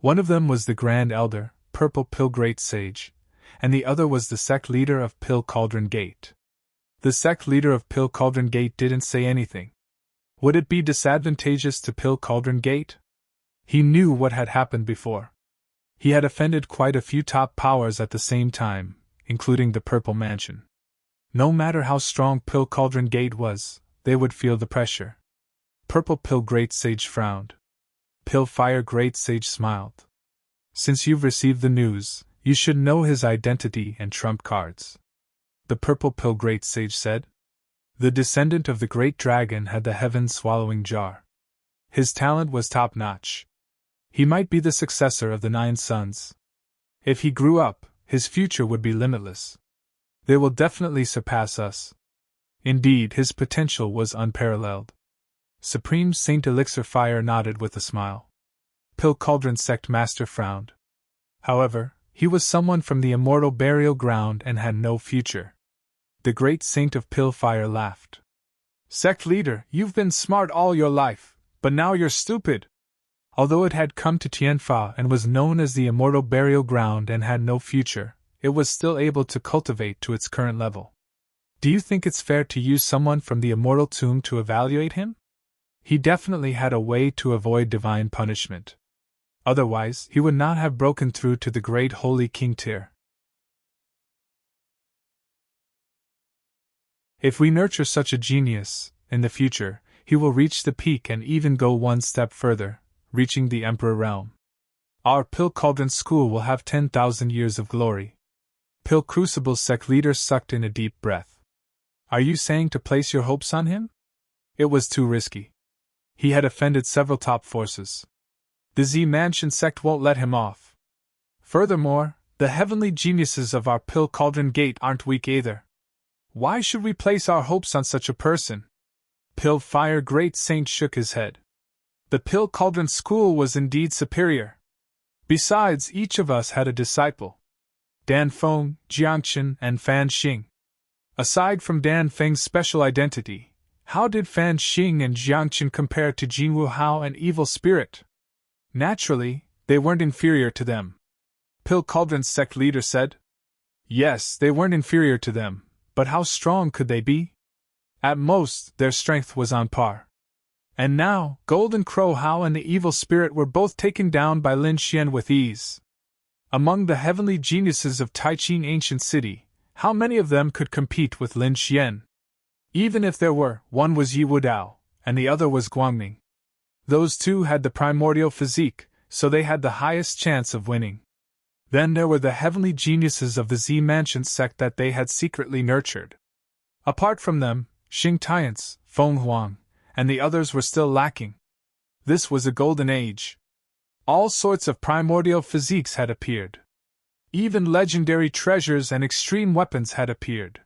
One of them was the Grand Elder, Purple Pill Great Sage, and the other was the sect leader of Pill Cauldron Gate. The sect leader of Pill Cauldron Gate didn't say anything. Would it be disadvantageous to Pill Cauldron Gate? He knew what had happened before. He had offended quite a few top powers at the same time, including the Purple Mansion. No matter how strong Pill Cauldron Gate was, they would feel the pressure. Purple Pill Great Sage frowned. Pill Fire Great Sage smiled. Since you've received the news, you should know his identity and trump cards. The Purple Pill Great Sage said. The descendant of the Great Dragon had the heaven-swallowing jar. His talent was top-notch. He might be the successor of the 9 sons. If he grew up, his future would be limitless. They will definitely surpass us. Indeed, his potential was unparalleled. Supreme Saint Elixir Fire nodded with a smile. Pill Cauldron Sect Master frowned. However, he was someone from the immortal burial ground and had no future. The great saint of Pill Fire laughed. Sect leader, you've been smart all your life, but now you're stupid. Although it had come to Tianfa and was known as the immortal burial ground and had no future, it was still able to cultivate to its current level. Do you think it's fair to use someone from the immortal tomb to evaluate him? He definitely had a way to avoid divine punishment. Otherwise, he would not have broken through to the great holy King Tyr. If we nurture such a genius, in the future, he will reach the peak and even go one step further, reaching the Emperor realm. Our Pill Cauldron School will have 10,000 years of glory. Pill Crucible Sect leader sucked in a deep breath. Are you saying to place your hopes on him? It was too risky. He had offended several top forces. The Z Mansion Sect won't let him off. Furthermore, the heavenly geniuses of our Pill Cauldron Gate aren't weak either. Why should we place our hopes on such a person? Pill Fire Great Saint shook his head. The Pill Cauldron School was indeed superior. Besides, each of us had a disciple. Dan Feng, Jiangchen, and Fan Xing. Aside from Dan Feng's special identity, how did Fan Xing and Jiangchen compare to Jinwu Hao and Evil Spirit? Naturally, they weren't inferior to them. Pill Cauldron Sect leader said. Yes, they weren't inferior to them, but how strong could they be? At most, their strength was on par. And now, Golden Crow Hao and the Evil Spirit were both taken down by Lin Xian with ease. Among the heavenly geniuses of Taiqing Ancient City, how many of them could compete with Lin Xian? Even if there were, one was Yi Wudao, and the other was Guangming. Those two had the primordial physique, so they had the highest chance of winning. Then there were the heavenly geniuses of the Z Mansion Sect that they had secretly nurtured. Apart from them, Xing Tiance, Feng Huang, and the others were still lacking. This was a golden age. All sorts of primordial physiques had appeared. Even legendary treasures and extreme weapons had appeared.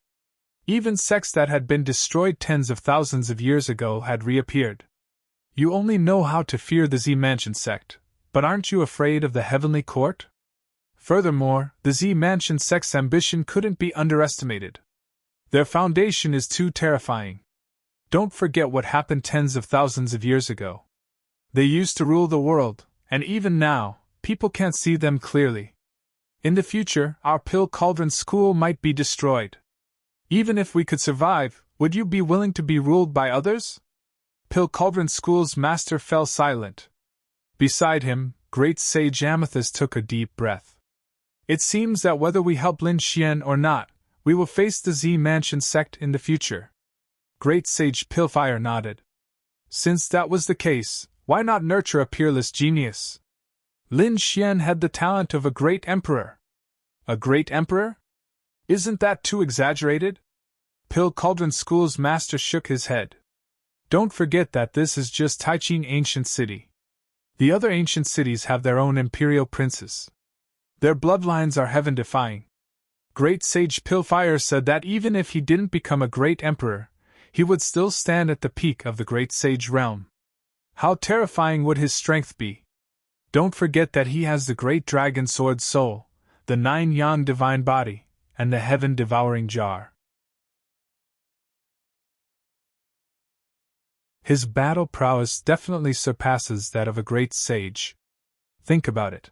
Even sects that had been destroyed tens of thousands of years ago had reappeared. You only know how to fear the Z Mansion Sect, but aren't you afraid of the Heavenly Court? Furthermore, the Z Mansion Sect's ambition couldn't be underestimated. Their foundation is too terrifying. Don't forget what happened tens of thousands of years ago. They used to rule the world, and even now, people can't see them clearly. In the future, our Pill Cauldron School might be destroyed. Even if we could survive, would you be willing to be ruled by others? Pill Cauldron School's master fell silent. Beside him, Great Sage Amethyst took a deep breath. It seems that whether we help Lin Xian or not, we will face the Z Mansion Sect in the future. Great Sage Pillfire nodded. Since that was the case, why not nurture a peerless genius? Lin Xian had the talent of a great emperor. A great emperor? Isn't that too exaggerated? Pill Cauldron School's master shook his head. Don't forget that this is just Taiqing Ancient City. The other ancient cities have their own imperial princes. Their bloodlines are heaven-defying. Great Sage Pillfire said that even if he didn't become a great emperor, he would still stand at the peak of the Great Sage realm. How terrifying would his strength be? Don't forget that he has the Great Dragon Sword Soul, the 9 Yan Divine Body, and the Heaven-Devouring Jar. His battle prowess definitely surpasses that of a great sage. Think about it.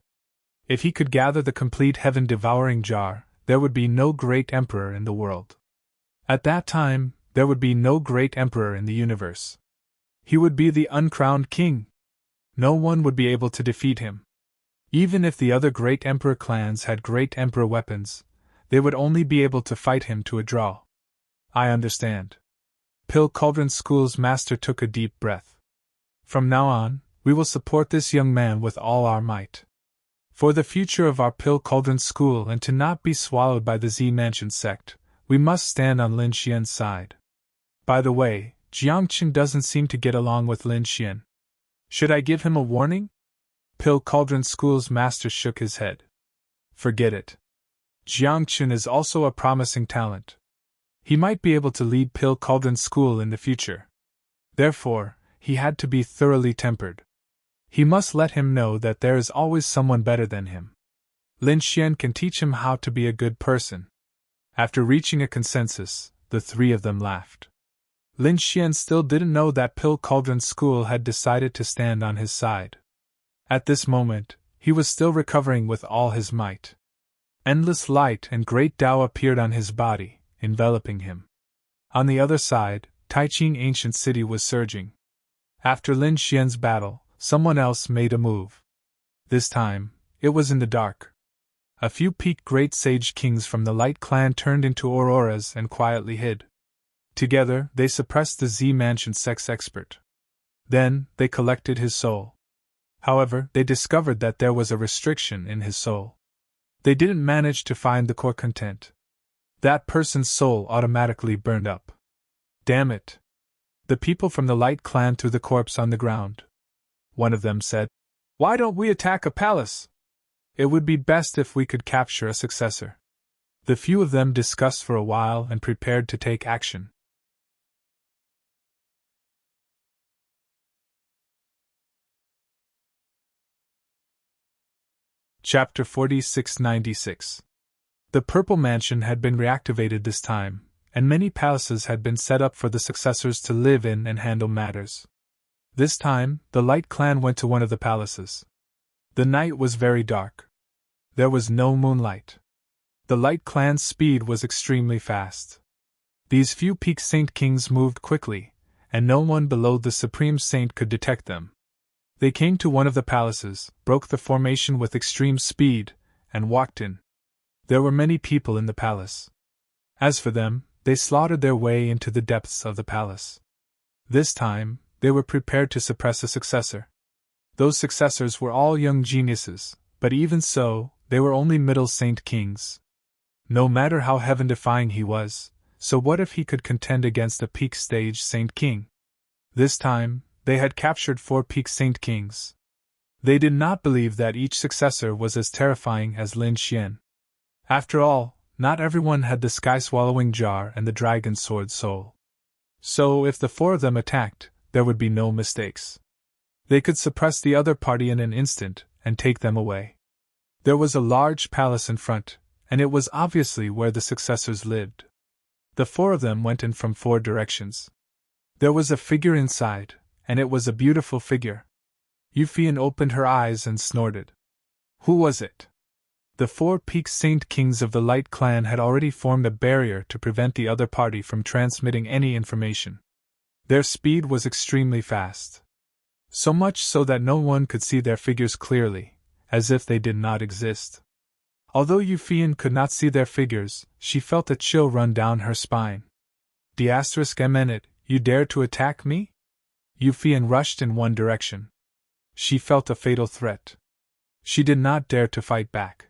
If he could gather the complete Heaven-Devouring Jar, there would be no great emperor in the world. At that time, there would be no great emperor in the universe. He would be the uncrowned king. No one would be able to defeat him. Even if the other great emperor clans had great emperor weapons, they would only be able to fight him to a draw. I understand. Pill Cauldron School's master took a deep breath. From now on, we will support this young man with all our might. For the future of our Pill Cauldron School and to not be swallowed by the Z Mansion sect, we must stand on Lin Xian's side. By the way, Jiangchen doesn't seem to get along with Lin Xian. Should I give him a warning? Pill Cauldron School's master shook his head. Forget it. Jiangchen is also a promising talent. He might be able to lead Pill Cauldron School in the future. Therefore, he had to be thoroughly tempered. He must let him know that there is always someone better than him. Lin Xian can teach him how to be a good person. After reaching a consensus, the three of them laughed. Lin Xian still didn't know that Pill Cauldron School had decided to stand on his side. At this moment, he was still recovering with all his might. Endless light and great Tao appeared on his body, enveloping him. On the other side, Taiqing Ancient City was surging. After Lin Xian's battle, someone else made a move. This time, it was in the dark. A few peaked great sage kings from the Light Clan turned into auroras and quietly hid. Together, they suppressed the Z Mansion sex expert. Then, they collected his soul. However, they discovered that there was a restriction in his soul. They didn't manage to find the core content. That person's soul automatically burned up. Damn it! The people from the Light Clan threw the corpse on the ground. One of them said, "Why don't we attack a palace? It would be best if we could capture a successor." The few of them discussed for a while and prepared to take action. Chapter 4696. The Purple Mansion had been reactivated this time, and many palaces had been set up for the successors to live in and handle matters. This time, the Light Clan went to one of the palaces. The night was very dark. There was no moonlight. The Light Clan's speed was extremely fast. These few peak Saint Kings moved quickly, and no one below the Supreme Saint could detect them. They came to one of the palaces, broke the formation with extreme speed, and walked in. There were many people in the palace. As for them, they slaughtered their way into the depths of the palace. This time, they were prepared to suppress a successor. Those successors were all young geniuses, but even so, they were only middle Saint Kings. No matter how heaven-defying he was, so what if he could contend against a peak stage Saint King? This time, they had captured 4 peak Saint Kings. They did not believe that each successor was as terrifying as Lin Xian. After all, not everyone had the sky-swallowing jar and the dragon sword soul. So if the 4 of them attacked, there would be no mistakes. They could suppress the other party in an instant and take them away. There was a large palace in front, and it was obviously where the successors lived. The 4 of them went in from 4 directions. There was a figure inside, and it was a beautiful figure. Yufian opened her eyes and snorted. Who was it? The 4 peak Saint Kings of the Light Clan had already formed a barrier to prevent the other party from transmitting any information. Their speed was extremely fast. So much so that no one could see their figures clearly, as if they did not exist. Although Yufian could not see their figures, she felt a chill run down her spine. *MNet, you dare to attack me? Yufian rushed in one direction. She felt a fatal threat. She did not dare to fight back.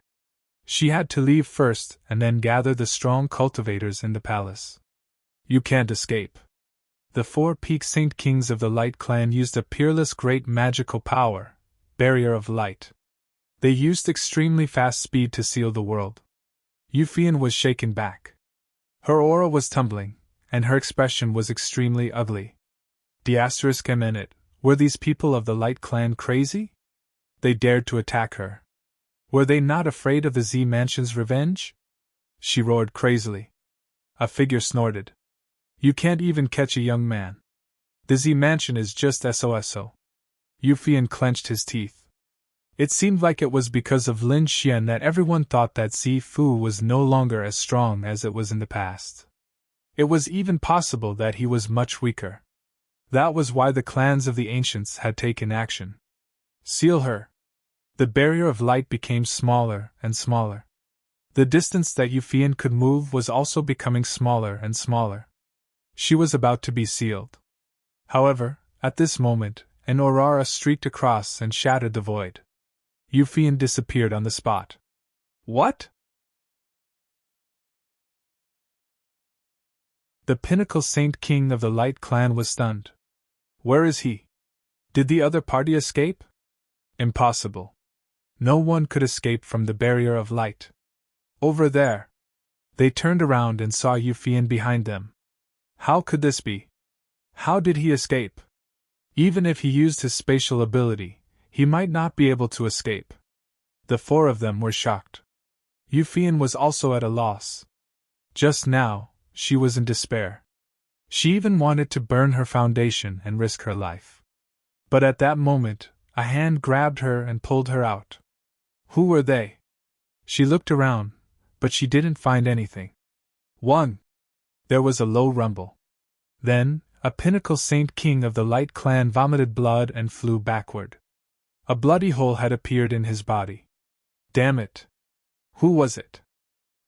She had to leave first and then gather the strong cultivators in the palace. You can't escape. The 4 peak Saint Kings of the Light Clan used a peerless great magical power, Barrier of Light. They used extremely fast speed to seal the world. Yufian was shaken back. Her aura was tumbling, and her expression was extremely ugly. *MNet, were these people of the Light Clan crazy? They dared to attack her. Were they not afraid of the Z Mansion's revenge? She roared crazily. A figure snorted. You can't even catch a young man. The Z Mansion is just SOSO. Yufian clenched his teeth. It seemed like it was because of Lin Xian that everyone thought that Zifu was no longer as strong as it was in the past. It was even possible that he was much weaker. That was why the clans of the ancients had taken action. Seal her. The barrier of light became smaller and smaller. The distance that Euphien could move was also becoming smaller and smaller. She was about to be sealed. However, at this moment, an aurora streaked across and shattered the void. Euphien disappeared on the spot. What? The Pinnacle Saint King of the Light Clan was stunned. Where is he? Did the other party escape? Impossible. No one could escape from the barrier of light. Over there. They turned around and saw Euphien behind them. How could this be? How did he escape? Even if he used his spatial ability, he might not be able to escape. The four of them were shocked. Euphien was also at a loss. Just now, she was in despair. She even wanted to burn her foundation and risk her life. But at that moment, a hand grabbed her and pulled her out. Who were they? She looked around, but she didn't find anything. There was a low rumble. Then, a Pinnacle Saint King of the Light Clan vomited blood and flew backward. A bloody hole had appeared in his body. Damn it! Who was it?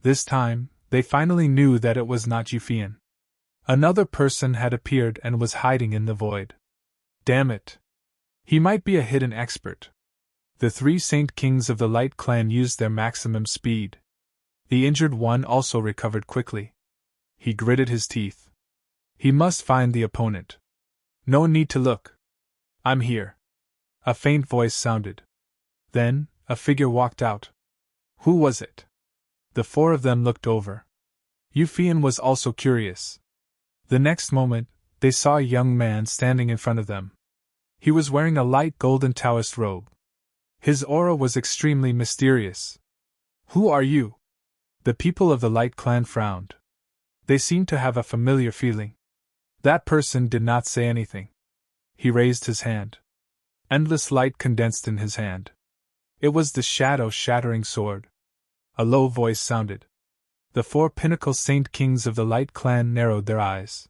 This time, they finally knew that it was not Euphien. Another person had appeared and was hiding in the void. Damn it! He might be a hidden expert. The three Saint Kings of the Light Clan used their maximum speed. The injured one also recovered quickly. He gritted his teeth. He must find the opponent. No need to look. I'm here. A faint voice sounded. Then, a figure walked out. Who was it? The four of them looked over. Euphien was also curious. The next moment, they saw a young man standing in front of them. He was wearing a light golden Taoist robe. His aura was extremely mysterious. Who are you? The people of the Light Clan frowned. They seemed to have a familiar feeling. That person did not say anything. He raised his hand. Endless light condensed in his hand. It was the shadow-shattering sword. A low voice sounded. The four Pinnacle Saint Kings of the Light Clan narrowed their eyes.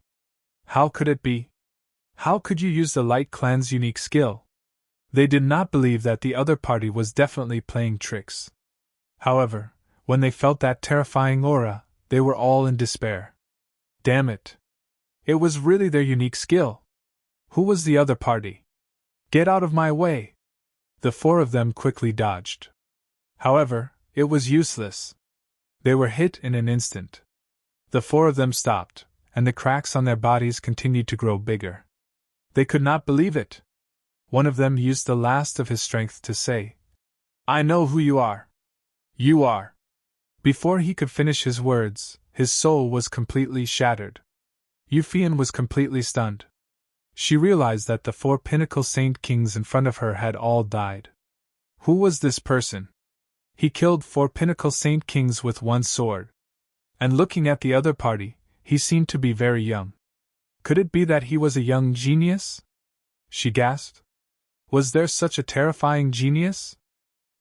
How could it be? How could you use the Light Clan's unique skill? They did not believe that the other party was definitely playing tricks. However, when they felt that terrifying aura, they were all in despair. Damn it! It was really their unique skill. Who was the other party? Get out of my way! The four of them quickly dodged. However, it was useless. They were hit in an instant. The four of them stopped, and the cracks on their bodies continued to grow bigger. They could not believe it. One of them used the last of his strength to say, I know who you are. You are. Before he could finish his words, his soul was completely shattered. Euphien was completely stunned. She realized that the four Pinnacle Saint Kings in front of her had all died. Who was this person? He killed four Pinnacle Saint Kings with one sword. And looking at the other party, he seemed to be very young. Could it be that he was a young genius? She gasped. Was there such a terrifying genius?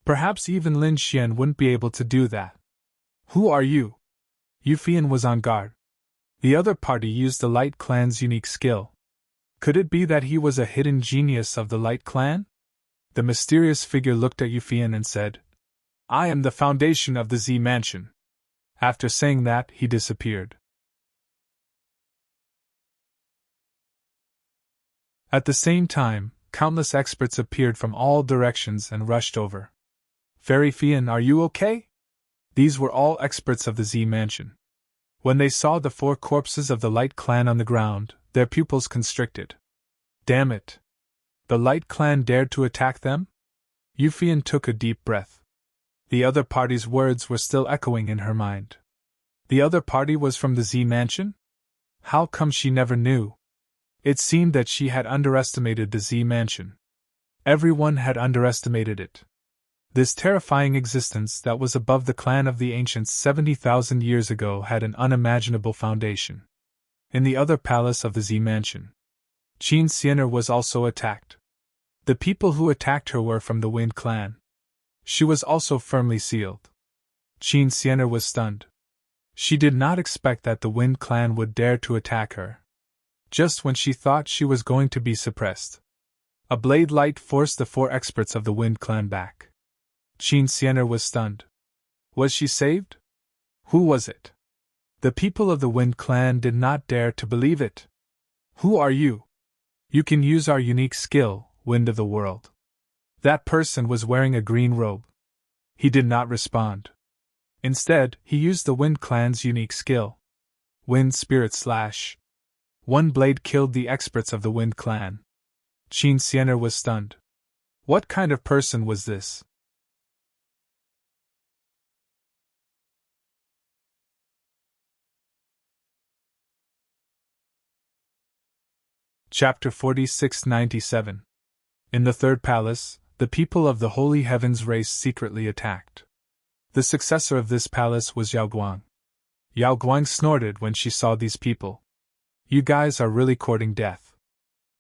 Perhaps even Lin Xian wouldn't be able to do that. Who are you? Euphien was on guard. The other party used the Light Clan's unique skill. Could it be that he was a hidden genius of the Light Clan? The mysterious figure looked at Euphien and said, I am the foundation of the Z Mansion. After saying that, he disappeared. At the same time, countless experts appeared from all directions and rushed over. Fairy Fian, are you okay? These were all experts of the Z Mansion. When they saw the four corpses of the Light Clan on the ground, their pupils constricted. Damn it! The Light Clan dared to attack them? Euphien took a deep breath. The other party's words were still echoing in her mind. The other party was from the Z Mansion? How come she never knew? It seemed that she had underestimated the Z Mansion. Everyone had underestimated it. This terrifying existence that was above the clan of the ancients 70,000 years ago had an unimaginable foundation. In the other palace of the Z Mansion, Qin Xian'er was also attacked. The people who attacked her were from the Wind clan. She was also firmly sealed. Qin Xian'er was stunned. She did not expect that the Wind clan would dare to attack her. just when she thought she was going to be suppressed. A blade light forced the 4 experts of the Wind Clan back. Qin Xian'er was stunned. Was she saved? Who was it? The people of the Wind Clan did not dare to believe it. Who are you? You can use our unique skill, Wind of the World. That person was wearing a green robe. He did not respond. Instead, he used the Wind Clan's unique skill. Wind Spirit Slash. One blade killed the experts of the Wind Clan. Qin Xian'er was stunned. What kind of person was this? Chapter 4697. In the third palace, the people of the Holy Heavens race secretly attacked. The successor of this palace was Yao Guang. Yao Guang snorted when she saw these people. You guys are really courting death.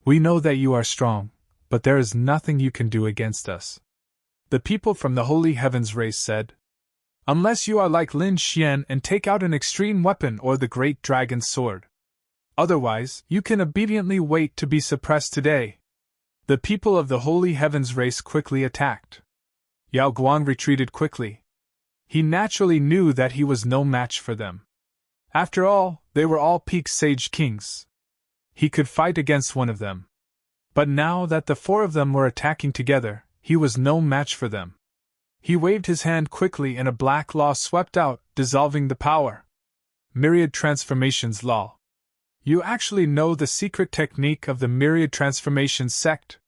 We know that you are strong, but there is nothing you can do against us. The people from the Holy Heavens race said. Unless you are like Lin Xian and take out an extreme weapon or the great dragon's sword. Otherwise, you can obediently wait to be suppressed today. The people of the Holy Heavens race quickly attacked. Yao Guang retreated quickly. He naturally knew that he was no match for them. After all, they were all peak sage kings. He could fight against one of them. But now that the 4 of them were attacking together, he was no match for them. He waved his hand quickly and a black law swept out, dissolving the power. Myriad Transformations Law. You actually know the secret technique of the Myriad Transformations sect?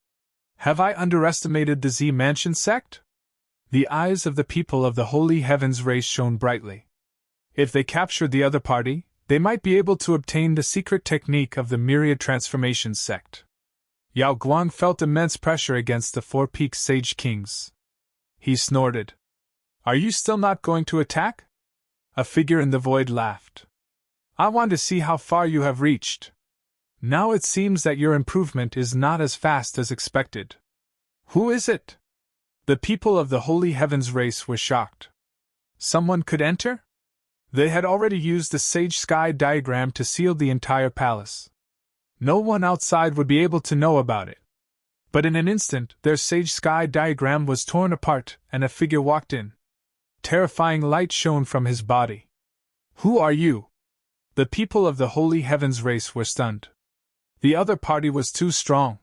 Have I underestimated the Z Mansion sect? The eyes of the people of the Holy Heavens race shone brightly. If they captured the other party, they might be able to obtain the secret technique of the Myriad Transformations sect. Yao Guang felt immense pressure against the 4 peak sage kings. He snorted. Are you still not going to attack? A figure in the void laughed. I want to see how far you have reached. Now it seems that your improvement is not as fast as expected. Who is it? The people of the Holy Heavens race were shocked. Someone could enter? They had already used the Sage Sky diagram to seal the entire palace. No one outside would be able to know about it. But in an instant, their Sage Sky diagram was torn apart and a figure walked in. Terrifying light shone from his body. Who are you? The people of the Holy Heavens race were stunned. The other party was too strong.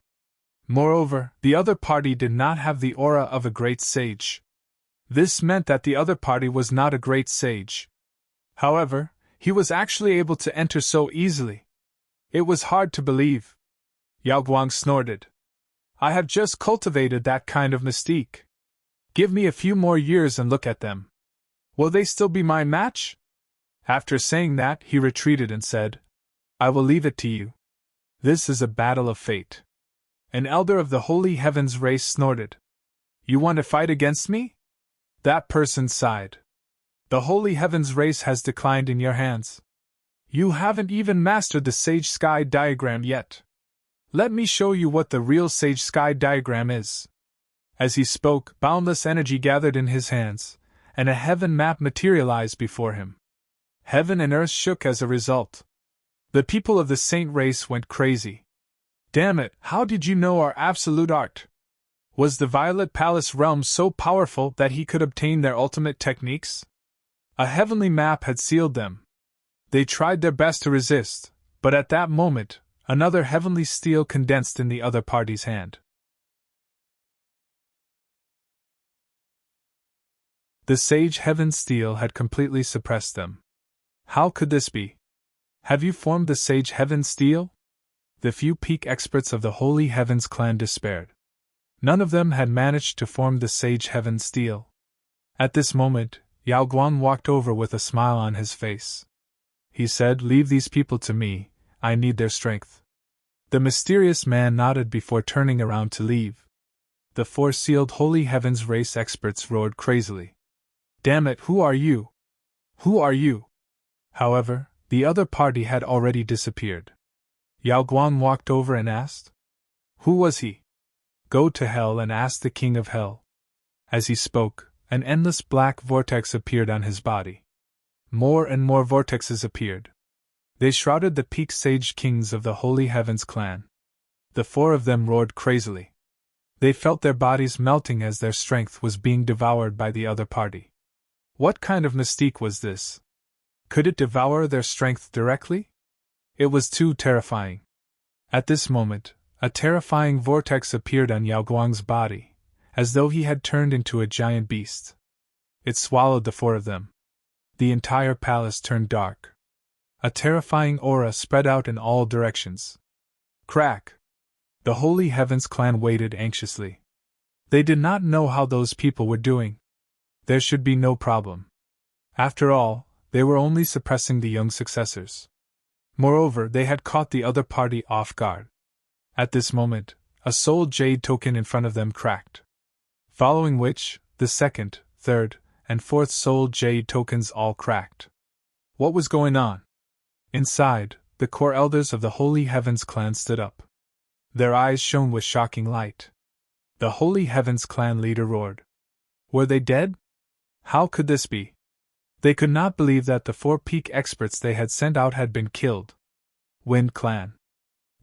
Moreover, the other party did not have the aura of a great sage. This meant that the other party was not a great sage. However, he was actually able to enter so easily. It was hard to believe. Yao Guang snorted. I have just cultivated that kind of mystique. Give me a few more years and look at them. Will they still be my match? After saying that, he retreated and said, I will leave it to you. This is a battle of fate. An elder of the Holy Heavens race snorted. You want to fight against me? That person sighed. The Holy Heavens race has declined in your hands. You haven't even mastered the Sage Sky diagram yet. Let me show you what the real Sage Sky diagram is. As he spoke, boundless energy gathered in his hands, and a heaven map materialized before him. Heaven and earth shook as a result. The people of the saint race went crazy. Damn it, how did you know our absolute art? Was the Violet Palace realm so powerful that he could obtain their ultimate techniques? A heavenly map had sealed them. They tried their best to resist, but at that moment, another heavenly steel condensed in the other party's hand. The Sage Heaven Steel had completely suppressed them. How could this be? Have you formed the Sage Heaven Steel? The few peak experts of the Holy Heavens clan despaired. None of them had managed to form the Sage Heaven Steel. At this moment, Yao Guang walked over with a smile on his face. He said, Leave these people to me, I need their strength. The mysterious man nodded before turning around to leave. The 4 sealed Holy Heavens race experts roared crazily. Damn it, who are you? Who are you? However, the other party had already disappeared. Yao Guang walked over and asked, Who was he? Go to hell and ask the King of Hell. As he spoke, an endless black vortex appeared on his body. More and more vortexes appeared. They shrouded the peak sage kings of the Holy Heavens clan. The four of them roared crazily. They felt their bodies melting as their strength was being devoured by the other party. What kind of mystique was this? Could it devour their strength directly? It was too terrifying. At this moment, a terrifying vortex appeared on Yao Guang's body, as though he had turned into a giant beast. It swallowed the four of them. The entire palace turned dark. A terrifying aura spread out in all directions. Crack! The Holy Heavens clan waited anxiously. They did not know how those people were doing. There should be no problem. After all, they were only suppressing the young successors. Moreover, they had caught the other party off guard. At this moment, a soul jade token in front of them cracked. Following which, the second, third, and fourth soul jade tokens all cracked. What was going on? Inside, the core elders of the Holy Heavens clan stood up. Their eyes shone with shocking light. The Holy Heavens clan leader roared. Were they dead? How could this be? They could not believe that the four peak experts they had sent out had been killed. Wind Clan.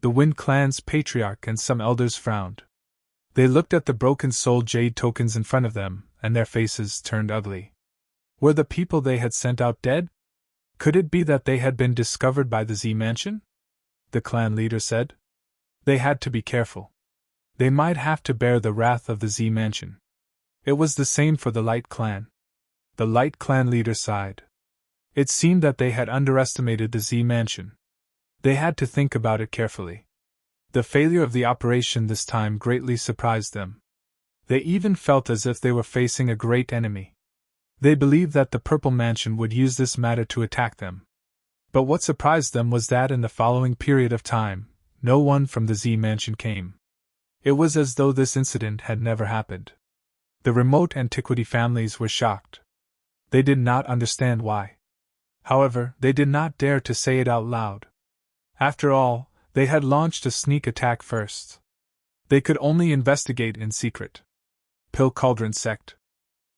The Wind Clan's patriarch and some elders frowned. They looked at the broken soul jade tokens in front of them, and their faces turned ugly. Were the people they had sent out dead? Could it be that they had been discovered by the Z Mansion? The clan leader said. They had to be careful. They might have to bear the wrath of the Z Mansion. It was the same for the Light Clan. The Light Clan leader sighed. It seemed that they had underestimated the Z Mansion. They had to think about it carefully. The failure of the operation this time greatly surprised them. They even felt as if they were facing a great enemy. They believed that the Purple Mansion would use this matter to attack them. But what surprised them was that in the following period of time, no one from the Z Mansion came. It was as though this incident had never happened. The remote antiquity families were shocked. They did not understand why. However, they did not dare to say it out loud. After all, they had launched a sneak attack first. They could only investigate in secret. Pill Cauldron Sect.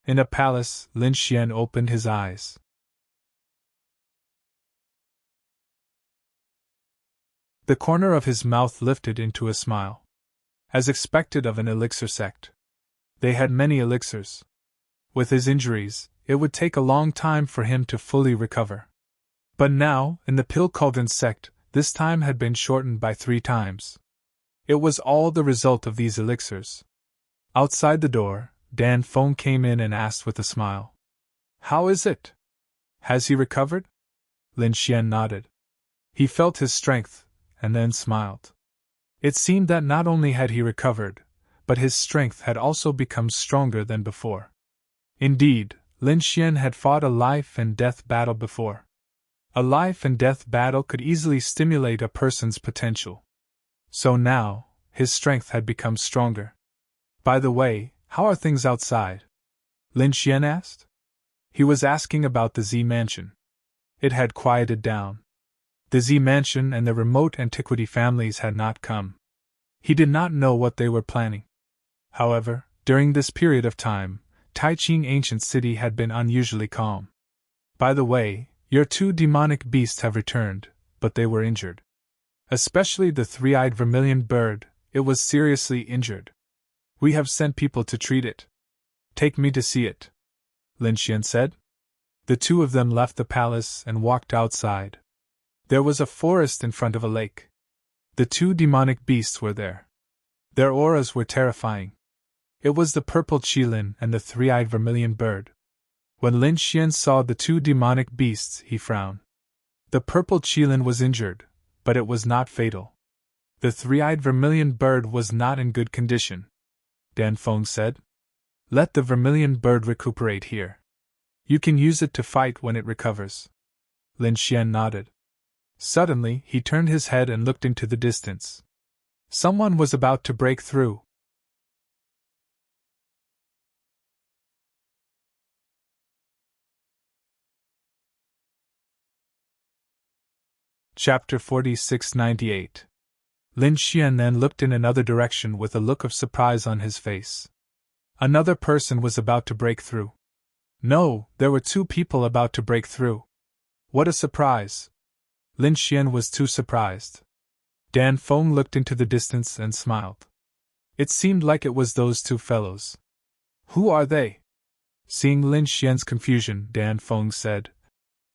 In a palace, Lin Xian opened his eyes. The corner of his mouth lifted into a smile. As expected of an elixir sect. They had many elixirs. With his injuries, it would take a long time for him to fully recover. But now, in the Pill Cauldron sect, this time had been shortened by 3 times. It was all the result of these elixirs. Outside the door, Dan Feng came in and asked with a smile. How is it? Has he recovered? Lin Xian nodded. He felt his strength, and then smiled. It seemed that not only had he recovered, but his strength had also become stronger than before. Indeed, Lin Xian had fought a life-and-death battle before. A life-and-death battle could easily stimulate a person's potential. So now, his strength had become stronger. By the way, how are things outside? Lin Xian asked. He was asking about the Z Mansion. It had quieted down. The Z Mansion and the remote antiquity families had not come. He did not know what they were planning. However, during this period of time, Taiqing Ancient City had been unusually calm. By the way, your 2 demonic beasts have returned, but they were injured. Especially the 3-eyed vermilion bird, it was seriously injured. We have sent people to treat it. Take me to see it, Lin Xian said. The 2 of them left the palace and walked outside. There was a forest in front of a lake. The 2 demonic beasts were there. Their auras were terrifying. It was the purple qilin and the 3-eyed vermilion bird. When Lin Xian saw the 2 demonic beasts, he frowned. The purple qilin was injured, but it was not fatal. The 3-eyed vermilion bird was not in good condition. Dan Feng said. Let the vermilion bird recuperate here. You can use it to fight when it recovers. Lin Xian nodded. Suddenly, he turned his head and looked into the distance. Someone was about to break through. Chapter 4698. Lin Xian then looked in another direction with a look of surprise on his face. Another person was about to break through. No, there were 2 people about to break through. What a surprise! Lin Xian was too surprised. Dan Feng looked into the distance and smiled. It seemed like it was those two fellows. Who are they? Seeing Lin Xian's confusion, Dan Feng said,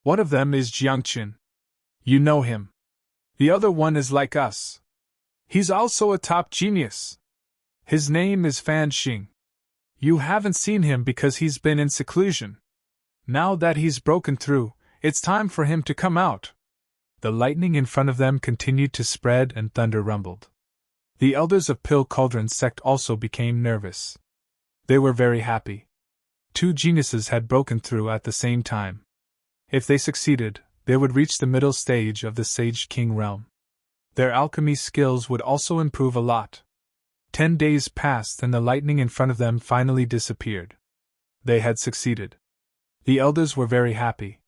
One of them is Jiangqin. You know him. The other one is like us. He's also a top genius. His name is Fan Xing. You haven't seen him because he's been in seclusion. Now that he's broken through, it's time for him to come out. The lightning in front of them continued to spread and thunder rumbled. The elders of Pill Cauldron sect also became nervous. They were very happy. Two geniuses had broken through at the same time. If they succeeded, they would reach the middle stage of the Sage King realm. Their alchemy skills would also improve a lot. 10 days passed and the lightning in front of them finally disappeared. They had succeeded. The elders were very happy.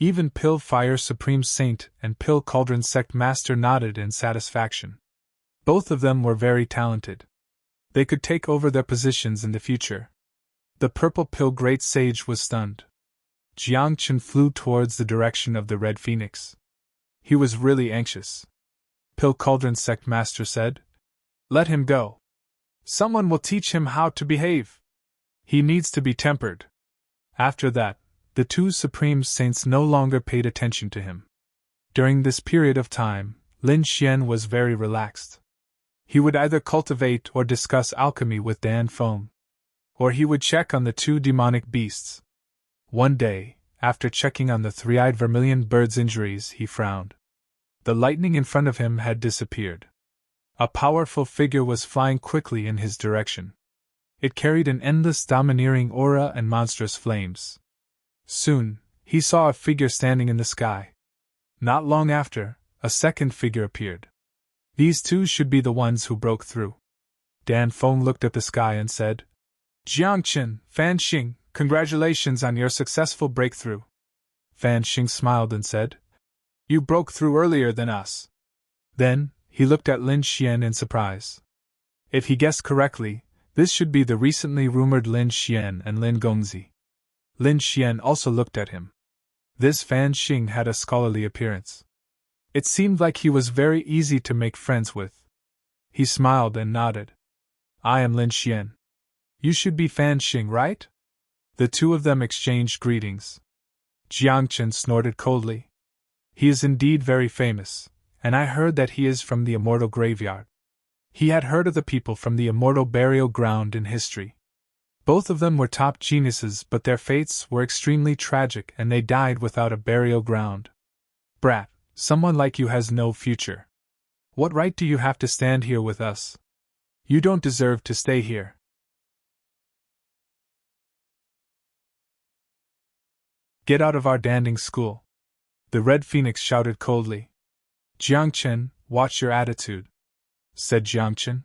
Even Pill Fire Supreme Saint and Pill Cauldron Sect Master nodded in satisfaction. Both of them were very talented. They could take over their positions in the future. The Purple Pill Great Sage was stunned. Jiangqin flew towards the direction of the Red Phoenix. He was really anxious. Pill Cauldron Sect Master said, Let him go. Someone will teach him how to behave. He needs to be tempered. After that, the two Supreme Saints no longer paid attention to him. During this period of time, Lin Xian was very relaxed. He would either cultivate or discuss alchemy with Dan Feng, or he would check on the two demonic beasts. One day, after checking on the three-eyed vermilion bird's injuries, he frowned. The lightning in front of him had disappeared. A powerful figure was flying quickly in his direction. It carried an endless domineering aura and monstrous flames. Soon, he saw a figure standing in the sky. Not long after, a second figure appeared. These two should be the ones who broke through. Dan Feng looked at the sky and said, Jiangqin, Fan Xing, congratulations on your successful breakthrough. Fan Xing smiled and said, You broke through earlier than us. Then, he looked at Lin Xian in surprise. If he guessed correctly, this should be the recently rumored Lin Xian and Lin Gongzi. Lin Xian also looked at him. This Fan Xing had a scholarly appearance. It seemed like he was very easy to make friends with. He smiled and nodded. I am Lin Xian. You should be Fan Xing, right? The two of them exchanged greetings. Jiangqin snorted coldly. He is indeed very famous, and I heard that he is from the Immortal Graveyard. He had heard of the people from the Immortal Burial Ground in history. Both of them were top geniuses, but their fates were extremely tragic and they died without a burial ground. Brat, someone like you has no future. What right do you have to stand here with us? You don't deserve to stay here. Get out of our danding school. The Red Phoenix shouted coldly. Jiangqin, watch your attitude, said Jiangqin.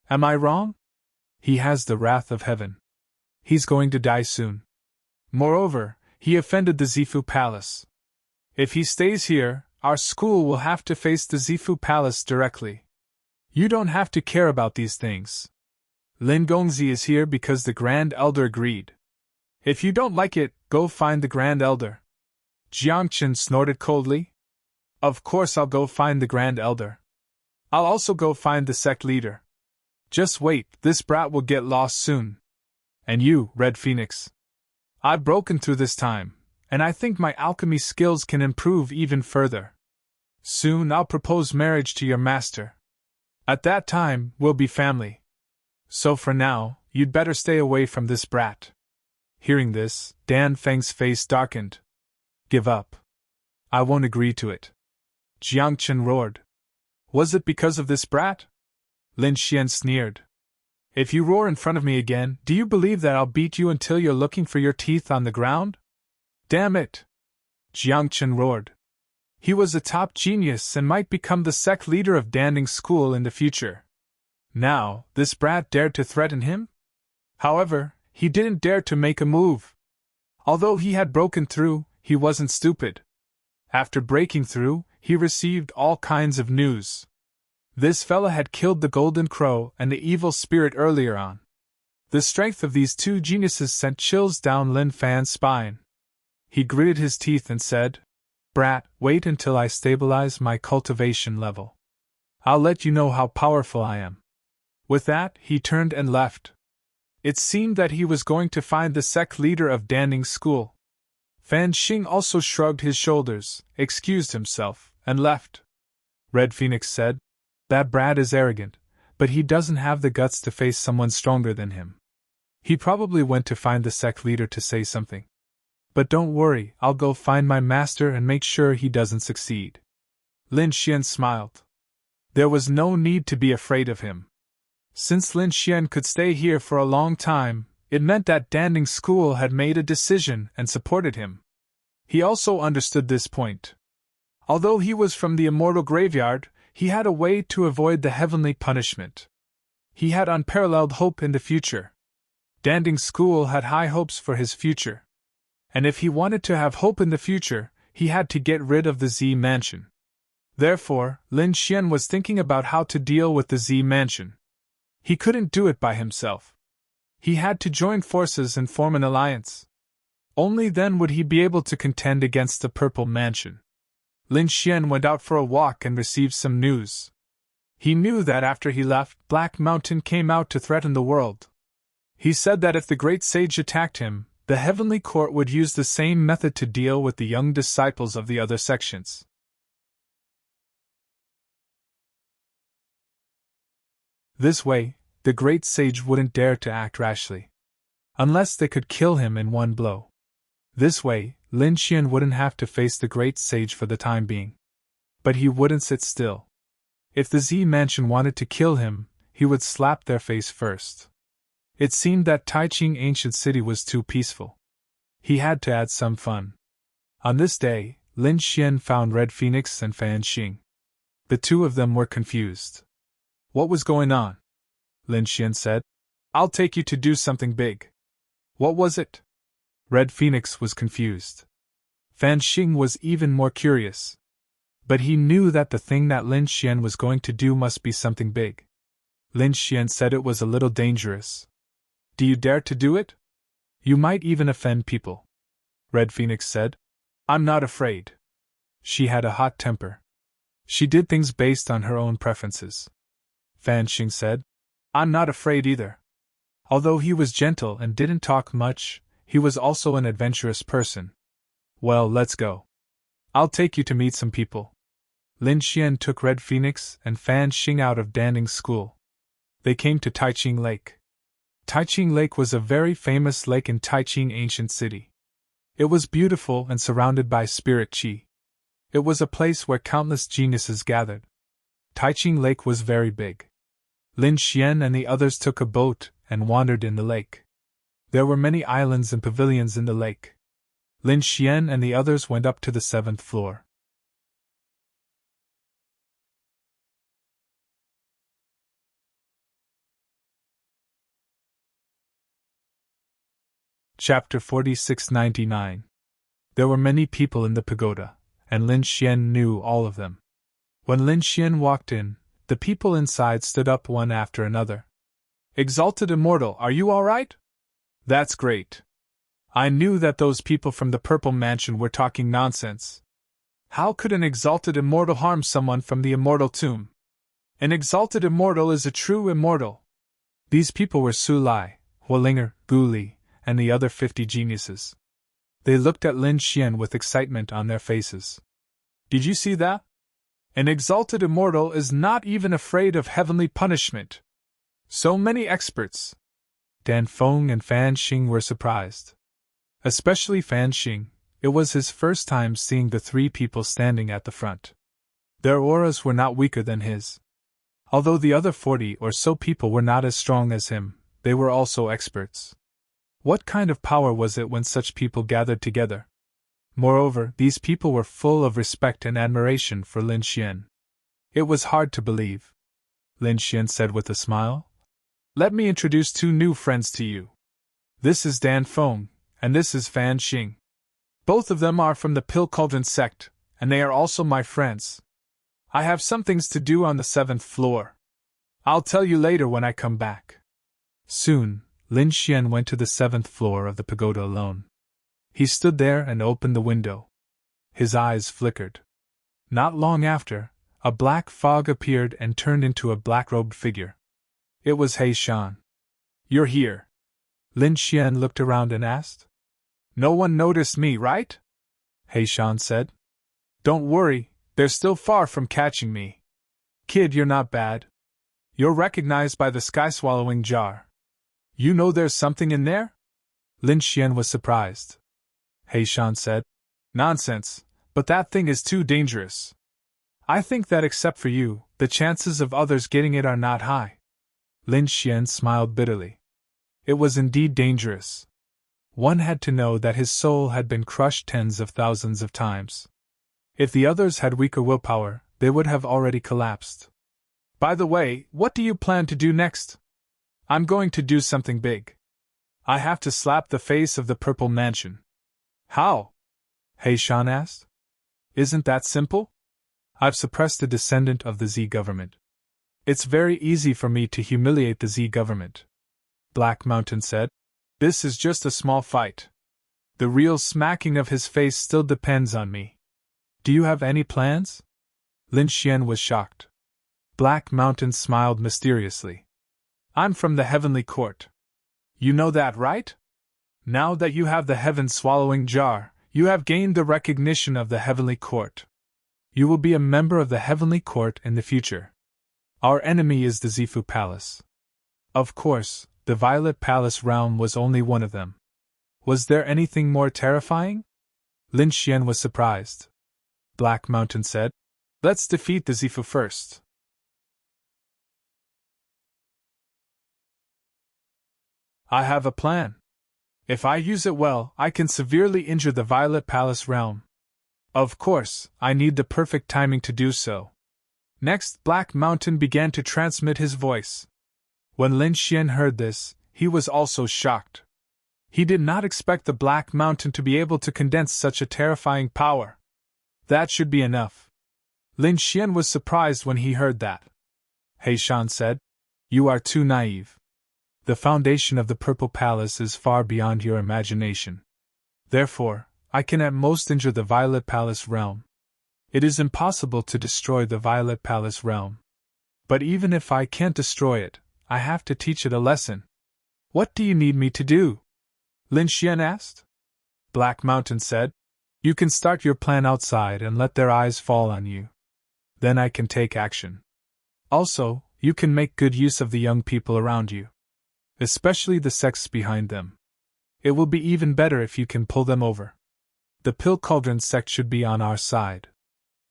Am I wrong? He has the wrath of heaven. He's going to die soon. Moreover, he offended the Zifu Palace. If he stays here, our school will have to face the Zifu Palace directly. You don't have to care about these things. Lin Gongzi is here because the Grand Elder agreed. If you don't like it, go find the Grand Elder. Jiangqin snorted coldly. Of course I'll go find the Grand Elder. I'll also go find the sect leader. Just wait, this brat will get lost soon. And you, Red Phoenix. I've broken through this time, and I think my alchemy skills can improve even further. Soon I'll propose marriage to your master. At that time, we'll be family. So for now, you'd better stay away from this brat. Hearing this, Dan Feng's face darkened. Give up. I won't agree to it. Jiangqin roared. Was it because of this brat? Lin Xian sneered. If you roar in front of me again, do you believe that I'll beat you until you're looking for your teeth on the ground? Damn it! Jiangqin roared. He was a top genius and might become the sect leader of Danding School in the future. Now, this brat dared to threaten him? However, he didn't dare to make a move. Although he had broken through, he wasn't stupid. After breaking through, he received all kinds of news. This fella had killed the Golden Crow and the evil spirit earlier on. The strength of these two geniuses sent chills down Lin Fan's spine. He gritted his teeth and said, Brat, wait until I stabilize my cultivation level. I'll let you know how powerful I am. With that, he turned and left. It seemed that he was going to find the sect leader of Danning's school. Fan Xing also shrugged his shoulders, excused himself, and left. Red Phoenix said, "That brat is arrogant, but he doesn't have the guts to face someone stronger than him. He probably went to find the sect leader to say something. But don't worry, I'll go find my master and make sure he doesn't succeed." Lin Xian smiled. There was no need to be afraid of him. Since Lin Xian could stay here for a long time, it meant that Danning School had made a decision and supported him. He also understood this point. Although he was from the immortal graveyard, he had a way to avoid the heavenly punishment. He had unparalleled hope in the future. Danning School had high hopes for his future. And if he wanted to have hope in the future, he had to get rid of the Z Mansion. Therefore, Lin Xian was thinking about how to deal with the Z Mansion. He couldn't do it by himself. He had to join forces and form an alliance. Only then would he be able to contend against the Purple Mansion. Lin Xian went out for a walk and received some news. He knew that after he left, Black Mountain came out to threaten the world. He said that if the great sage attacked him, the Heavenly Court would use the same method to deal with the young disciples of the other sections. This way, the great sage wouldn't dare to act rashly. Unless they could kill him in one blow. This way, Lin Xian wouldn't have to face the great sage for the time being. But he wouldn't sit still. If the Z Mansion wanted to kill him, he would slap their face first. It seemed that Taiching Ancient City was too peaceful. He had to add some fun. On this day, Lin Xian found Red Phoenix and Fan Xing. The two of them were confused. What was going on? Lin Xian said. I'll take you to do something big. What was it? Red Phoenix was confused. Fan Xing was even more curious. But he knew that the thing that Lin Xian was going to do must be something big. Lin Xian said it was a little dangerous. Do you dare to do it? You might even offend people. Red Phoenix said. I'm not afraid. She had a hot temper. She did things based on her own preferences. Fan Xing said. I'm not afraid either. Although he was gentle and didn't talk much, he was also an adventurous person. Well, let's go. I'll take you to meet some people. Lin Xian took Red Phoenix and Fan Xing out of Danning's school. They came to Taiching Lake. Taiching Lake was a very famous lake in Taiching Ancient City. It was beautiful and surrounded by spirit qi. It was a place where countless geniuses gathered. Taiching Lake was very big. Lin Xian and the others took a boat and wandered in the lake. There were many islands and pavilions in the lake. Lin Xian and the others went up to the 7th floor. Chapter 4699. There were many people in the pagoda, and Lin Xian knew all of them. When Lin Xian walked in, the people inside stood up one after another. Exalted Immortal, are you all right? That's great. I knew that those people from the Purple Mansion were talking nonsense. How could an Exalted Immortal harm someone from the Immortal Tomb? An Exalted Immortal is a true immortal. These people were Su Lai, Huolinger, Gu Li, and the other 50 geniuses. They looked at Lin Xian with excitement on their faces. Did you see that? An Exalted Immortal is not even afraid of heavenly punishment. So many experts. Dan Feng and Fan Xing were surprised. Especially Fan Xing, it was his first time seeing the 3 people standing at the front. Their auras were not weaker than his. Although the other 40 or so people were not as strong as him, they were also experts. What kind of power was it when such people gathered together? Moreover, these people were full of respect and admiration for Lin Xian. It was hard to believe. Lin Xian said with a smile. Let me introduce 2 new friends to you. This is Dan Feng, and this is Fan Xing. Both of them are from the Pill Cauldron sect, and they are also my friends. I have some things to do on the 7th floor. I'll tell you later when I come back. Soon, Lin Xian went to the 7th floor of the pagoda alone. He stood there and opened the window. His eyes flickered. Not long after, a black fog appeared and turned into a black-robed figure. It was He Shan. "You're here." Lin Xian looked around and asked. "No one noticed me, right?" He Shan said. "Don't worry, they're still far from catching me. Kid, you're not bad. You're recognized by the sky-swallowing jar. You know there's something in there?" Lin Xian was surprised. He Shan said, "Nonsense, but that thing is too dangerous. I think that except for you, the chances of others getting it are not high." Lin Xian smiled bitterly. It was indeed dangerous. One had to know that his soul had been crushed tens of thousands of times. If the others had weaker willpower, they would have already collapsed. "By the way, what do you plan to do next?" "I'm going to do something big. I have to slap the face of the Purple Mansion." "How?" He Shan asked. "Isn't that simple? I've suppressed a descendant of the Z government. It's very easy for me to humiliate the Z government," Black Mountain said. "This is just a small fight. The real smacking of his face still depends on me." "Do you have any plans?" Lin Xian was shocked. Black Mountain smiled mysteriously. "I'm from the Heavenly Court. You know that, right? Now that you have the heaven-swallowing jar, you have gained the recognition of the Heavenly Court. You will be a member of the Heavenly Court in the future. Our enemy is the Zifu Palace." Of course, the Violet Palace realm was only one of them. Was there anything more terrifying? Lin Xian was surprised. Black Mountain said, "Let's defeat the Zifu first." "I have a plan. If I use it well, I can severely injure the Violet Palace realm. Of course, I need the perfect timing to do so." Next, Black Mountain began to transmit his voice. When Lin Xian heard this, he was also shocked. He did not expect the Black Mountain to be able to condense such a terrifying power. That should be enough. Lin Xian was surprised when he heard that. He Shan said, "You are too naive. The foundation of the Purple Palace is far beyond your imagination. Therefore, I can at most injure the Violet Palace realm. It is impossible to destroy the Violet Palace realm. But even if I can't destroy it, I have to teach it a lesson." "What do you need me to do?" Lin Xian asked. Black Mountain said, "You can start your plan outside and let their eyes fall on you. Then I can take action. Also, you can make good use of the young people around you, especially the sects behind them. It will be even better if you can pull them over. The Pill Cauldron sect should be on our side.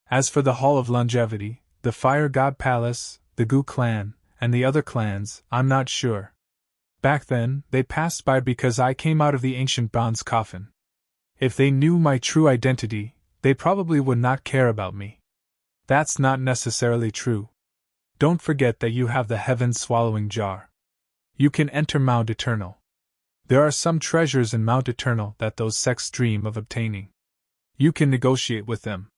As for the Hall of Longevity, the Fire God Palace, the Gu clan, and the other clans, I'm not sure. Back then, they passed by because I came out of the ancient bronze coffin. If they knew my true identity, they probably would not care about me." "That's not necessarily true. Don't forget that you have the heaven-swallowing jar. You can enter Mount Eternal. There are some treasures in Mount Eternal that those sects dream of obtaining. You can negotiate with them."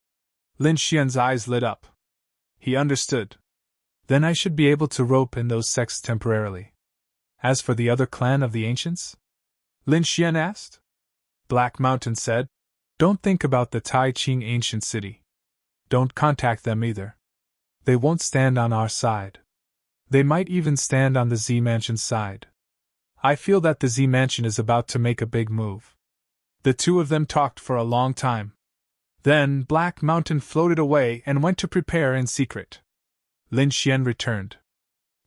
Lin Xian's eyes lit up. He understood. Then I should be able to rope in those sects temporarily. "As for the other clan of the ancients?" Lin Xian asked. Black Mountain said, "Don't think about the Tai Ching ancient city. Don't contact them either. They won't stand on our side. They might even stand on the Z Mansion's side. I feel that the Z Mansion is about to make a big move." The two of them talked for a long time. Then Black Mountain floated away and went to prepare in secret. Lin Xian returned.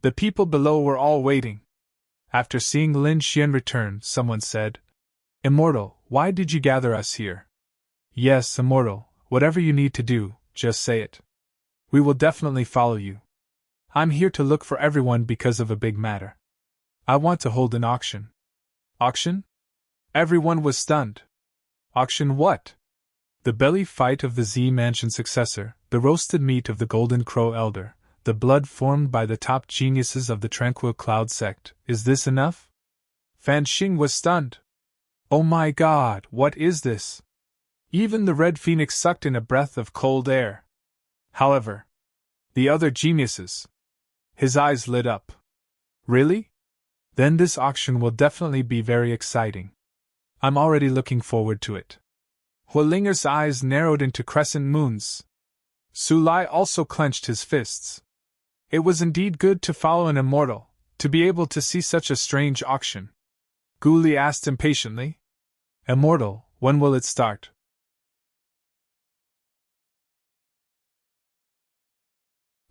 The people below were all waiting. After seeing Lin Xian return, someone said, "Immortal, why did you gather us here?" "Yes, Immortal, whatever you need to do, just say it. We will definitely follow you. I'm here to look for everyone because of a big matter. I want to hold an auction." "Auction?" Everyone was stunned. "Auction what?" "The belly fight of the Z Mansion successor, the roasted meat of the Golden Crow Elder, the blood formed by the top geniuses of the Tranquil Cloud sect. Is this enough?" Fan Xing was stunned. "Oh my god, what is this?" Even the Red Phoenix sucked in a breath of cold air. "However, the other geniuses." His eyes lit up. "Really? Then this auction will definitely be very exciting. I'm already looking forward to it." Hualinger's eyes narrowed into crescent moons. Su Lai also clenched his fists. It was indeed good to follow an immortal, to be able to see such a strange auction. Gu Li asked impatiently. Immortal, when will it start?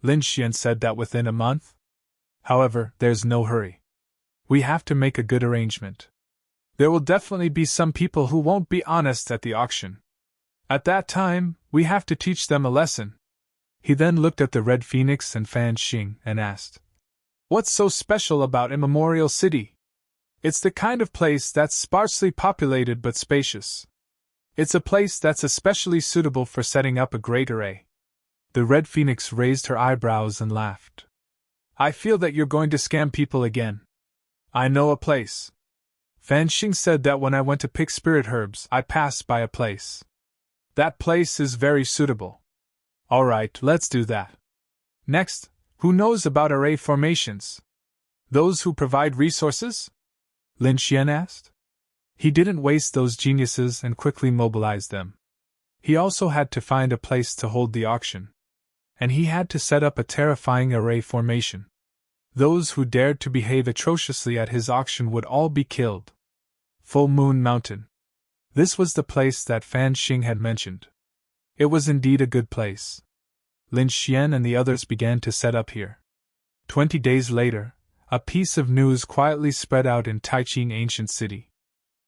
Lin Xian said that within a month. However, there's no hurry. We have to make a good arrangement. There will definitely be some people who won't be honest at the auction. At that time, we have to teach them a lesson. He then looked at the Red Phoenix and Fan Xing and asked, What's so special about Immemorial City? It's the kind of place that's sparsely populated but spacious. It's a place that's especially suitable for setting up a great array. The Red Phoenix raised her eyebrows and laughed. I feel that you're going to scam people again. I know a place. Fan Xing said that when I went to pick spirit herbs, I passed by a place. That place is very suitable. Alright, let's do that. Next, who knows about array formations? Those who provide resources? Lin Xian asked. He didn't waste those geniuses and quickly mobilized them. He also had to find a place to hold the auction. And he had to set up a terrifying array formation. Those who dared to behave atrociously at his auction would all be killed. Full Moon Mountain. This was the place that Fan Xing had mentioned. It was indeed a good place. Lin Xian and the others began to set up here. 20 days later, a piece of news quietly spread out in Taiqing Ancient City.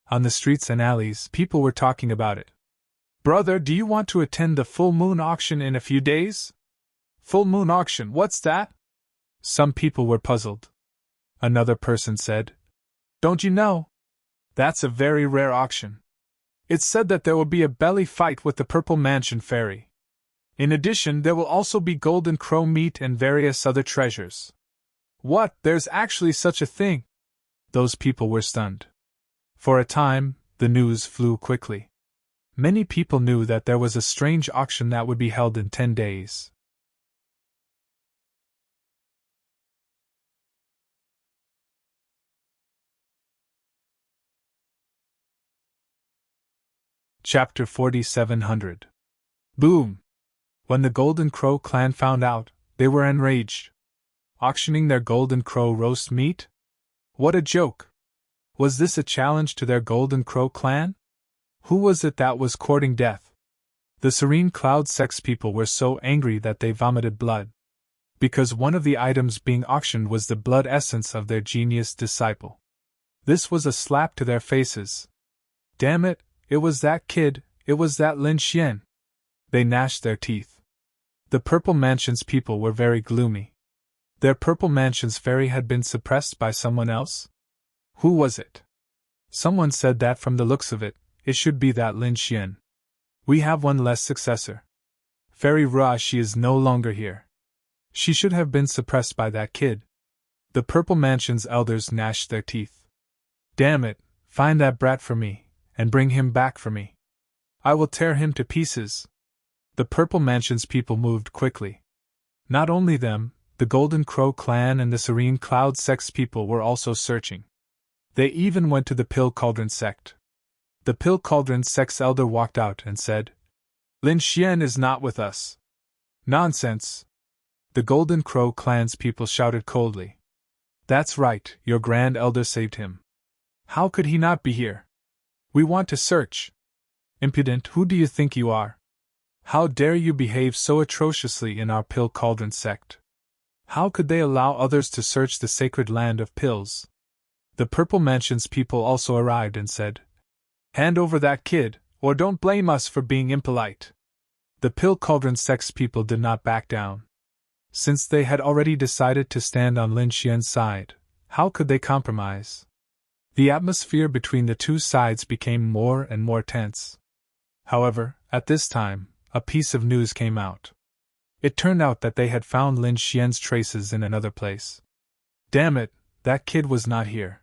On the streets and alleys, people were talking about it. Brother, do you want to attend the full moon auction in a few days? Full moon auction, what's that? Some people were puzzled. Another person said, Don't you know? That's a very rare auction. It's said that there will be a belly fight with the Purple Mansion Fairy. In addition, there will also be golden crow meat and various other treasures. What, there's actually such a thing? Those people were stunned. For a time, the news flew quickly. Many people knew that there was a strange auction that would be held in 10 days. Chapter 4700. Boom! When the Golden Crow clan found out, they were enraged. Auctioning their Golden Crow roast meat? What a joke! Was this a challenge to their Golden Crow clan? Who was it that was courting death? The Serene Cloud Sex people were so angry that they vomited blood. Because one of the items being auctioned was the blood essence of their genius disciple. This was a slap to their faces. Damn it! It was that kid, it was that Lin Xian. They gnashed their teeth. The Purple Mansion's people were very gloomy. Their Purple Mansion's fairy had been suppressed by someone else? Who was it? Someone said that from the looks of it, it should be that Lin Xian. We have one less successor. Fairy Ra, she is no longer here. She should have been suppressed by that kid. The Purple Mansion's elders gnashed their teeth. Damn it, find that brat for me. And bring him back for me. I will tear him to pieces. The Purple Mansion's people moved quickly. Not only them, the Golden Crow clan and the Serene Cloud Sex people were also searching. They even went to the Pill Cauldron sect. The Pill Cauldron sect's elder walked out and said, Lin Xian is not with us. Nonsense! The Golden Crow clan's people shouted coldly. That's right, your grand elder saved him. How could he not be here? We want to search. Impudent, who do you think you are? How dare you behave so atrociously in our Pill Cauldron sect? How could they allow others to search the sacred land of pills? The Purple Mansion's people also arrived and said, Hand over that kid, or don't blame us for being impolite. The Pill Cauldron sect's people did not back down. Since they had already decided to stand on Lin Xian's side, how could they compromise? The atmosphere between the two sides became more and more tense. However, at this time, a piece of news came out. It turned out that they had found Lin Xian's traces in another place. Damn it, that kid was not here.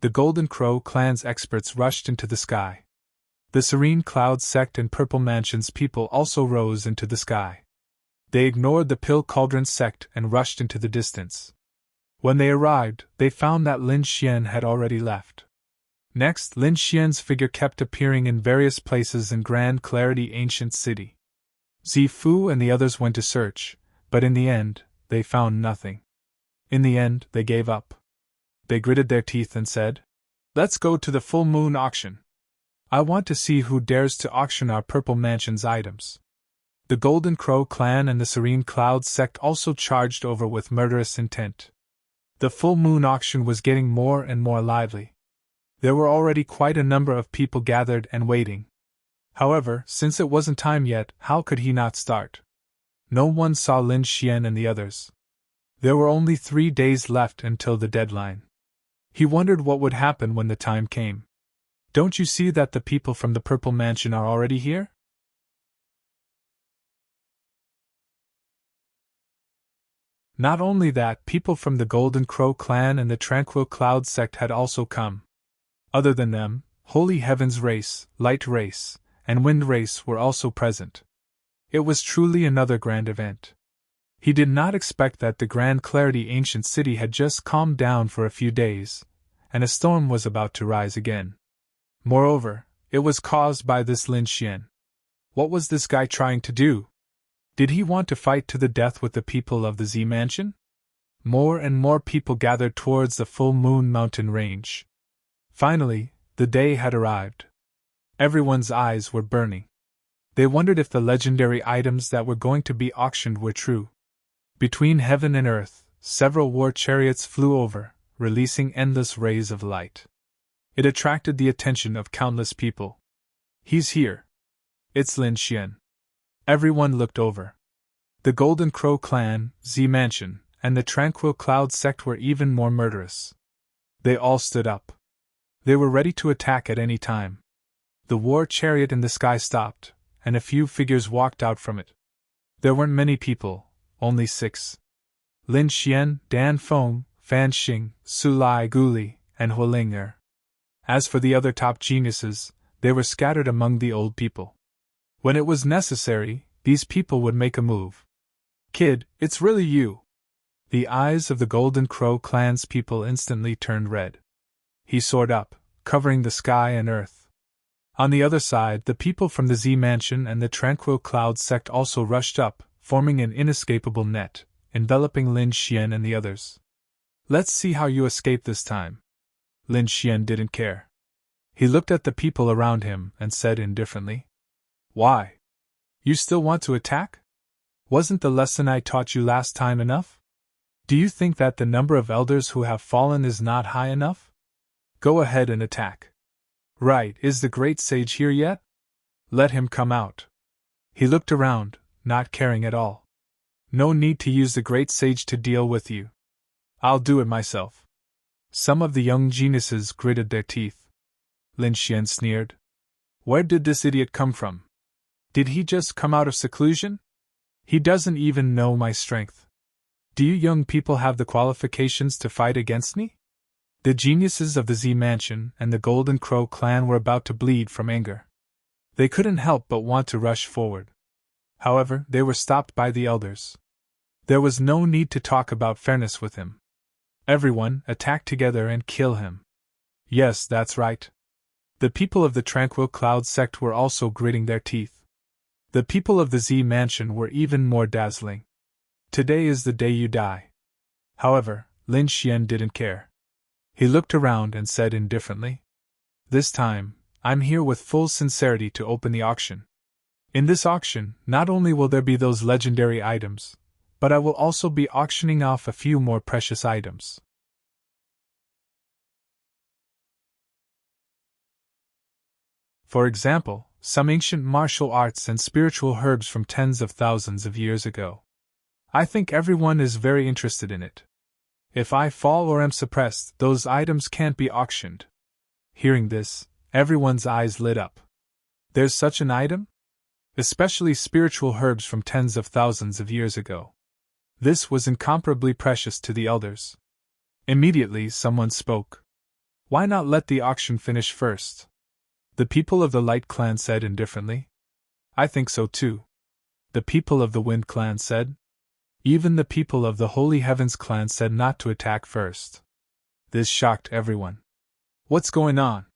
The Golden Crow clan's experts rushed into the sky. The Serene Cloud sect and Purple Mansion's people also rose into the sky. They ignored the Pill Cauldron sect and rushed into the distance. When they arrived, they found that Lin Xian had already left. Next, Lin Xian's figure kept appearing in various places in Grand Clarity Ancient City. Zifu and the others went to search, but in the end, they found nothing. In the end, they gave up. They gritted their teeth and said, "Let's go to the full moon auction. I want to see who dares to auction our Purple Mansion's items." The Golden Crow clan and the Serene Cloud sect also charged over with murderous intent. The full moon auction was getting more and more lively. There were already quite a number of people gathered and waiting. However, since it wasn't time yet, how could he not start? No one saw Lin Xian and the others. There were only 3 days left until the deadline. He wondered what would happen when the time came. "Don't you see that the people from the Purple Mansion are already here?" Not only that, people from the Golden Crow clan and the Tranquil Cloud sect had also come. Other than them, Holy Heaven's race, Light race, and Wind race were also present. It was truly another grand event. He did not expect that the Grand Clarity Ancient City had just calmed down for a few days, and a storm was about to rise again. Moreover, it was caused by this Lin Xian. What was this guy trying to do? Did he want to fight to the death with the people of the Z Mansion? More and more people gathered towards the full moon mountain range. Finally, the day had arrived. Everyone's eyes were burning. They wondered if the legendary items that were going to be auctioned were true. Between heaven and earth, several war chariots flew over, releasing endless rays of light. It attracted the attention of countless people. "He's here. It's Lin Xian." Everyone looked over. The Golden Crow clan, Z Mansion, and the Tranquil Cloud sect were even more murderous. They all stood up. They were ready to attack at any time. The war chariot in the sky stopped, and a few figures walked out from it. There weren't many people, only 6. Lin Xian, Dan Feng, Fan Xing, Su Lai Guli, and Hualing Er. As for the other top geniuses, they were scattered among the old people. When it was necessary, these people would make a move. "Kid, it's really you." The eyes of the Golden Crow clan's people instantly turned red. He soared up, covering the sky and earth. On the other side, the people from the Z Mansion and the Tranquil Cloud sect also rushed up, forming an inescapable net, enveloping Lin Xian and the others. "Let's see how you escape this time." Lin Xian didn't care. He looked at the people around him and said indifferently, "Why? You still want to attack? Wasn't the lesson I taught you last time enough? Do you think that the number of elders who have fallen is not high enough? Go ahead and attack." "Right, is the great sage here yet? Let him come out." He looked around, not caring at all. "No need to use the great sage to deal with you. I'll do it myself." Some of the young geniuses gritted their teeth. Lin Xian sneered. "Where did this idiot come from? Did he just come out of seclusion? He doesn't even know my strength. Do you young people have the qualifications to fight against me?" The geniuses of the Z Mansion and the Golden Crow clan were about to bleed from anger. They couldn't help but want to rush forward. However, they were stopped by the elders. There was no need to talk about fairness with him. Everyone, attack together and kill him. Yes, that's right. The people of the Tranquil Cloud sect were also gritting their teeth. The people of the Z Mansion were even more dazzling. Today is the day you die. However, Lin Xian didn't care. He looked around and said indifferently, "This time, I'm here with full sincerity to open the auction. In this auction, not only will there be those legendary items, but I will also be auctioning off a few more precious items." For example, some ancient martial arts and spiritual herbs from tens of thousands of years ago. I think everyone is very interested in it. If I fall or am suppressed, those items can't be auctioned. Hearing this, everyone's eyes lit up. There's such an item? Especially spiritual herbs from tens of thousands of years ago. This was incomparably precious to the elders. Immediately someone spoke. "Why not let the auction finish first?" The people of the Light clan said indifferently. "I think so too." The people of the Wind clan said. Even the people of the Holy Heavens clan said not to attack first. This shocked everyone. "What's going on?"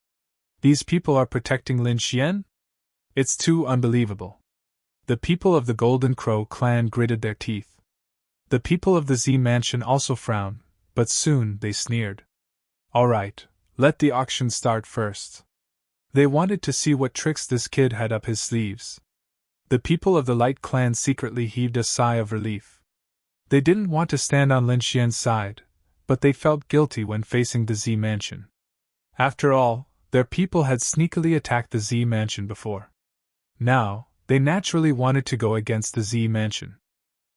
These people are protecting Lin Xian? It's too unbelievable. The people of the Golden Crow clan gritted their teeth. The people of the Z mansion also frowned, but soon they sneered. All right, let the auction start first. They wanted to see what tricks this kid had up his sleeves. The people of the Light clan secretly heaved a sigh of relief. They didn't want to stand on Lin Xian's side, but they felt guilty when facing the Z mansion. After all, their people had sneakily attacked the Z mansion before. Now, they naturally wanted to go against the Z mansion.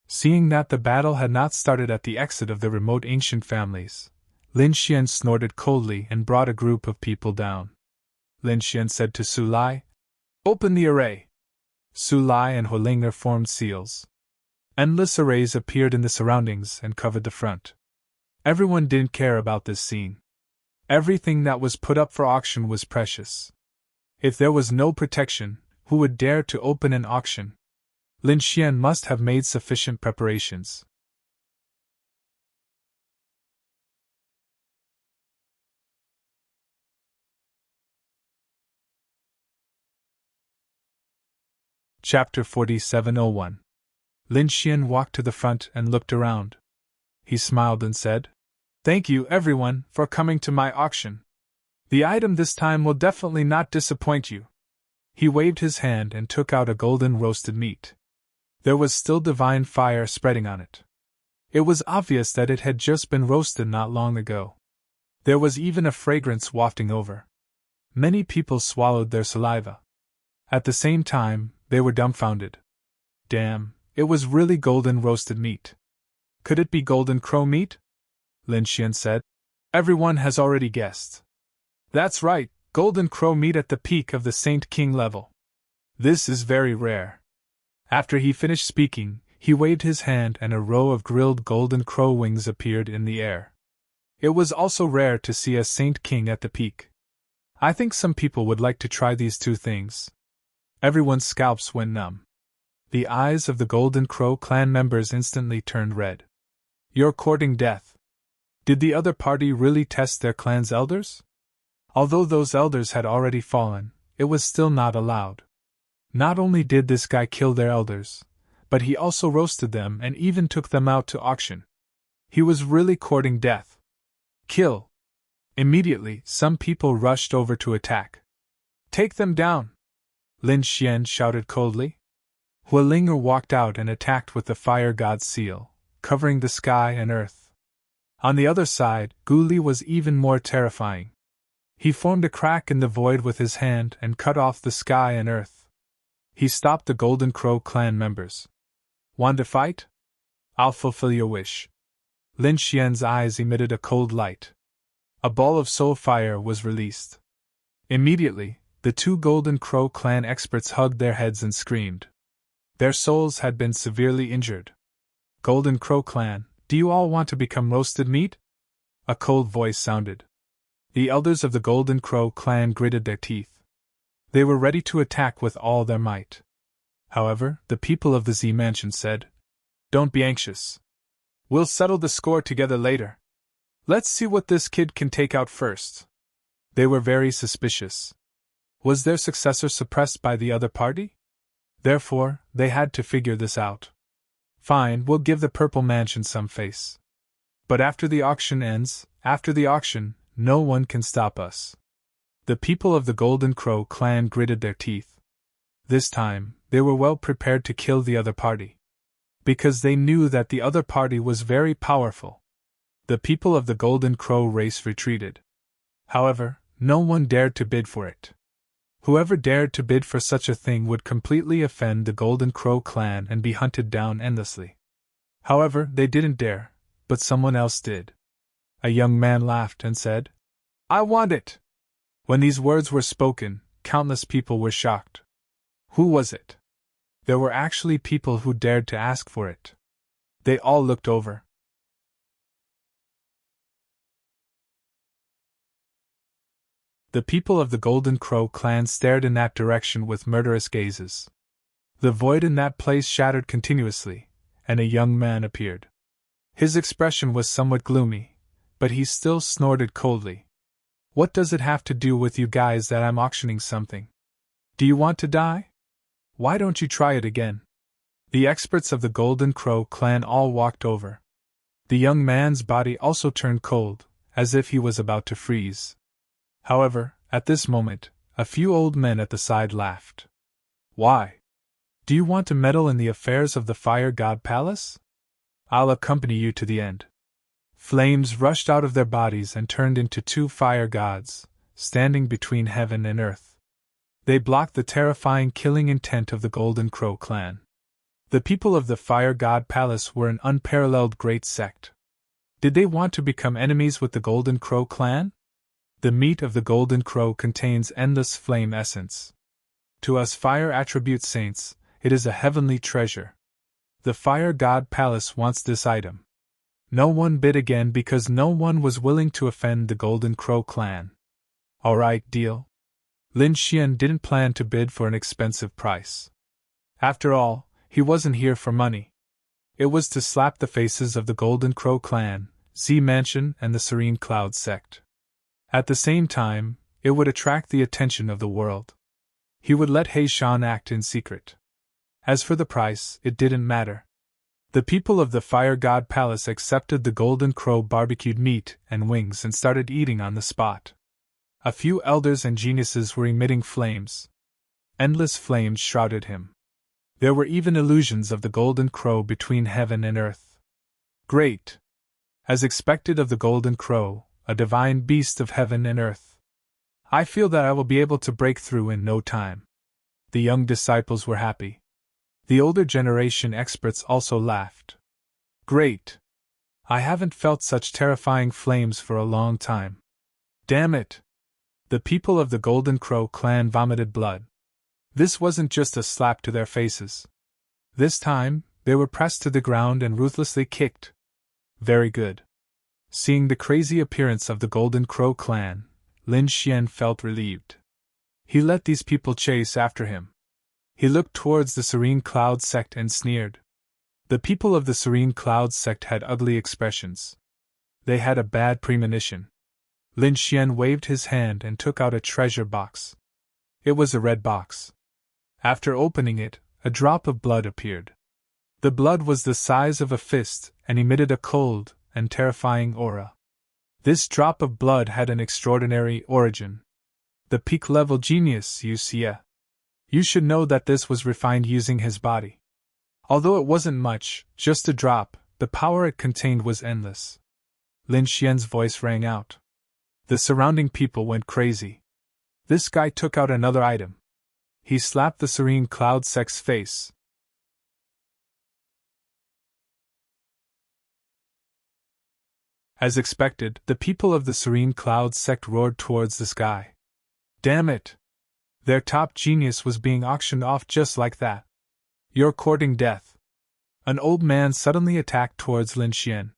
Seeing that the battle had not started at the exit of the remote ancient families, Lin Xian snorted coldly and brought a group of people down. Lin Xian said to Su Lai, "Open the array." Su Lai and Huolinger formed seals. Endless arrays appeared in the surroundings and covered the front. Everyone didn't care about this scene. Everything that was put up for auction was precious. If there was no protection, who would dare to open an auction? Lin Xian must have made sufficient preparations. Chapter 4701. Lin Xian walked to the front and looked around. He smiled and said, "Thank you, everyone, for coming to my auction. The item this time will definitely not disappoint you." He waved his hand and took out a golden roasted meat. There was still divine fire spreading on it. It was obvious that it had just been roasted not long ago. There was even a fragrance wafting over. Many people swallowed their saliva. At the same time, they were dumbfounded. Damn, it was really golden roasted meat. Could it be golden crow meat? Lin Xian said. Everyone has already guessed. That's right, golden crow meat at the peak of the Saint King level. This is very rare. After he finished speaking, he waved his hand and a row of grilled golden crow wings appeared in the air. It was also rare to see a Saint King at the peak. I think some people would like to try these two things. Everyone's scalps went numb. The eyes of the Golden Crow clan members instantly turned red. You're courting death. Did the other party really test their clan's elders? Although those elders had already fallen, it was still not allowed. Not only did this guy kill their elders, but he also roasted them and even took them out to auction. He was really courting death. Kill! Immediately, some people rushed over to attack. Take them down! Lin Xian shouted coldly. Huolinger walked out and attacked with the fire god's seal, covering the sky and earth. On the other side, Gu Li was even more terrifying. He formed a crack in the void with his hand and cut off the sky and earth. He stopped the Golden Crow clan members. Want to fight? I'll fulfill your wish. Lin Xian's eyes emitted a cold light. A ball of soul fire was released. Immediately, the two Golden Crow clan experts hugged their heads and screamed. Their souls had been severely injured. Golden Crow clan, do you all want to become roasted meat? A cold voice sounded. The elders of the Golden Crow clan gritted their teeth. They were ready to attack with all their might. However, the people of the Z Mansion said, "Don't be anxious. We'll settle the score together later. Let's see what this kid can take out first." They were very suspicious. Was their successor suppressed by the other party? Therefore, they had to figure this out. Fine, we'll give the Purple Mansion some face. But after the auction ends, no one can stop us. The people of the Golden Crow clan gritted their teeth. This time, they were well prepared to kill the other party. Because they knew that the other party was very powerful. The people of the Golden Crow race retreated. However, no one dared to bid for it. Whoever dared to bid for such a thing would completely offend the Golden Crow clan and be hunted down endlessly. However, they didn't dare, but someone else did. A young man laughed and said, "I want it!" When these words were spoken, countless people were shocked. Who was it? There were actually people who dared to ask for it. They all looked over. The people of the Golden Crow clan stared in that direction with murderous gazes. The void in that place shattered continuously, and a young man appeared. His expression was somewhat gloomy, but he still snorted coldly. What does it have to do with you guys that I'm auctioning something? Do you want to die? Why don't you try it again? The experts of the Golden Crow clan all walked over. The young man's body also turned cold, as if he was about to freeze. However, at this moment, a few old men at the side laughed. Why? Do you want to meddle in the affairs of the Fire God Palace? I'll accompany you to the end. Flames rushed out of their bodies and turned into two fire gods, standing between heaven and earth. They blocked the terrifying killing intent of the Golden Crow clan. The people of the Fire God Palace were an unparalleled great sect. Did they want to become enemies with the Golden Crow clan? The meat of the Golden Crow contains endless flame essence. To us fire attribute saints, it is a heavenly treasure. The Fire God Palace wants this item. No one bid again because no one was willing to offend the Golden Crow clan. Alright, deal. Lin Xian didn't plan to bid for an expensive price. After all, he wasn't here for money. It was to slap the faces of the Golden Crow clan, Z Mansion, and the Serene Cloud sect. At the same time, it would attract the attention of the world. He would let He Shan act in secret. As for the price, it didn't matter. The people of the Fire God Palace accepted the Golden Crow barbecued meat and wings and started eating on the spot. A few elders and geniuses were emitting flames. Endless flames shrouded him. There were even illusions of the Golden Crow between heaven and earth. Great! As expected of the Golden Crow, a divine beast of heaven and earth. I feel that I will be able to break through in no time. The young disciples were happy. The older generation experts also laughed. Great! I haven't felt such terrifying flames for a long time. Damn it! The people of the Golden Crow clan vomited blood. This wasn't just a slap to their faces. This time, they were pressed to the ground and ruthlessly kicked. Very good. Seeing the crazy appearance of the Golden Crow clan, Lin Xian felt relieved. He let these people chase after him. He looked towards the Serene Cloud sect and sneered. The people of the Serene Cloud sect had ugly expressions. They had a bad premonition. Lin Xian waved his hand and took out a treasure box. It was a red box. After opening it, a drop of blood appeared. The blood was the size of a fist and emitted a cold and terrifying aura. This drop of blood had an extraordinary origin. The peak-level genius, Xie. You should know that this was refined using his body. Although it wasn't much, just a drop, the power it contained was endless. Lin Xian's voice rang out. The surrounding people went crazy. This guy took out another item. He slapped the Serene Cloud sect's face. As expected, the people of the Serene Cloud sect roared towards the sky. Damn it! Their top genius was being auctioned off just like that. You're courting death. An old man suddenly attacked towards Lin Xian.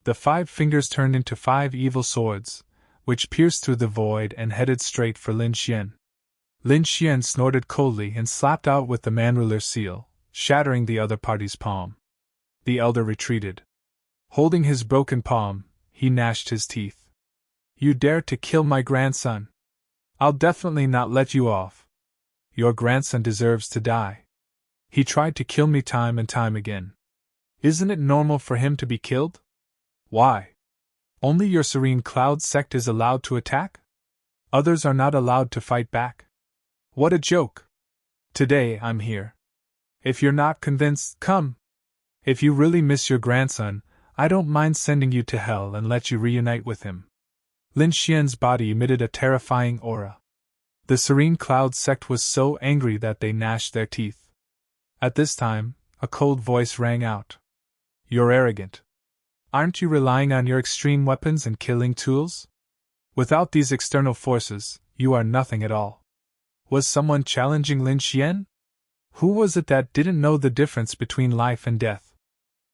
The 5 fingers turned into 5 evil swords, which pierced through the void and headed straight for Lin Xian. Lin Xian snorted coldly and slapped out with the man-ruler seal, shattering the other party's palm. The elder retreated. Holding his broken palm, he gnashed his teeth. You dare to kill my grandson? I'll definitely not let you off. Your grandson deserves to die. He tried to kill me time and time again. Isn't it normal for him to be killed? Why? Only your Serene Cloud sect is allowed to attack? Others are not allowed to fight back? What a joke! Today I'm here. If you're not convinced, come. If you really miss your grandson, I don't mind sending you to hell and let you reunite with him. Lin Xian's body emitted a terrifying aura. The Serene Cloud sect was so angry that they gnashed their teeth. At this time, a cold voice rang out. You're arrogant. Aren't you relying on your extreme weapons and killing tools? Without these external forces, you are nothing at all. Was someone challenging Lin Xian? Who was it that didn't know the difference between life and death?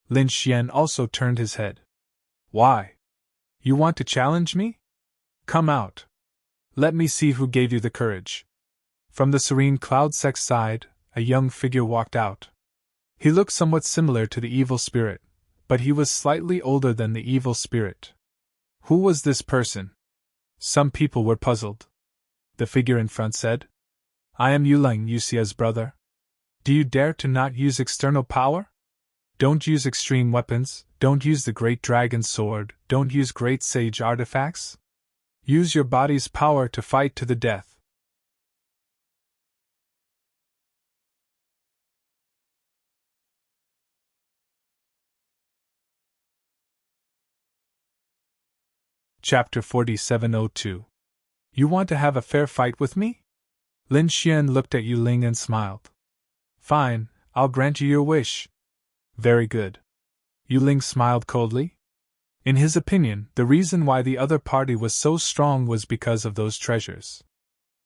Lin Xian also turned his head. Why? You want to challenge me? Come out. Let me see who gave you the courage. From the Serene Cloud sect's side, a young figure walked out. He looked somewhat similar to the evil spirit, but he was slightly older than the evil spirit. Who was this person? Some people were puzzled. The figure in front said, I am Yuling, Yuxia's brother. Do you dare to not use external power? Don't use extreme weapons, don't use the great dragon sword, don't use great sage artifacts? Use your body's power to fight to the death. Chapter 4702. You want to have a fair fight with me? Lin Xian looked at Yuling and smiled. Fine, I'll grant you your wish. Very good. Yuling smiled coldly. In his opinion, the reason why the other party was so strong was because of those treasures.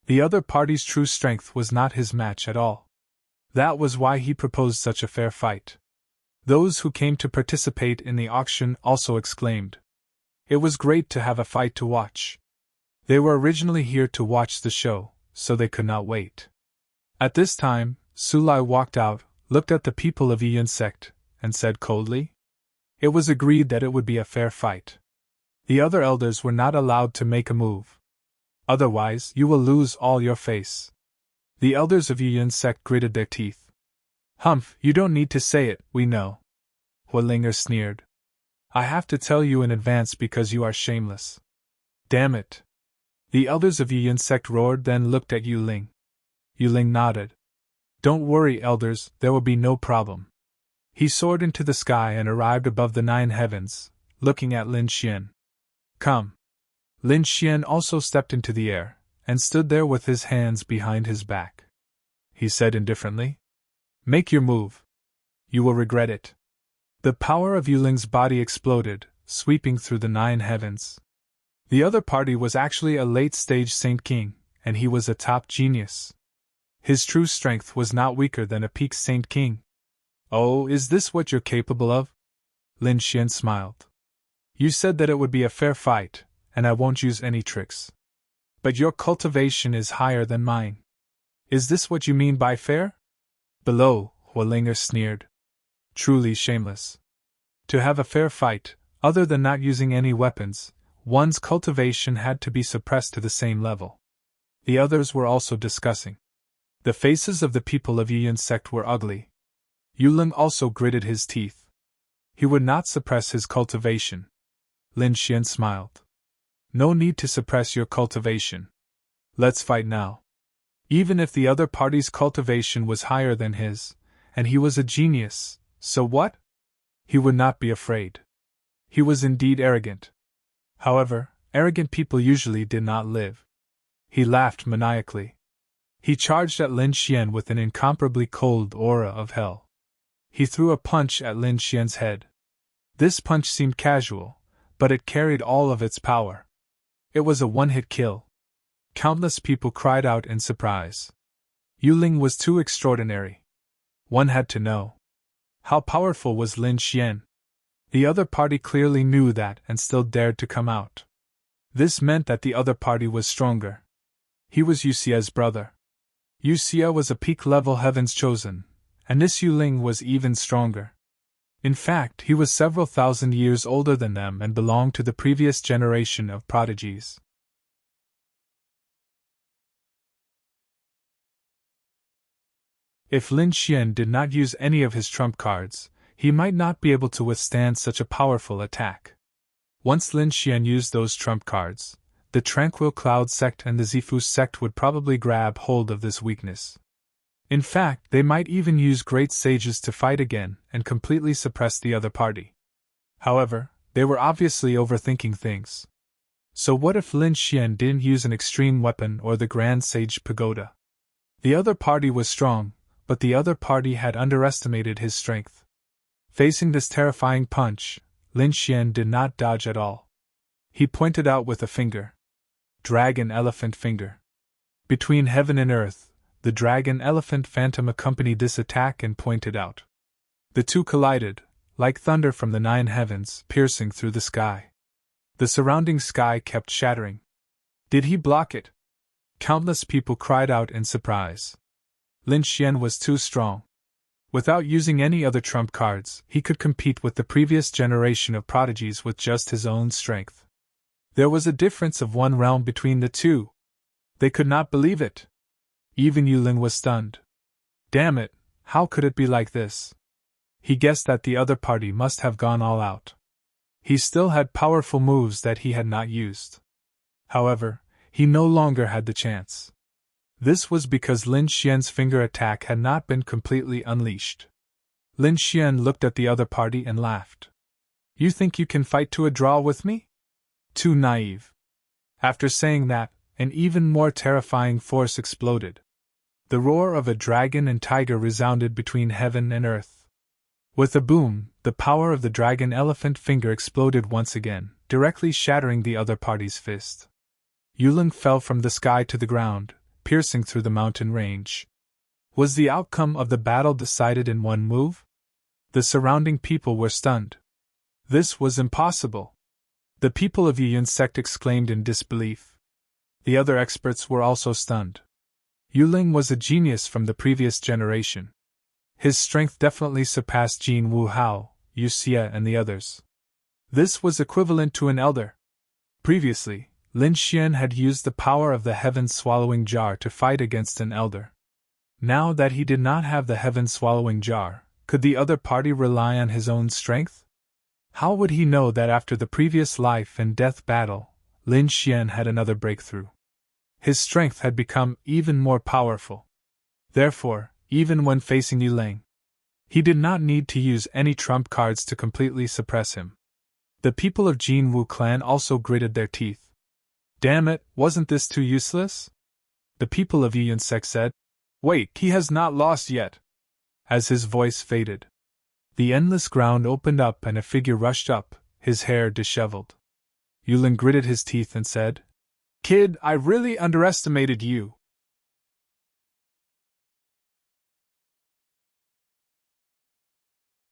The other party's true strength was not his match at all. That was why he proposed such a fair fight. Those who came to participate in the auction also exclaimed. It was great to have a fight to watch. They were originally here to watch the show, so they could not wait. At this time, Sulai walked out, looked at the people of Yiyun sect, and said coldly, It was agreed that it would be a fair fight. The other elders were not allowed to make a move. Otherwise, you will lose all your face. The elders of Yiyun sect gritted their teeth. Humph, you don't need to say it, we know. Hualinger sneered. I have to tell you in advance because you are shameless. Damn it. The elders of Yiyun sect roared, then looked at Yuling. Yuling nodded. Don't worry, elders, there will be no problem. He soared into the sky and arrived above the 9 heavens, looking at Lin Xian. Come. Lin Xian also stepped into the air, and stood there with his hands behind his back. He said indifferently, Make your move. You will regret it. The power of Yuling's body exploded, sweeping through the 9 heavens. The other party was actually a late-stage Saint King, and he was a top genius. His true strength was not weaker than a peak Saint King. Oh, is this what you're capable of? Lin Xian smiled. You said that it would be a fair fight, and I won't use any tricks. But your cultivation is higher than mine. Is this what you mean by fair? Below, Hualinger sneered. Truly shameless. To have a fair fight, other than not using any weapons, one's cultivation had to be suppressed to the same level. The others were also discussing. The faces of the people of Yiyun sect were ugly. Yuling also gritted his teeth. He would not suppress his cultivation. Lin Xian smiled. No need to suppress your cultivation. Let's fight now. Even if the other party's cultivation was higher than his, and he was a genius, so what? He would not be afraid. He was indeed arrogant. However, arrogant people usually did not live. He laughed maniacally. He charged at Lin Xian with an incomparably cold aura of hell. He threw a punch at Lin Xian's head. This punch seemed casual, but it carried all of its power. It was a one-hit kill. Countless people cried out in surprise. Yuling was too extraordinary. One had to know. How powerful was Lin Xian? The other party clearly knew that and still dared to come out. This meant that the other party was stronger. He was Yuxia's brother. Yuxia was a peak-level Heaven's Chosen, and this Yuling was even stronger. In fact, he was several thousand years older than them and belonged to the previous generation of prodigies. If Lin Xian did not use any of his trump cards, he might not be able to withstand such a powerful attack. Once Lin Xian used those trump cards, the Tranquil Cloud sect and the Zifu sect would probably grab hold of this weakness. In fact, they might even use great sages to fight again and completely suppress the other party. However, they were obviously overthinking things. So what if Lin Xian didn't use an extreme weapon or the Grand Sage Pagoda? The other party was strong, but the other party had underestimated his strength. Facing this terrifying punch, Lin Xian did not dodge at all. He pointed out with a finger. Dragon-elephant finger. Between heaven and earth, the dragon-elephant phantom accompanied this attack and pointed out. The two collided, like thunder from the 9 heavens, piercing through the sky. The surrounding sky kept shattering. Did he block it? Countless people cried out in surprise. Lin Xian was too strong. Without using any other trump cards, he could compete with the previous generation of prodigies with just his own strength. There was a difference of one realm between the two. They could not believe it. Even Yuling was stunned. Damn it, how could it be like this? He guessed that the other party must have gone all out. He still had powerful moves that he had not used. However, he no longer had the chance. This was because Lin Xian's finger attack had not been completely unleashed. Lin Xian looked at the other party and laughed. You think you can fight to a draw with me? Too naive. After saying that, an even more terrifying force exploded. The roar of a dragon and tiger resounded between heaven and earth. With a boom, the power of the dragon elephant finger exploded once again, directly shattering the other party's fist. Yuling fell from the sky to the ground, piercing through the mountain range. Was the outcome of the battle decided in one move? The surrounding people were stunned. This was impossible. The people of Yiyun's sect exclaimed in disbelief. The other experts were also stunned. Yuling was a genius from the previous generation. His strength definitely surpassed Jin Wu Hao, Yu Xie and the others. This was equivalent to an elder. Previously, Lin Xian had used the power of the heaven-swallowing jar to fight against an elder. Now that he did not have the heaven-swallowing jar, could the other party rely on his own strength? How would he know that after the previous life and death battle, Lin Xian had another breakthrough? His strength had become even more powerful. Therefore, even when facing Yuling, he did not need to use any trump cards to completely suppress him. The people of Jin Wu clan also gritted their teeth. Damn it, wasn't this too useless? The people of Yiyun sect said. Wait, he has not lost yet. As his voice faded, the endless ground opened up and a figure rushed up, his hair disheveled. Yuling gritted his teeth and said, Kid, I really underestimated you.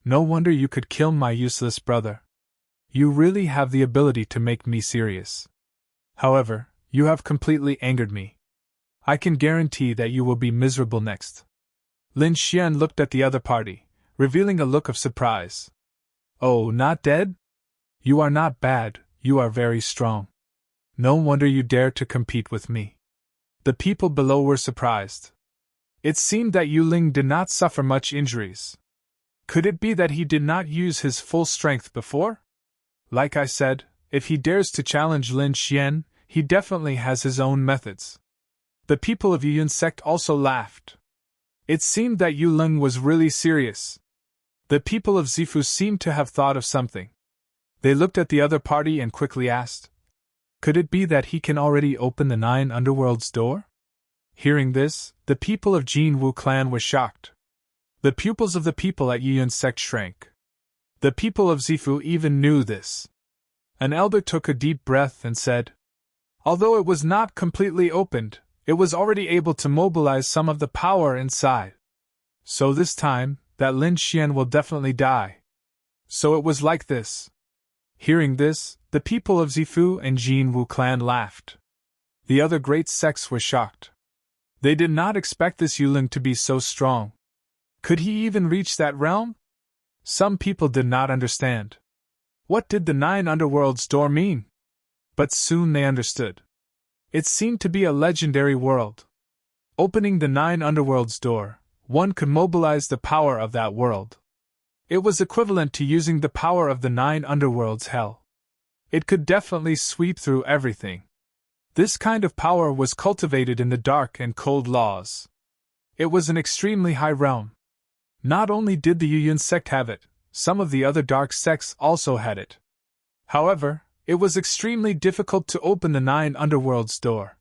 No wonder you could kill my useless brother. You really have the ability to make me serious. However, you have completely angered me. I can guarantee that you will be miserable next. Lin Xian looked at the other party, revealing a look of surprise. Oh, not dead? You are not bad, you are very strong. No wonder you dare to compete with me. The people below were surprised. It seemed that Yuling did not suffer much injuries. Could it be that he did not use his full strength before? Like I said, if he dares to challenge Lin Xian, he definitely has his own methods. The people of Yiyun sect also laughed. It seemed that Yuling was really serious. The people of Zifu seemed to have thought of something. They looked at the other party and quickly asked, could it be that he can already open the 9 underworlds door? Hearing this, the people of Jin Wu clan were shocked. The pupils of the people at Yiyun sect shrank. The people of Zifu even knew this. An elder took a deep breath and said, although it was not completely opened, it was already able to mobilize some of the power inside. So this time, that Lin Xian will definitely die. So it was like this. Hearing this, the people of Zifu and Jin Wu clan laughed. The other great sects were shocked. They did not expect this Yuling to be so strong. Could he even reach that realm? Some people did not understand. What did the 9 underworlds door mean? But soon they understood. It seemed to be a legendary world. Opening the 9 underworlds door, one could mobilize the power of that world. It was equivalent to using the power of the 9 underworlds hell. It could definitely sweep through everything. This kind of power was cultivated in the dark and cold laws. It was an extremely high realm. Not only did the Yiyun sect have it, some of the other dark sects also had it. However, it was extremely difficult to open the 9 underworlds door.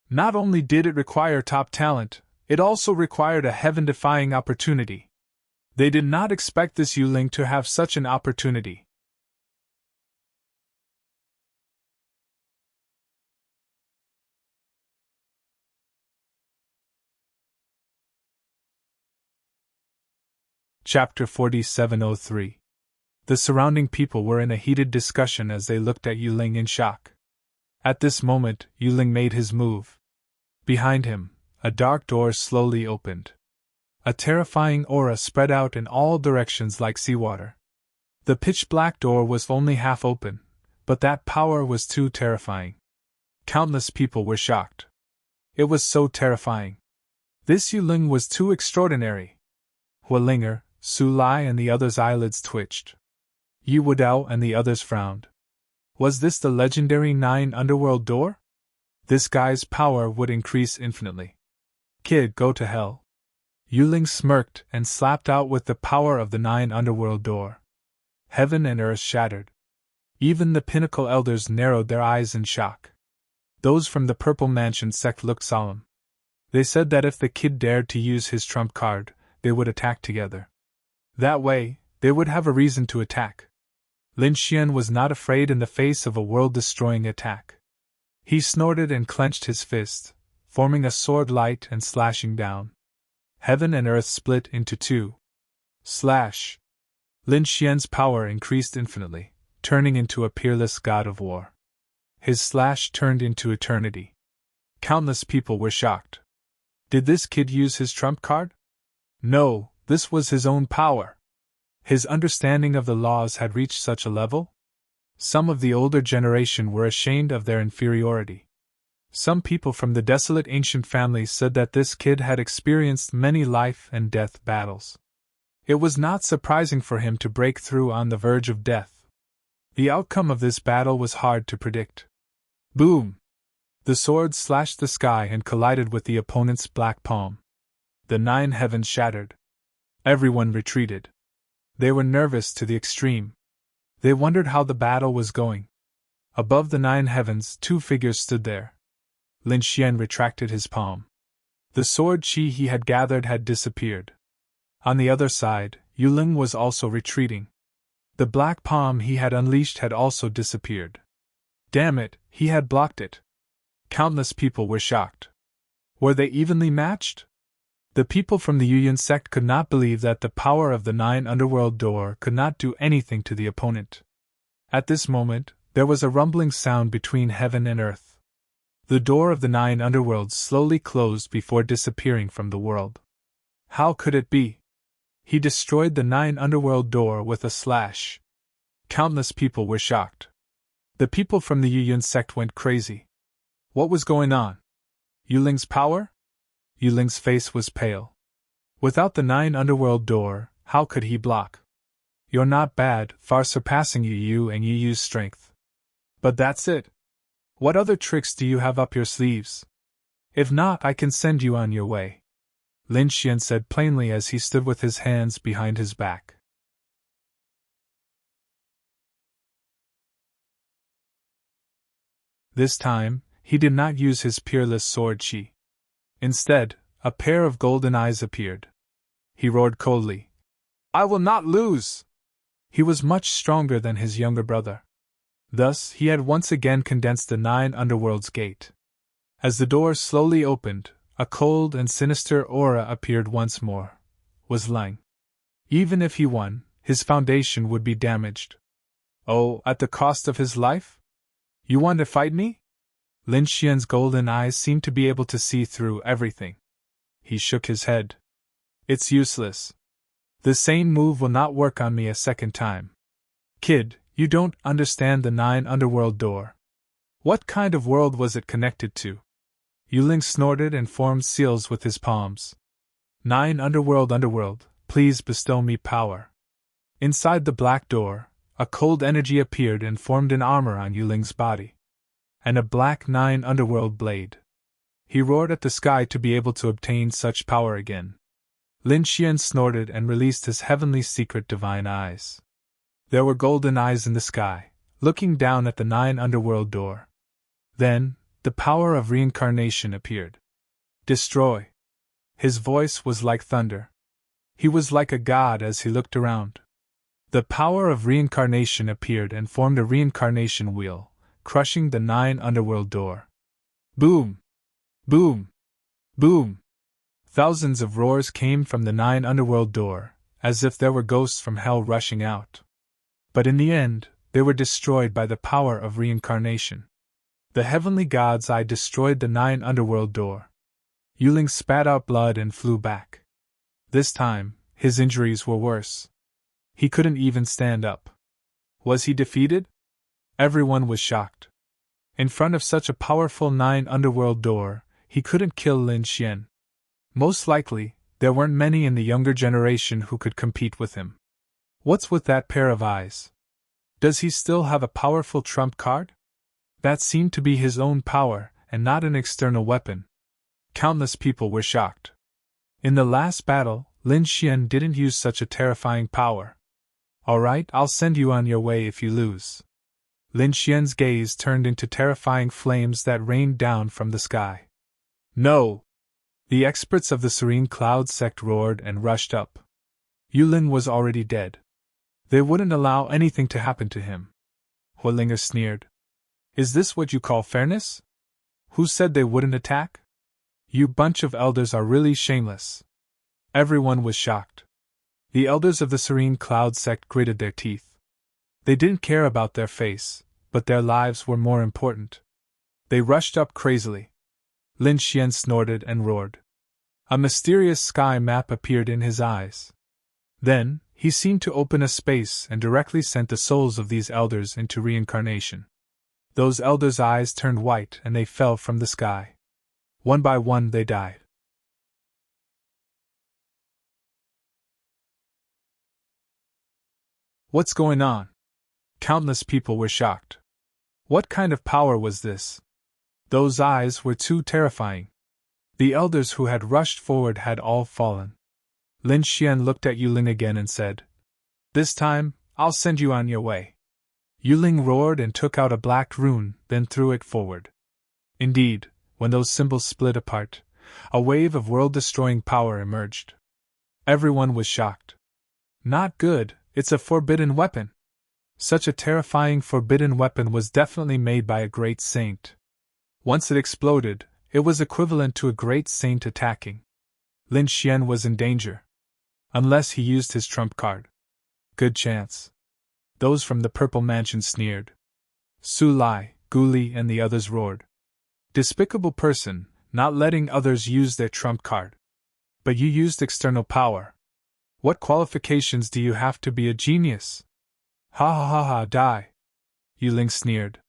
Not only did it require top talent, it also required a heaven-defying opportunity. They did not expect this Yuling to have such an opportunity. Chapter 4703. The surrounding people were in a heated discussion as they looked at Yuling in shock. At this moment, Yuling made his move. Behind him, a dark door slowly opened. A terrifying aura spread out in all directions like seawater. The pitch-black door was only half open, but that power was too terrifying. Countless people were shocked. It was so terrifying. This Yuling was too extraordinary. Hualinger, Su Lai and the others' eyelids twitched. Yi Wudao and the others frowned. Was this the legendary 9 underworld door? This guy's power would increase infinitely. Kid, go to hell. Yuling smirked and slapped out with the power of the 9 underworld door. Heaven and earth shattered. Even the pinnacle elders narrowed their eyes in shock. Those from the Purple Mansion sect looked solemn. They said that if the kid dared to use his trump card, they would attack together. That way, they would have a reason to attack. Lin Xian was not afraid in the face of a world-destroying attack. He snorted and clenched his fist, forming a sword light and slashing down. Heaven and earth split into two. Slash! Lin Xian's power increased infinitely, turning into a peerless god of war. His slash turned into eternity. Countless people were shocked. Did this kid use his trump card? No, this was his own power. His understanding of the laws had reached such a level? Some of the older generation were ashamed of their inferiority. Some people from the desolate ancient families said that this kid had experienced many life and death battles. It was not surprising for him to break through on the verge of death. The outcome of this battle was hard to predict. Boom! The sword slashed the sky and collided with the opponent's black palm. The 9 heavens shattered. Everyone retreated. They were nervous to the extreme. They wondered how the battle was going. Above the 9 heavens, 2 figures stood there. Lin Xian retracted his palm. The sword qi he had gathered had disappeared. On the other side, Yuling was also retreating. The black palm he had unleashed had also disappeared. Damn it, he had blocked it. Countless people were shocked. Were they evenly matched? The people from the Yuyan sect could not believe that the power of the 9 underworld door could not do anything to the opponent. At this moment, there was a rumbling sound between heaven and earth. The door of the 9 underworlds slowly closed before disappearing from the world. How could it be? He destroyed the 9 underworld door with a slash. Countless people were shocked. The people from the Yuyan sect went crazy. What was going on? Yuling's power? Yuling's face was pale. Without the 9 underworld door, how could he block? You're not bad, far surpassing Yu and Yu's strength. But that's it. What other tricks do you have up your sleeves? If not, I can send you on your way. Lin Xian said plainly as he stood with his hands behind his back. This time, he did not use his peerless sword qi. Instead, a pair of golden eyes appeared. He roared coldly, "I will not lose!" He was much stronger than his younger brother. Thus, he had once again condensed the 9 underworlds gate. As the door slowly opened, a cold and sinister aura appeared once more. Was Lang. Even if he won, his foundation would be damaged. Oh, at the cost of his life? You want to fight me? Lin Xian's golden eyes seemed to be able to see through everything. He shook his head. It's useless. The same move will not work on me a second time. Kid, you don't understand the 9 underworld door. What kind of world was it connected to? Yuling snorted and formed seals with his palms. 9 underworld, please bestow me power. Inside the black door, a cold energy appeared and formed an armor on Yuling's body. And a black 9 underworld blade. He roared at the sky to be able to obtain such power again. Lin Xian snorted and released his heavenly secret divine eyes. There were golden eyes in the sky, looking down at the 9 underworld door. Then, the power of reincarnation appeared. Destroy! His voice was like thunder. He was like a god as he looked around. The power of reincarnation appeared and formed a reincarnation wheel, crushing the 9 underworld door. Boom! Boom! Boom! Thousands of roars came from the 9 underworld door, as if there were ghosts from hell rushing out. But in the end, they were destroyed by the power of reincarnation. The heavenly god's eye destroyed the 9 underworld door. Yuling spat out blood and flew back. This time, his injuries were worse. He couldn't even stand up. Was he defeated? Everyone was shocked. In front of such a powerful 9 underworld door, he couldn't kill Lin Xian. Most likely, there weren't many in the younger generation who could compete with him. What's with that pair of eyes? Does he still have a powerful trump card? That seemed to be his own power, and not an external weapon. Countless people were shocked. In the last battle, Lin Xian didn't use such a terrifying power. Alright, I'll send you on your way if you lose. Lin Xian's gaze turned into terrifying flames that rained down from the sky. No! The experts of the Serene Cloud sect roared and rushed up. Yulin was already dead. They wouldn't allow anything to happen to him. Huolinger sneered. Is this what you call fairness? Who said they wouldn't attack? You bunch of elders are really shameless. Everyone was shocked. The elders of the Serene Cloud sect gritted their teeth. They didn't care about their face, but their lives were more important. They rushed up crazily. Lin Xian snorted and roared. A mysterious sky map appeared in his eyes. Then, he seemed to open a space and directly sent the souls of these elders into reincarnation. Those elders' eyes turned white and they fell from the sky. One by one they died. What's going on? Countless people were shocked. What kind of power was this? Those eyes were too terrifying. The elders who had rushed forward had all fallen. Lin Xian looked at Yuling again and said, This time, I'll send you on your way. Yuling roared and took out a black rune, then threw it forward. Indeed, when those symbols split apart, a wave of world-destroying power emerged. Everyone was shocked. Not good, it's a forbidden weapon. Such a terrifying forbidden weapon was definitely made by a great saint. Once it exploded, it was equivalent to a great saint attacking. Lin Xian was in danger. Unless he used his trump card. Good chance. Those from the Purple Mansion sneered. Su Lai, Gu Li and the others roared. Despicable person, not letting others use their trump card. But you used external power. What qualifications do you have to be a genius? Ha ha ha ha, die. Yuling sneered.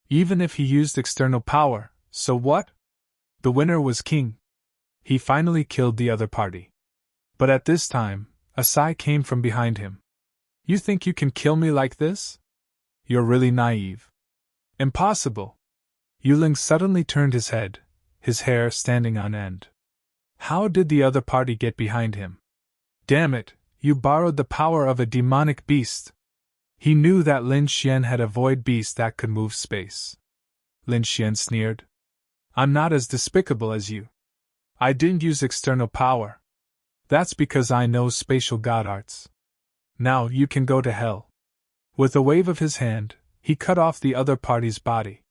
Even if he used external power, so what? The winner was king. He finally killed the other party. But at this time, a sigh came from behind him. You think you can kill me like this? You're really naive. Impossible. Yuling suddenly turned his head, his hair standing on end. How did the other party get behind him? Damn it, you borrowed the power of a demonic beast. He knew that Lin Xian had a void beast that could move space. Lin Xian sneered. I'm not as despicable as you. I didn't use external power. That's because I know spatial god arts. Now you can go to hell. With a wave of his hand, he cut off the other party's body.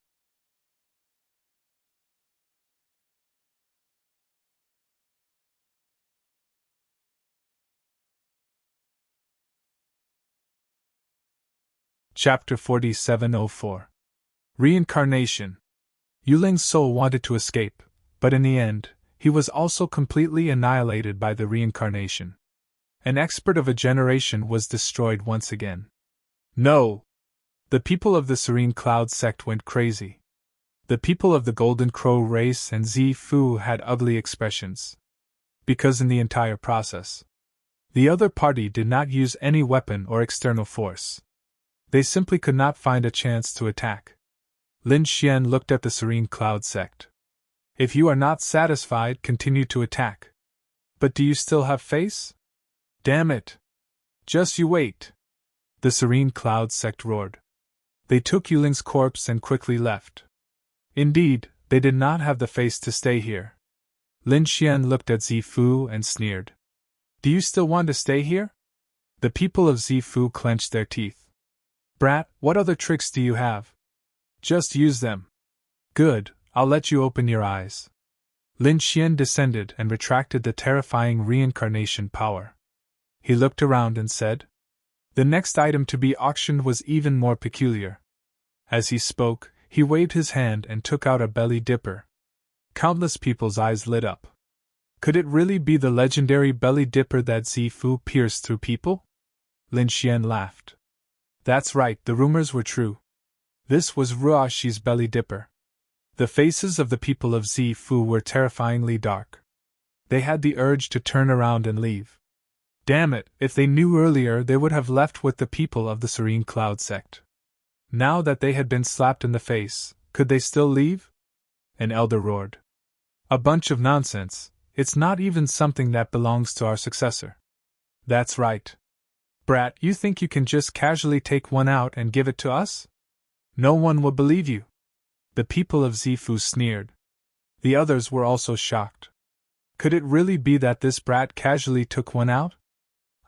Chapter 4704. Reincarnation. Yuling's soul wanted to escape, but in the end, he was also completely annihilated by the reincarnation. An expert of a generation was destroyed once again. No! The people of the Serene Cloud sect went crazy. The people of the Golden Crow race and Zifu had ugly expressions. Because in the entire process, the other party did not use any weapon or external force. They simply could not find a chance to attack. Lin Xian looked at the Serene Cloud sect. If you are not satisfied, continue to attack. But do you still have face? Damn it! Just you wait! The Serene Cloud sect roared. They took Yuling's corpse and quickly left. Indeed, they did not have the face to stay here. Lin Xian looked at Zifu and sneered. Do you still want to stay here? The people of Zifu clenched their teeth. Brat, what other tricks do you have? Just use them. Good, I'll let you open your eyes. Lin Xian descended and retracted the terrifying reincarnation power. He looked around and said, The next item to be auctioned was even more peculiar. As he spoke, he waved his hand and took out a belly dipper. Countless people's eyes lit up. Could it really be the legendary belly dipper that Zifu pierced through people? Lin Xian laughed. That's right, the rumors were true. This was Ruashi's belly dipper. The faces of the people of Zifu were terrifyingly dark. They had the urge to turn around and leave. Damn it, if they knew earlier they would have left with the people of the Serene Cloud sect. Now that they had been slapped in the face, could they still leave? An elder roared. A bunch of nonsense, it's not even something that belongs to our successor. That's right. Brat, you think you can just casually take one out and give it to us? No one will believe you. The people of Zifu sneered. The others were also shocked. Could it really be that this brat casually took one out?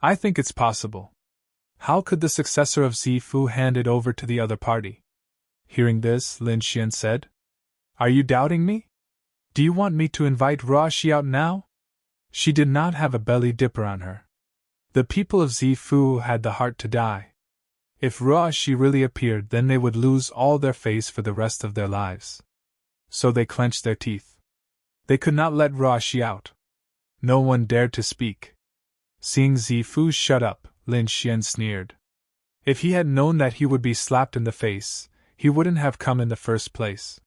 I think it's possible. How could the successor of Zifu hand it over to the other party? Hearing this, Lin Xian said, Are you doubting me? Do you want me to invite Ruashi out now? She did not have a belly dipper on her. The people of Zifu had the heart to die. If Ruashi really appeared, then they would lose all their face for the rest of their lives. So they clenched their teeth. They could not let Ruashi out. No one dared to speak. Seeing Zifu shut up, Lin Xian sneered. If he had known that he would be slapped in the face, he wouldn't have come in the first place.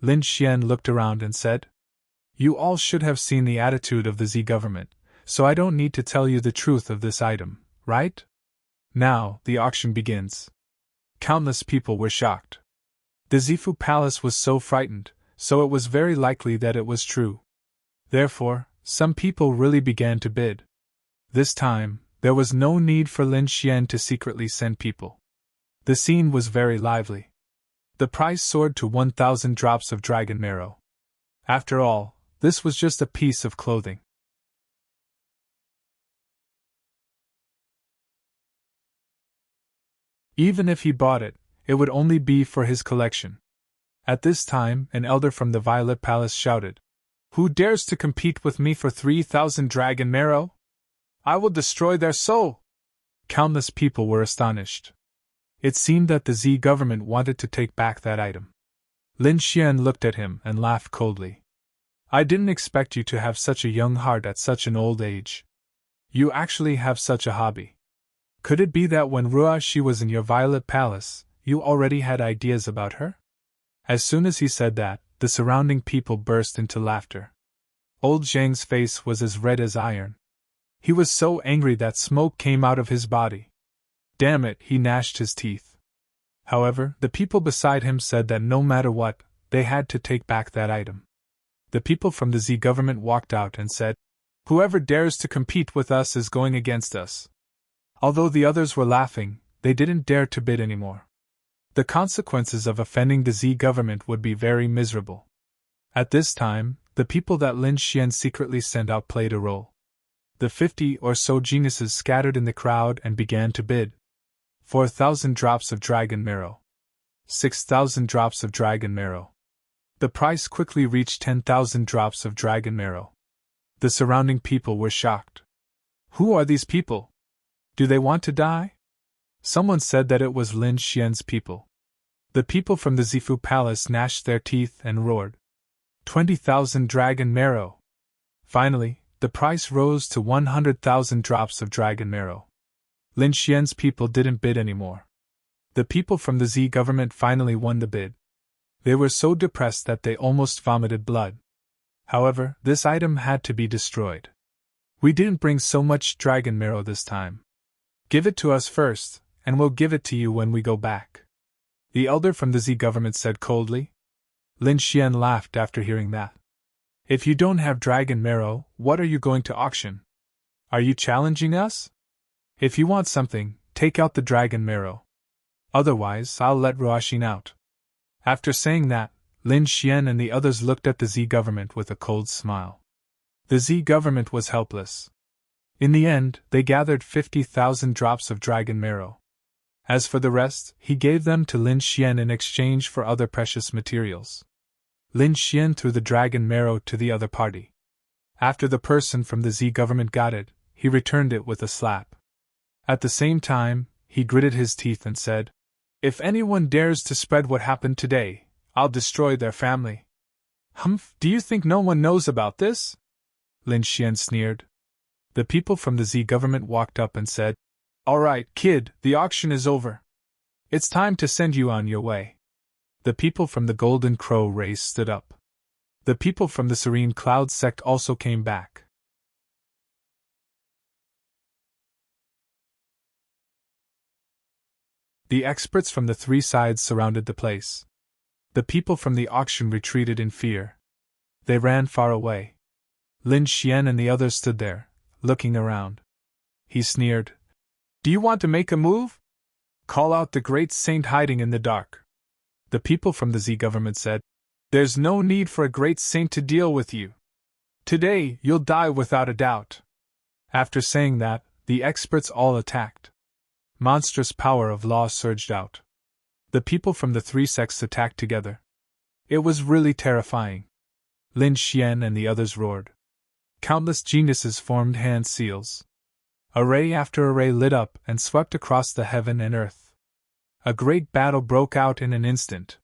Lin Xian looked around and said, You all should have seen the attitude of the Z government, so I don't need to tell you the truth of this item, right? Now, the auction begins. Countless people were shocked. The Zifu palace was so frightened, so it was very likely that it was true. Therefore, some people really began to bid. This time, there was no need for Lin Xian to secretly send people. The scene was very lively. The price soared to 1,000 drops of dragon marrow. After all, this was just a piece of clothing. Even if he bought it, it would only be for his collection. At this time, an elder from the Violet Palace shouted, Who dares to compete with me for 3,000 dragon marrow? I will destroy their soul! Countless people were astonished. It seemed that the Z government wanted to take back that item. Lin Xian looked at him and laughed coldly. I didn't expect you to have such a young heart at such an old age. You actually have such a hobby. Could it be that when Ruashi was in your Violet Palace, you already had ideas about her? As soon as he said that, the surrounding people burst into laughter. Old Zhang's face was as red as iron. He was so angry that smoke came out of his body. Damn it, he gnashed his teeth. However, the people beside him said that no matter what, they had to take back that item. The people from the Z government walked out and said, Whoever dares to compete with us is going against us. Although the others were laughing, they didn't dare to bid anymore. The consequences of offending the Z government would be very miserable. At this time, the people that Lin Xian secretly sent out played a role. The 50 or so geniuses scattered in the crowd and began to bid. 4,000 drops of dragon marrow. 6,000 drops of dragon marrow. The price quickly reached 10,000 drops of dragon marrow. The surrounding people were shocked. Who are these people? Do they want to die? Someone said that it was Lin Xian's people. The people from the Zifu Palace gnashed their teeth and roared. 20,000 dragon marrow. Finally, the price rose to 100,000 drops of dragon marrow. Lin Xian's people didn't bid anymore. The people from the Z government finally won the bid. They were so depressed that they almost vomited blood. However, this item had to be destroyed. We didn't bring so much dragon marrow this time. Give it to us first, and we'll give it to you when we go back. The elder from the Z government said coldly. Lin Xian laughed after hearing that. If you don't have dragon marrow, what are you going to auction? Are you challenging us? If you want something, take out the dragon marrow. Otherwise, I'll let Ruashin out. After saying that, Lin Xian and the others looked at the Z government with a cold smile. The Z government was helpless. In the end, they gathered 50,000 drops of dragon marrow. As for the rest, he gave them to Lin Xian in exchange for other precious materials. Lin Xian threw the dragon marrow to the other party. After the person from the Z government got it, he returned it with a slap. At the same time, he gritted his teeth and said, If anyone dares to spread what happened today, I'll destroy their family. Humph, do you think no one knows about this? Lin Xian sneered. The people from the Z government walked up and said, All right, kid, the auction is over. It's time to send you on your way. The people from the Golden Crow race stood up. The people from the Serene Cloud sect also came back. The experts from the three sides surrounded the place. The people from the auction retreated in fear. They ran far away. Lin Xian and the others stood there, looking around. He sneered. Do you want to make a move? Call out the great saint hiding in the dark. The people from the Z government said, There's no need for a great saint to deal with you. Today, you'll die without a doubt. After saying that, the experts all attacked. Monstrous power of law surged out. The people from the three sects attacked together. It was really terrifying. Lin Xian and the others roared. Countless geniuses formed hand seals. Array after array lit up and swept across the heaven and earth. A great battle broke out in an instant.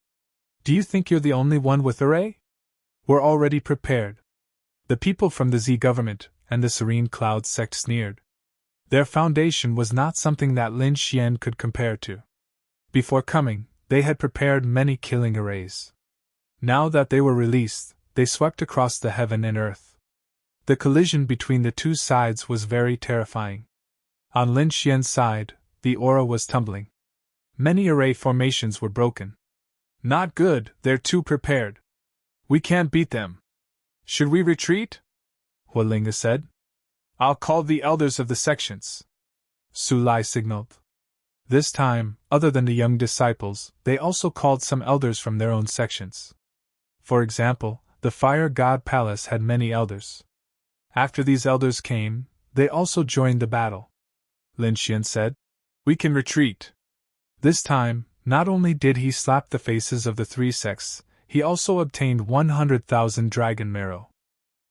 Do you think you're the only one with array? We're already prepared. The people from the Z government and the Serene Cloud sect sneered. Their foundation was not something that Lin Xian could compare to. Before coming, they had prepared many killing arrays. Now that they were released, they swept across the heaven and earth. The collision between the two sides was very terrifying. On Lin Xian's side, the aura was tumbling. Many array formations were broken. Not good, they're too prepared. We can't beat them. Should we retreat? Hualinga said. I'll call the elders of the sections. Su Lai signaled. This time, other than the young disciples, they also called some elders from their own sections. For example, the Fire God Palace had many elders. After these elders came, they also joined the battle. Lin Xian said, We can retreat. This time, not only did he slap the faces of the three sects, he also obtained 100,000 dragon marrow.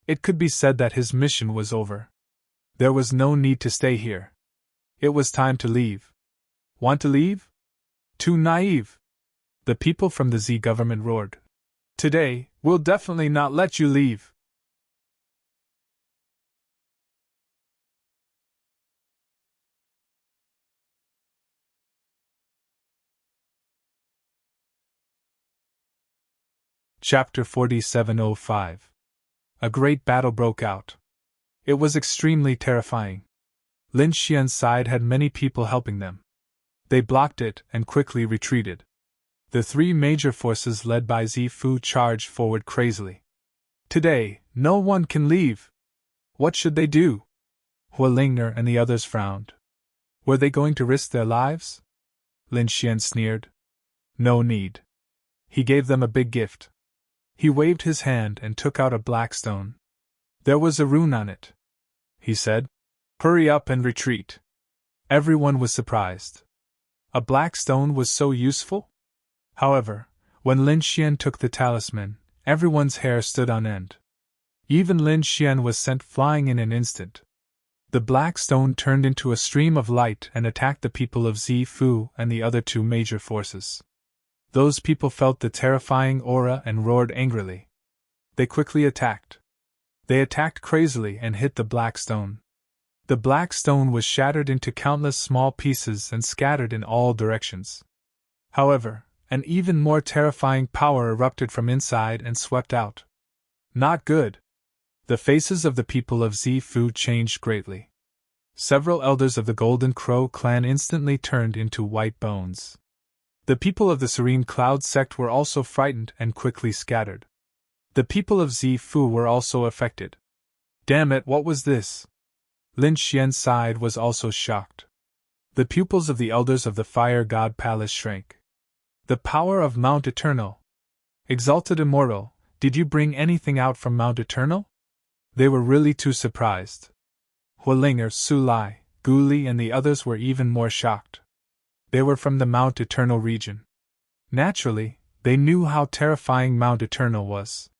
It could be said that his mission was over. There was no need to stay here. It was time to leave. Want to leave? Too naive. The people from the Z government roared. Today, we'll definitely not let you leave. Chapter 4705. A great battle broke out. It was extremely terrifying. Lin Xian's side had many people helping them. They blocked it and quickly retreated. The three major forces led by Zifu charged forward crazily. Today, no one can leave. What should they do? Hualingner and the others frowned. Were they going to risk their lives? Lin Xian sneered. No need. He gave them a big gift. He waved his hand and took out a black stone. There was a rune on it. He said, Hurry up and retreat. Everyone was surprised. A black stone was so useful? However, when Lin Xian took the talisman, everyone's hair stood on end. Even Lin Xian was sent flying in an instant. The black stone turned into a stream of light and attacked the people of Zifu and the other two major forces. Those people felt the terrifying aura and roared angrily. They quickly attacked. They attacked crazily and hit the black stone. The black stone was shattered into countless small pieces and scattered in all directions. However, an even more terrifying power erupted from inside and swept out. Not good. The faces of the people of Zifu changed greatly. Several elders of the Golden Crow clan instantly turned into white bones. The people of the Serene Cloud sect were also frightened and quickly scattered. The people of Zifu were also affected. Damn it, what was this? Lin Xian's side was also shocked. The pupils of the elders of the Fire God Palace shrank. The power of Mount Eternal. Exalted Immortal, did you bring anything out from Mount Eternal? They were really too surprised. Hualinger, Su Lai, Gu Li and the others were even more shocked. They were from the Mount Eternal region. Naturally, they knew how terrifying Mount Eternal was.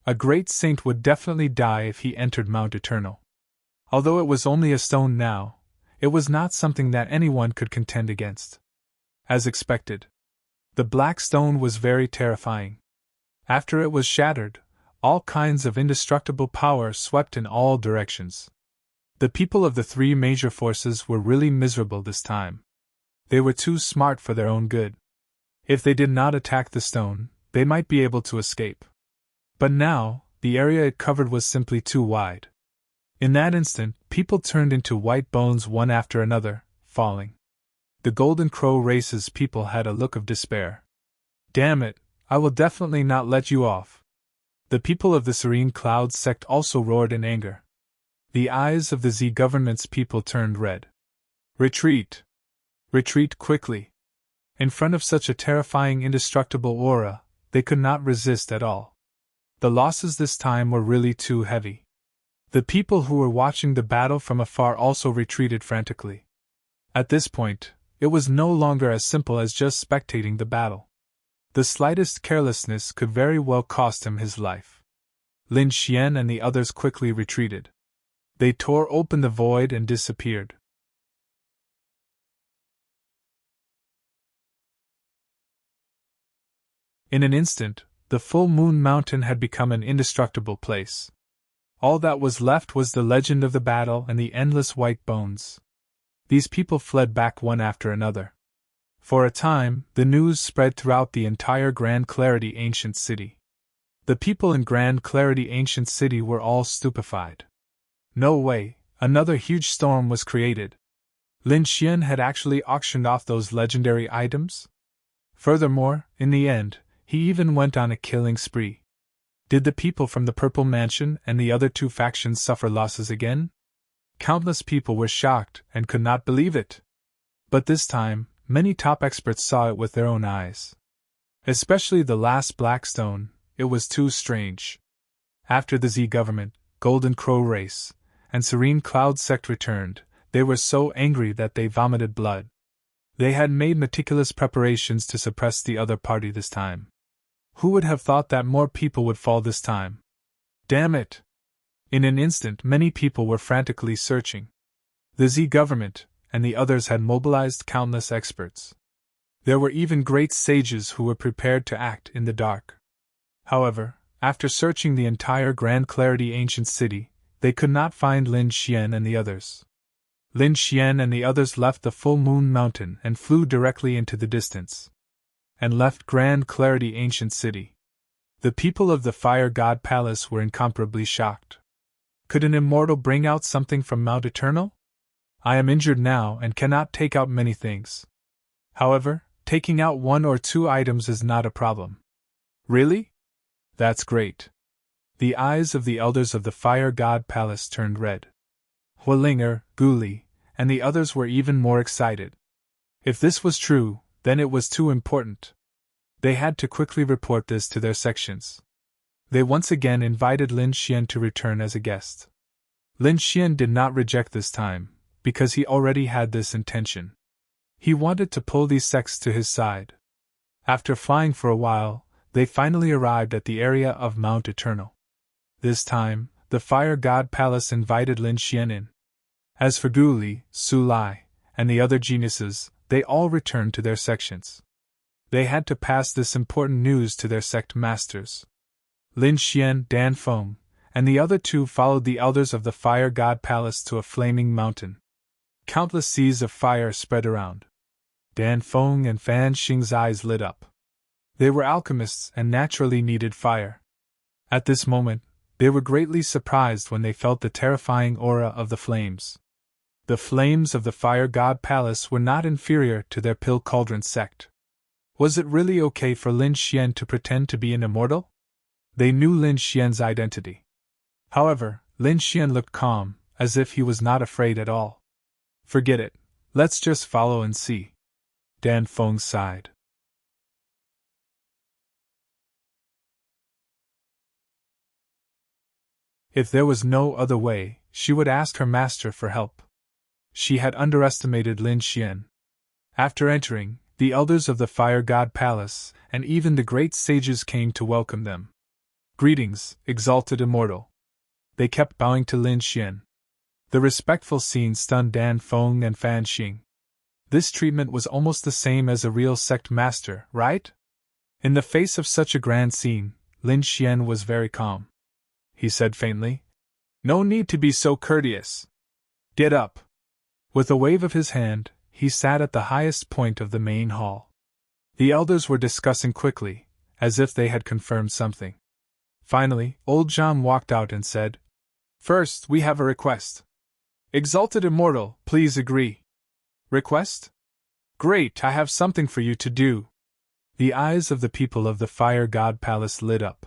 A great saint would definitely die if he entered Mount Eternal. Although it was only a stone now, it was not something that anyone could contend against. As expected, the black stone was very terrifying. After it was shattered, all kinds of indestructible power swept in all directions. The people of the three major forces were really miserable this time. They were too smart for their own good. If they did not attack the stone, they might be able to escape. But now, the area it covered was simply too wide. In that instant, people turned into white bones one after another, falling. The Golden Crow race's people had a look of despair. Damn it, I will definitely not let you off. The people of the Serene Cloud sect also roared in anger. The eyes of the Z government's people turned red. Retreat! Retreat quickly! In front of such a terrifying indestructible aura, they could not resist at all. The losses this time were really too heavy. The people who were watching the battle from afar also retreated frantically. At this point, it was no longer as simple as just spectating the battle. The slightest carelessness could very well cost him his life. Lin Xian and the others quickly retreated. They tore open the void and disappeared. In an instant, the full moon mountain had become an indestructible place. All that was left was the legend of the battle and the endless white bones. These people fled back one after another. For a time, the news spread throughout the entire Grand Clarity Ancient City. The people in Grand Clarity Ancient City were all stupefied. No way, another huge storm was created. Lin Xian had actually auctioned off those legendary items? Furthermore, in the end, he even went on a killing spree. Did the people from the Purple Mansion and the other two factions suffer losses again? Countless people were shocked and could not believe it. But this time, many top experts saw it with their own eyes. Especially the last Black Stone, it was too strange. After the Z government, Golden Crow race, and Serene Cloud sect returned, they were so angry that they vomited blood. They had made meticulous preparations to suppress the other party this time. Who would have thought that more people would fall this time? Damn it! In an instant, many people were frantically searching. The Z government and the others had mobilized countless experts. There were even great sages who were prepared to act in the dark. However, after searching the entire Grand Clarity Ancient City, they could not find Lin Xian and the others. Lin Xian and the others left the Full Moon Mountain and flew directly into the distance. And left Grand Clarity Ancient City. The people of the Fire God Palace were incomparably shocked. Could an immortal bring out something from Mount Eternal? I am injured now and cannot take out many things. However, taking out 1 or 2 items is not a problem. Really? That's great. The eyes of the elders of the Fire God Palace turned red. Hualinger, Guli, and the others were even more excited. If this was true, then it was too important. They had to quickly report this to their sections. They once again invited Lin Xian to return as a guest. Lin Xian did not reject this time, because he already had this intention. He wanted to pull these sects to his side. After flying for a while, they finally arrived at the area of Mount Eternal. This time, the Fire God Palace invited Lin Xian in. As for Guli, Su Lai, and the other geniuses, they all returned to their sections. They had to pass this important news to their sect masters. Lin Xian, Dan Feng, and the other 2 followed the elders of the Fire God Palace to a flaming mountain. Countless seas of fire spread around. Dan Feng and Fan Xing's eyes lit up. They were alchemists and naturally needed fire. At this moment, they were greatly surprised when they felt the terrifying aura of the flames. The flames of the Fire God Palace were not inferior to their Pill Cauldron sect. Was it really okay for Lin Xian to pretend to be an immortal? They knew Lin Xian's identity. However, Lin Xian looked calm, as if he was not afraid at all. Forget it, let's just follow and see. Dan Feng sighed. If there was no other way, she would ask her master for help. She had underestimated Lin Xian. After entering, the elders of the Fire God Palace and even the great sages came to welcome them. Greetings, exalted immortal. They kept bowing to Lin Xian. The respectful scene stunned Dan Feng and Fan Xing. This treatment was almost the same as a real sect master, right? In the face of such a grand scene, Lin Xian was very calm. He said faintly, "No need to be so courteous. Get up." With a wave of his hand, he sat at the highest point of the main hall. The elders were discussing quickly, as if they had confirmed something. Finally, old John walked out and said, "First, we have a request. Exalted Immortal, please agree." "Request? Great, I have something for you to do." The eyes of the people of the Fire God Palace lit up.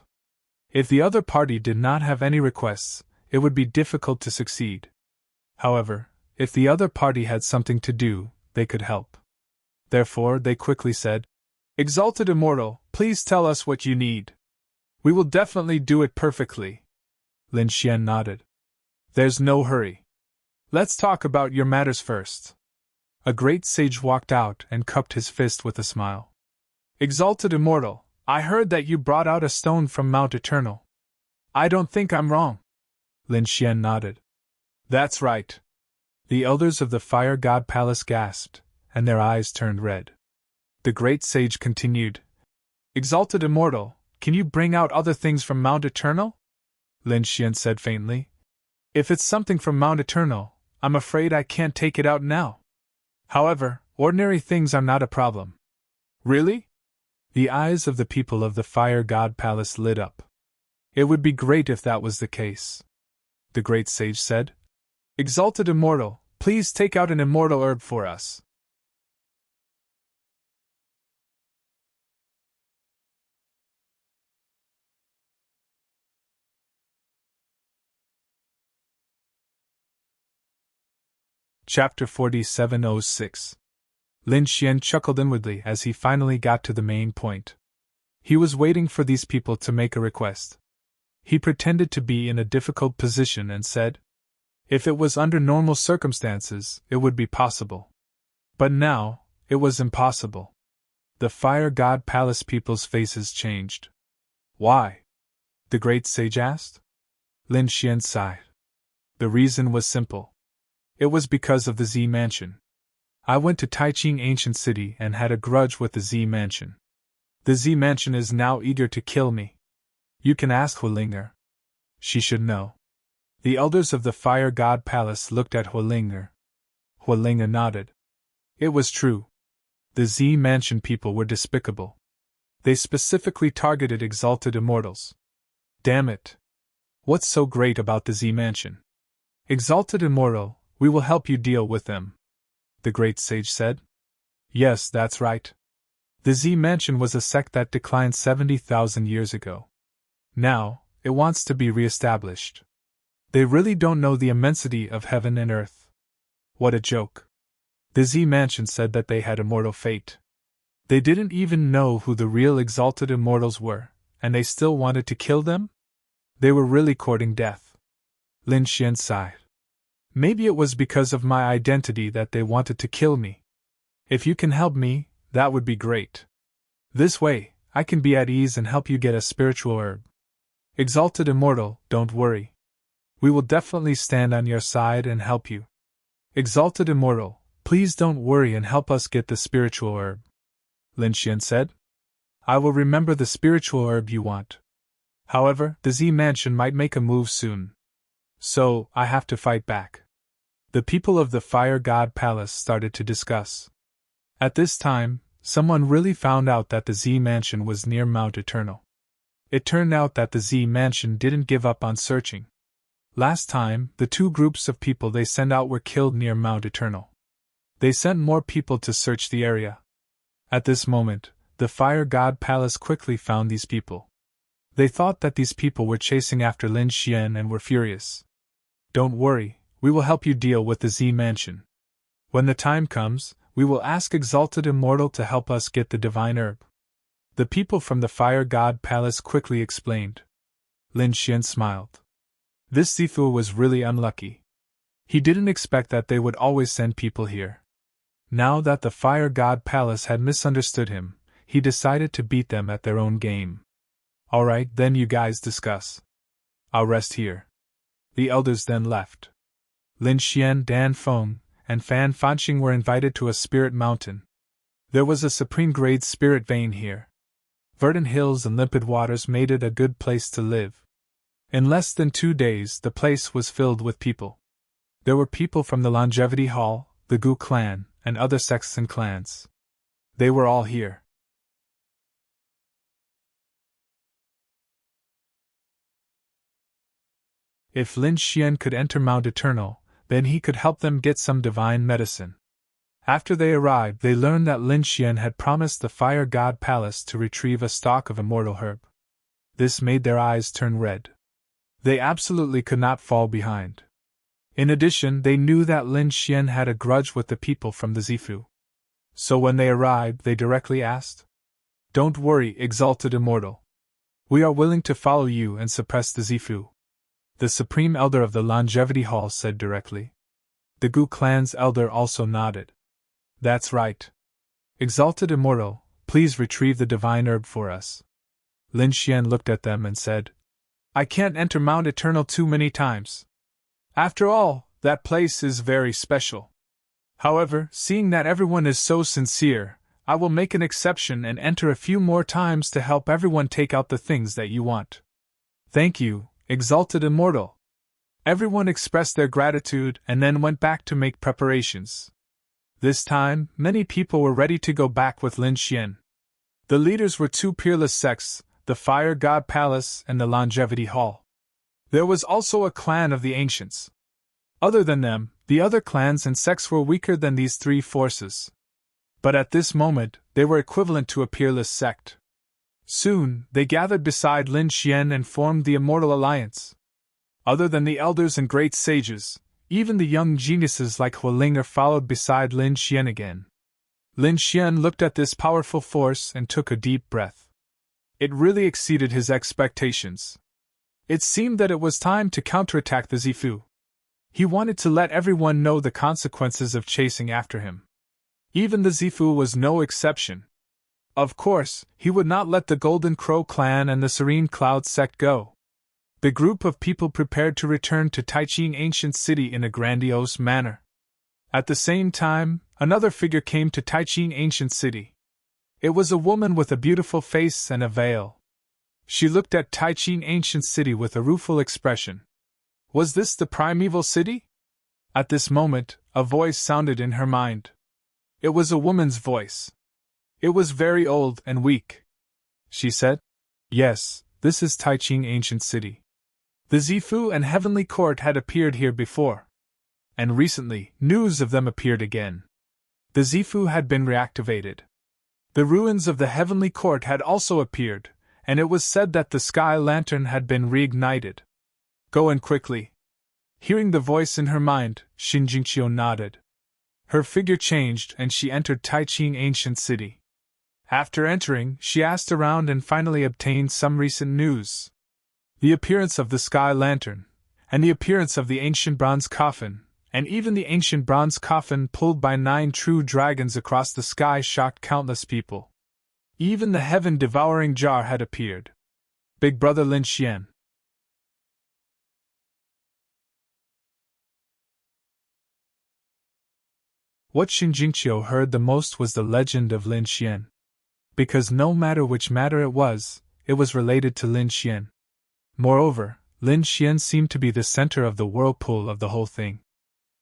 If the other party did not have any requests, it would be difficult to succeed. However, if the other party had something to do, they could help. Therefore, they quickly said, "Exalted Immortal, please tell us what you need. We will definitely do it perfectly." Lin Xian nodded. "There's no hurry. Let's talk about your matters first." A great sage walked out and cupped his fist with a smile. "Exalted Immortal, I heard that you brought out a stone from Mount Eternal. I don't think I'm wrong." Lin Xian nodded. "That's right." The elders of the Fire God Palace gasped, and their eyes turned red. The great sage continued, "Exalted Immortal, can you bring out other things from Mount Eternal?" Lin Xian said faintly, "If it's something from Mount Eternal, I'm afraid I can't take it out now. However, ordinary things are not a problem." "Really?" The eyes of the people of the Fire God Palace lit up. "It would be great if that was the case." The great sage said, "Exalted Immortal, please take out an immortal herb for us." Chapter 4706. Lin Xian chuckled inwardly as he finally got to the main point. He was waiting for these people to make a request. He pretended to be in a difficult position and said, if it was under normal circumstances, it would be possible. But now, it was impossible. The Fire God Palace people's faces changed. "Why?" the great sage asked. Lin Xian sighed. The reason was simple. It was because of the Z Mansion. I went to Taiching Ancient City and had a grudge with the Z Mansion. The Z Mansion is now eager to kill me. You can ask Hulinger. She should know. The elders of the Fire God Palace looked at Hulinger. Hulinger nodded. It was true. The Z Mansion people were despicable. They specifically targeted exalted immortals. Damn it. What's so great about the Z Mansion? Exalted Immortal, we will help you deal with them, the great sage said. Yes, that's right. The Z Mansion was a sect that declined 70,000 years ago. Now, it wants to be re-established. They really don't know the immensity of heaven and earth. What a joke. The Z Mansion said that they had immortal fate. They didn't even know who the real exalted immortals were, and they still wanted to kill them? They were really courting death. Lin Xian sighed. Maybe it was because of my identity that they wanted to kill me. If you can help me, that would be great. This way, I can be at ease and help you get a spiritual herb. Exalted Immortal, don't worry. We will definitely stand on your side and help you. Exalted Immortal, please don't worry and help us get the spiritual herb. Lin Xian said. I will remember the spiritual herb you want. However, the Z Mansion might make a move soon. So, I have to fight back. The people of the Fire God Palace started to discuss. At this time, someone really found out that the Z Mansion was near Mount Eternal. It turned out that the Z Mansion didn't give up on searching. Last time, the two groups of people they sent out were killed near Mount Eternal. They sent more people to search the area. At this moment, the Fire God Palace quickly found these people. They thought that these people were chasing after Lin Xian and were furious. Don't worry, we will help you deal with the Z Mansion. When the time comes, we will ask Exalted Immortal to help us get the divine herb. The people from the Fire God Palace quickly explained. Lin Xian smiled. This Zifu was really unlucky. He didn't expect that they would always send people here. Now that the Fire God Palace had misunderstood him, he decided to beat them at their own game. Alright, then you guys discuss. I'll rest here. The elders then left. Lin Xian, Dan Feng, and Fan Fanqing were invited to a spirit mountain. There was a supreme-grade spirit vein here. Verdant hills and limpid waters made it a good place to live. In less than 2 days, the place was filled with people. There were people from the Longevity Hall, the Gu clan, and other sects and clans. They were all here. If Lin Xian could enter Mount Eternal, then he could help them get some divine medicine. After they arrived, they learned that Lin Xian had promised the Fire God Palace to retrieve a stalk of immortal herb. This made their eyes turn red. They absolutely could not fall behind. In addition, they knew that Lin Xian had a grudge with the people from the Zifu. So when they arrived, they directly asked, "Don't worry, exalted immortal. We are willing to follow you and suppress the Zifu." The Supreme Elder of the Longevity Hall said directly. The Gu clan's elder also nodded. "That's right. Exalted immortal, please retrieve the divine herb for us." Lin Xian looked at them and said, "I can't enter Mount Eternal too many times. After all, that place is very special. However, seeing that everyone is so sincere, I will make an exception and enter a few more times to help everyone take out the things that you want." "Thank you, exalted immortal." Everyone expressed their gratitude and then went back to make preparations. This time, many people were ready to go back with Lin Xian. The leaders were two peerless sects, the Fire God Palace and the Longevity Hall. There was also a clan of the Ancients. Other than them, the other clans and sects were weaker than these three forces. But at this moment, they were equivalent to a peerless sect. Soon, they gathered beside Lin Xian and formed the Immortal Alliance. Other than the elders and great sages, even the young geniuses like Hualinger followed beside Lin Xian again. Lin Xian looked at this powerful force and took a deep breath. It really exceeded his expectations. It seemed that it was time to counterattack the Zifu. He wanted to let everyone know the consequences of chasing after him. Even the Zifu was no exception. Of course, he would not let the Golden Crow clan and the Serene Cloud sect go. The group of people prepared to return to Taiching Ancient City in a grandiose manner. At the same time, another figure came to Taiching Ancient City. It was a woman with a beautiful face and a veil. She looked at Taiching Ancient City with a rueful expression. Was this the primeval city? At this moment, a voice sounded in her mind. It was a woman's voice. It was very old and weak. She said, "Yes, this is Taiching Ancient City. The Zifu and Heavenly Court had appeared here before. And recently, news of them appeared again. The Zifu had been reactivated. The ruins of the Heavenly Court had also appeared, and it was said that the Sky Lantern had been reignited. Go in quickly." Hearing the voice in her mind, Xin Jingqiu nodded. Her figure changed and she entered Taiching Ancient City. After entering, she asked around and finally obtained some recent news. The appearance of the Sky Lantern, and the appearance of the ancient bronze coffin, and even the ancient bronze coffin pulled by 9 true dragons across the sky shocked countless people. Even the heaven-devouring jar had appeared. Big Brother Lin Xian. What Xin Jingqiu heard the most was the legend of Lin Xian. Because no matter which matter it was related to Lin Xian. Moreover, Lin Xian seemed to be the center of the whirlpool of the whole thing.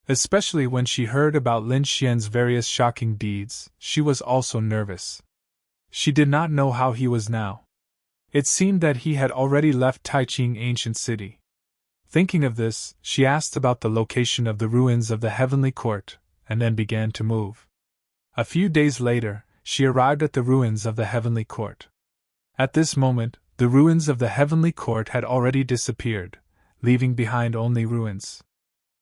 Especially when she heard about Lin Xian's various shocking deeds, she was also nervous. She did not know how he was now. It seemed that he had already left Taiching Ancient City. Thinking of this, she asked about the location of the ruins of the Heavenly Court, and then began to move. A few days later, she arrived at the ruins of the Heavenly Court. At this moment, the ruins of the Heavenly Court had already disappeared, leaving behind only ruins.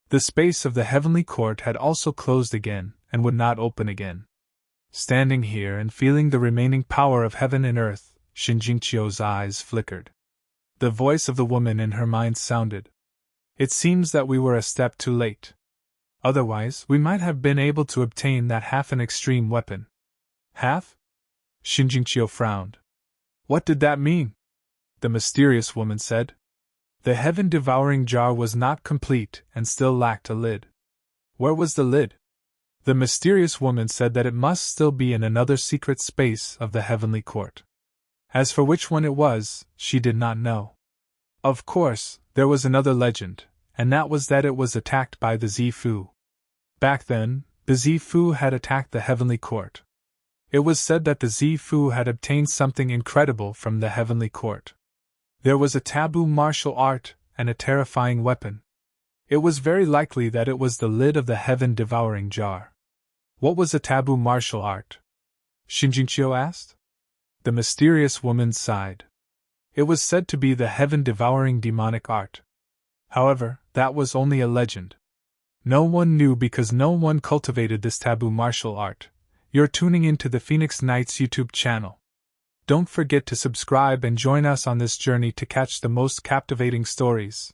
The space of the Heavenly Court had also closed again, and would not open again. Standing here and feeling the remaining power of heaven and earth, Xin Jingqiu's eyes flickered. The voice of the woman in her mind sounded. "It seems that we were a step too late. Otherwise, we might have been able to obtain that half-an-extreme weapon." "Half?" Xin Jingqiu frowned. What did that mean? The mysterious woman said. The heaven-devouring jar was not complete and still lacked a lid. Where was the lid? The mysterious woman said that it must still be in another secret space of the heavenly court. As for which one it was, she did not know. Of course, there was another legend, and that was that it was attacked by the Zifu. Back then, the Zifu had attacked the heavenly court. It was said that the Zifu had obtained something incredible from the heavenly court. There was a taboo martial art, and a terrifying weapon. It was very likely that it was the lid of the heaven-devouring jar. What was a taboo martial art? Shinjinchio asked. The mysterious woman sighed. It was said to be the heaven-devouring demonic art. However, that was only a legend. No one knew because no one cultivated this taboo martial art. You're tuning into the Phoenix Knights YouTube channel. Don't forget to subscribe and join us on this journey to catch the most captivating stories.